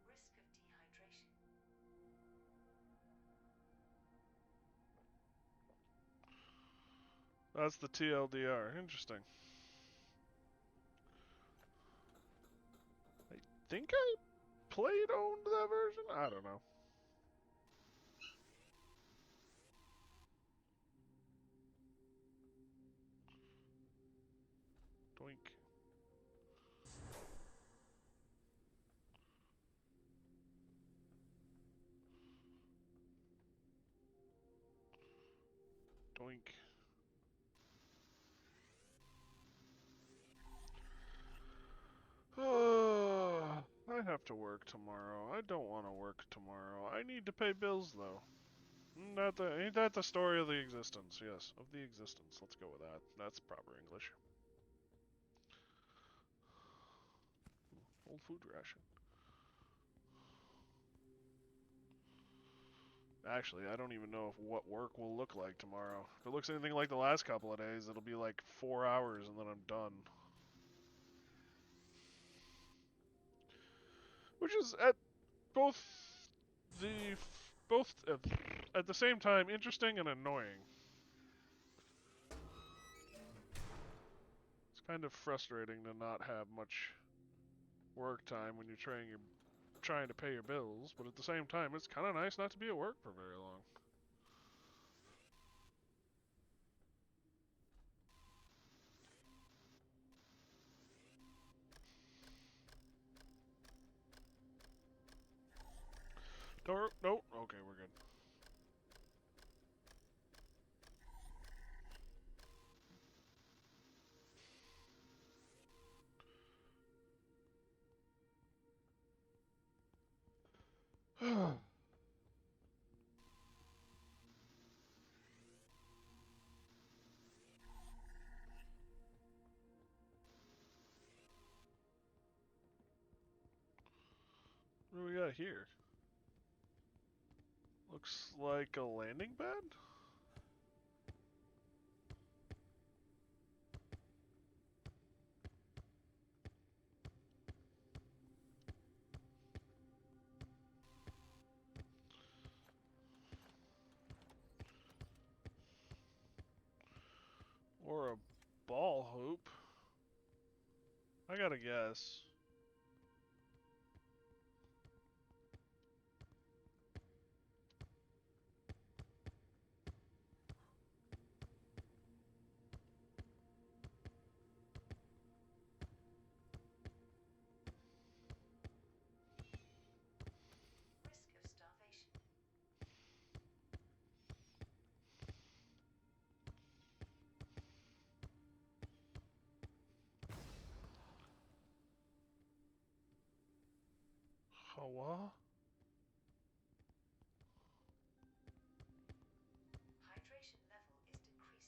Risk of dehydration. That's the TLDR. Interesting. think I owned that version? I don't know. Doink. Doink. I have to work tomorrow. I don't want to work tomorrow. I need to pay bills though. Ain't that the story of the existence? Yes, of the existence. Let's go with that. That's proper English. Old food ration. Actually, I don't even know what work will look like tomorrow. If it looks anything like the last couple of days, it'll be like 4 hours and then I'm done. Which is both both at the same time interesting and annoying. It's kind of frustrating to not have much work time when you're trying to pay your bills, but at the same time, it's kind of nice not to be at work for very long. Door, nope. Okay, we're good. What do we got here? Looks like a landing pad? Or a ball hoop? I gotta guess. Risk of starvation. Hawa? Hydration level is decreasing.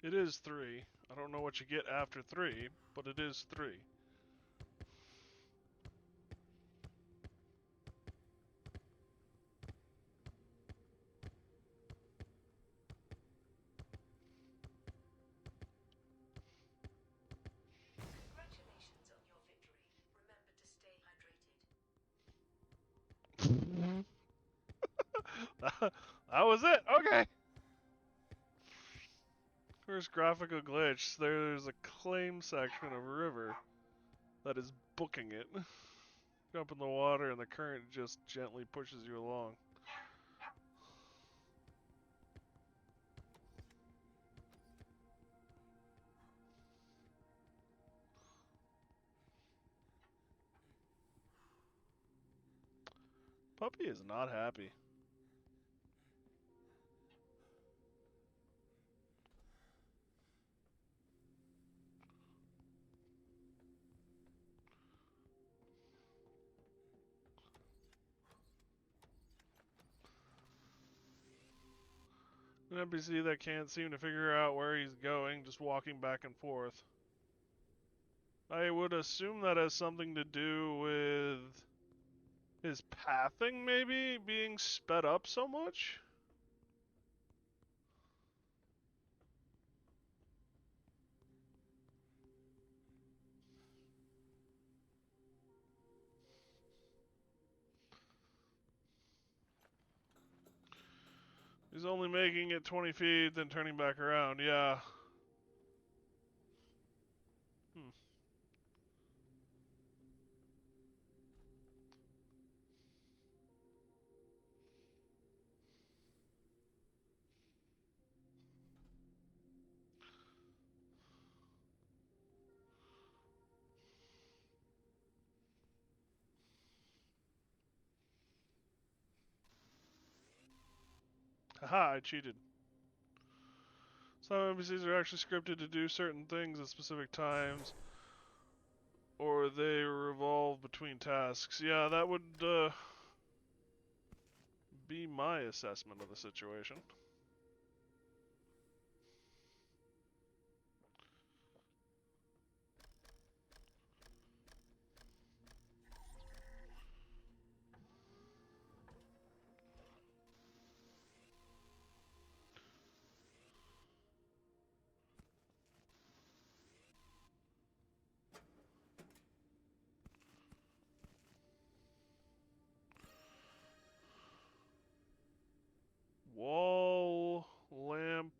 It is 3. I don't know what you get after 3, but it is 3. Congratulations on your victory. Remember to stay hydrated. That was it. Okay. First graphical glitch. There's a claim section of a river that is booking it. Jump in the water and the current just gently pushes you along. puppy is not happy. An NPC that can't seem to figure out where he's going, just walking back and forth. I would assume that has something to do with his pathing, maybe? Being sped up so much? He's only making it 20 feet, then turning back around. Yeah. Hmm. Haha, I cheated. Some NPCs are actually scripted to do certain things at specific times, or they revolve between tasks. Yeah, that would be my assessment of the situation. Wall, lamp.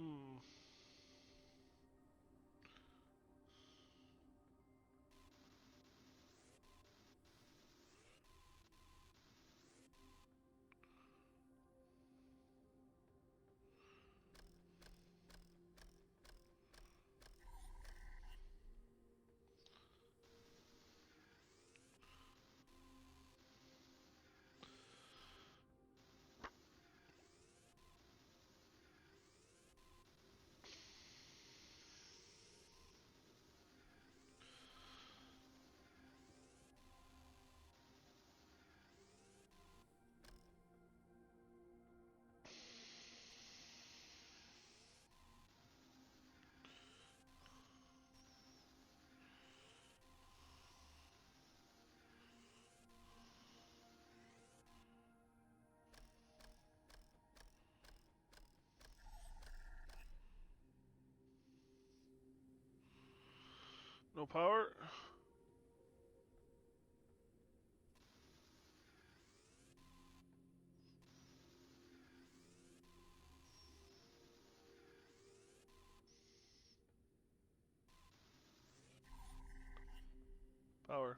Hmm. No power? Power.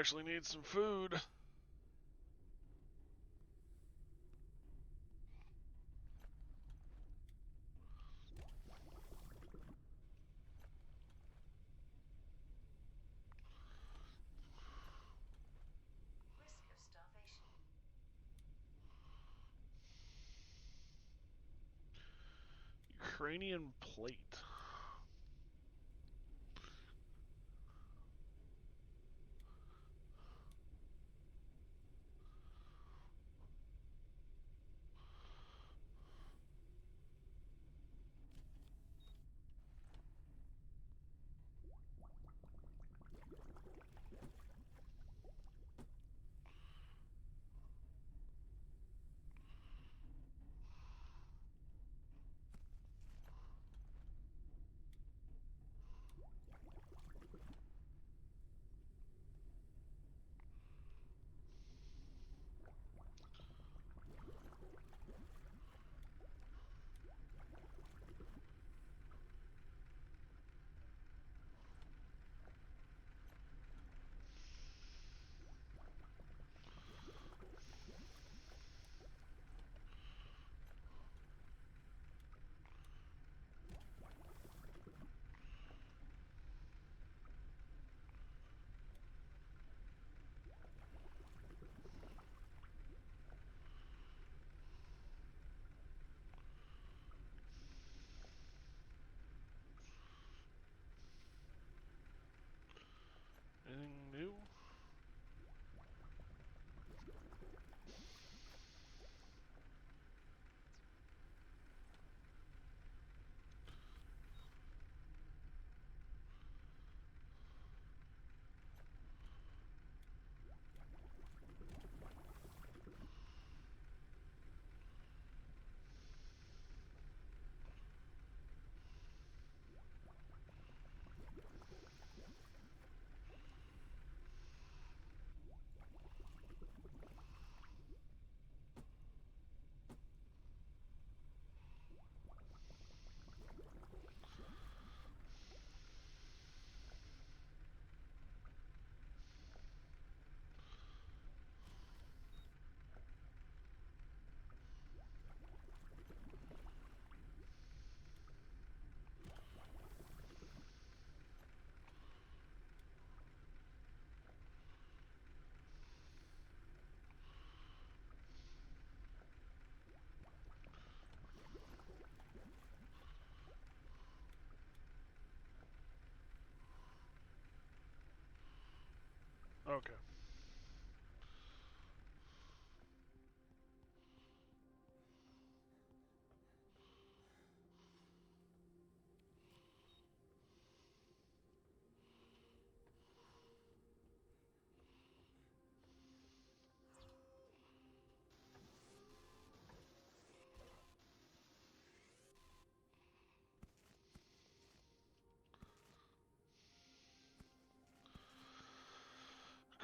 actually need some food. Risk of starvation. Ukrainian plate. Anything new? Okay.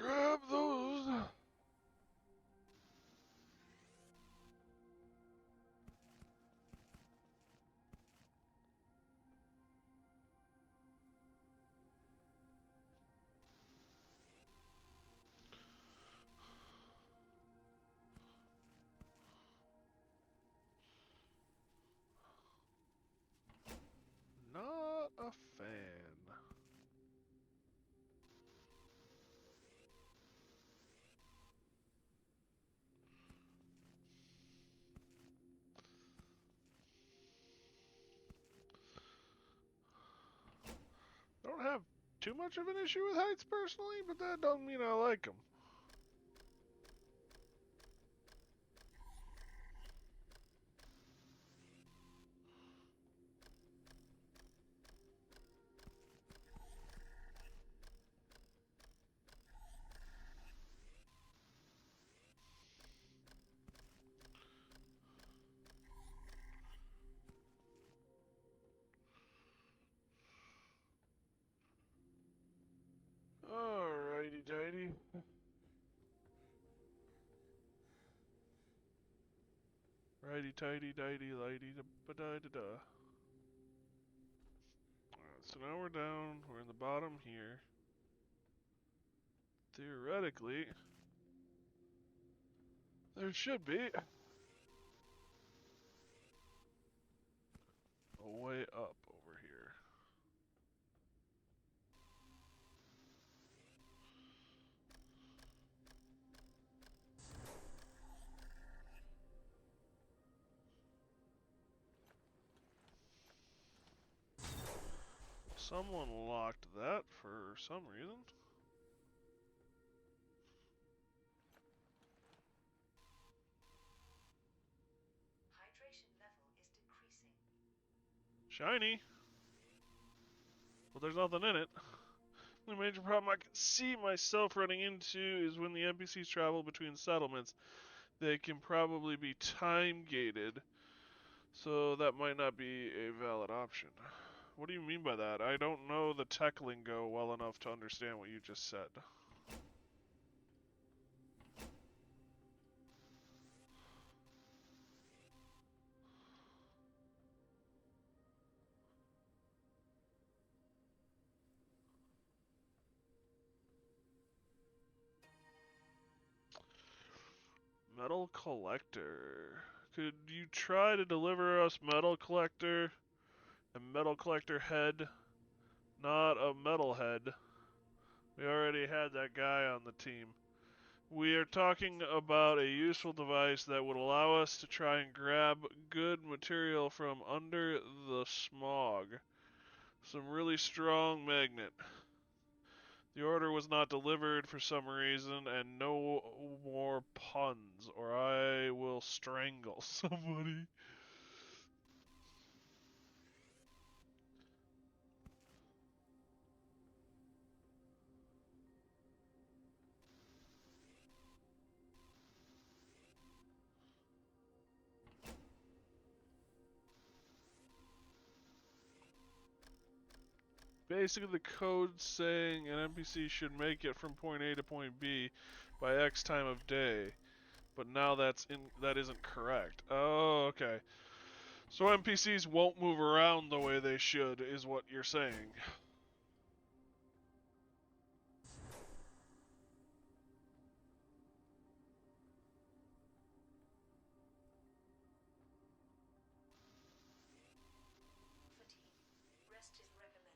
Grab those. Not a fan. I don't have too much of an issue with heights personally, but that doesn't mean I like them. Alrighty tighty. Righty tighty dighty lighty da ba da da da. Alright, so now we're down, we're in the bottom here. Theoretically, there should be a way up over here. Someone locked that for some reason. Hydration level is decreasing. Shiny. But there's nothing in it. The major problem I can see myself running into is when the NPCs travel between settlements. They can probably be time gated, so that might not be a valid option. What do you mean by that? I don't know the tech lingo well enough to understand what you just said. Metal collector. Could you try to deliver us metal collector and metal collector head? Not a metal head. We already had that guy on the team. We are talking about a useful device that would allow us to try and grab good material from under the smog. Some really strong magnet. The order was not delivered for some reason, and no more puns, or I will strangle somebody. Basically, the code saying an NPC should make it from point A to point B by X time of day, but now that isn't correct. Oh, okay. So NPCs won't move around the way they should, is what you're saying. Fatigue. Rest is recommended.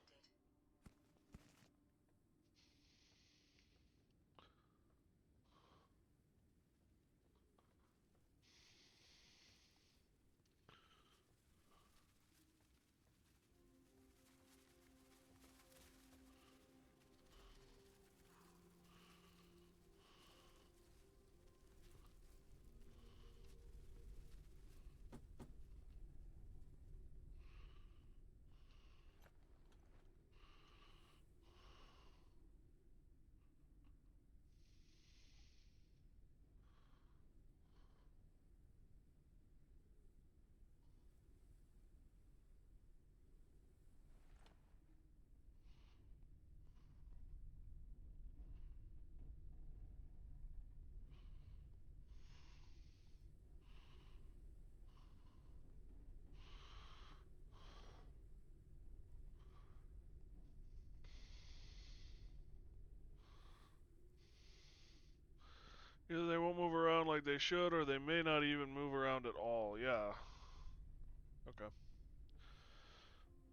Either they won't move around like they should, or they may not even move around at all. Yeah. Okay.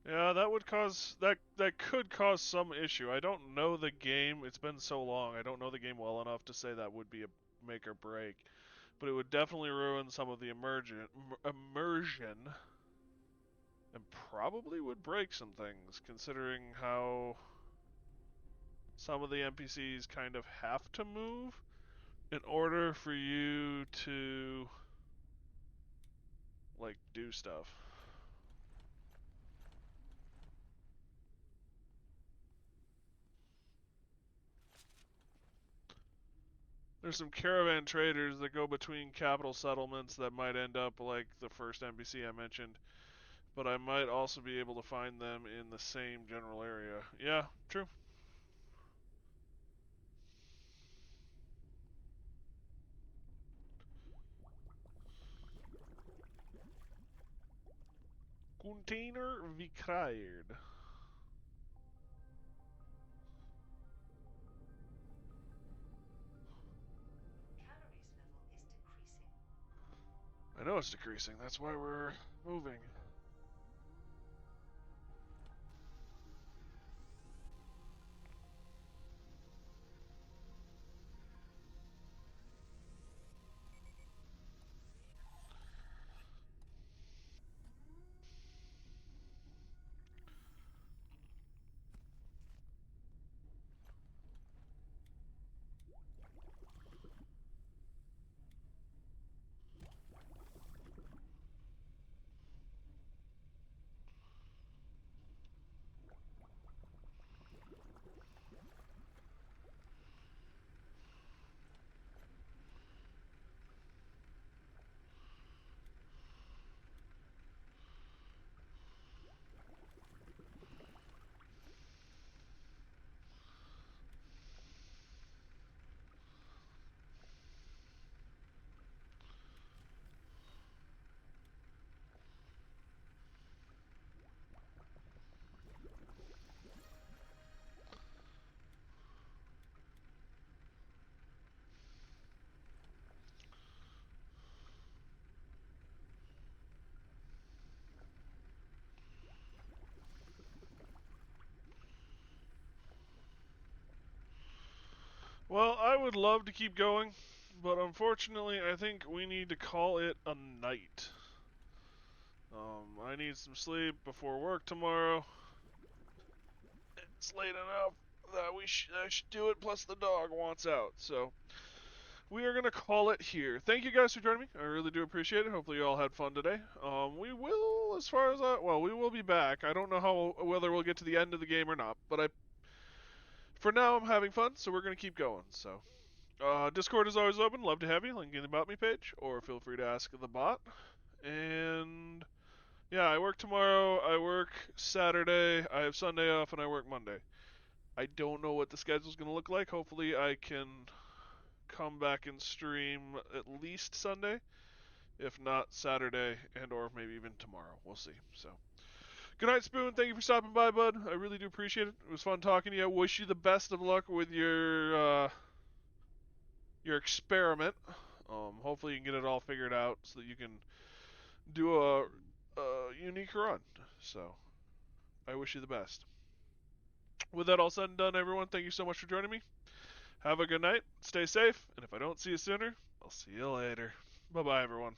Yeah, that would cause that could cause some issue. I don't know the game. It's been so long. I don't know the game well enough to say that would be a make or break, but it would definitely ruin some of the immersion and probably would break some things considering how some of the NPCs kind of have to move in order for you to like do stuff. There's some caravan traders that go between capital settlements that might end up like the first NPC I mentioned, but I might also be able to find them in the same general area. Yeah, true. Container required. I know it's decreasing. That's why we're moving. Well, I would love to keep going, but unfortunately, I think we need to call it a night. I need some sleep before work tomorrow. It's late enough that I should do it. Plus, the dog wants out, so we are gonna call it here. Thank you guys for joining me. I really do appreciate it. Hopefully, you all had fun today. We will, as far as we will be back. I don't know whether we'll get to the end of the game or not, but for now, I'm having fun, so we're gonna keep going. So. Discord is always open. Love to have you. Link in the About Me page, or feel free to ask the bot. And yeah, I work tomorrow. I work Saturday. I have Sunday off, and I work Monday. I don't know what the schedule's gonna look like. Hopefully, I can come back and stream at least Sunday, if not Saturday, and or maybe even tomorrow. We'll see. So. Good night, Spoon. Thank you for stopping by, bud. I really do appreciate it. It was fun talking to you. I wish you the best of luck with your experiment. Hopefully, you can get it all figured out so that you can do a unique run. So, I wish you the best. With that all said and done, everyone, thank you so much for joining me. Have a good night. Stay safe. And if I don't see you sooner, I'll see you later. Bye bye, everyone.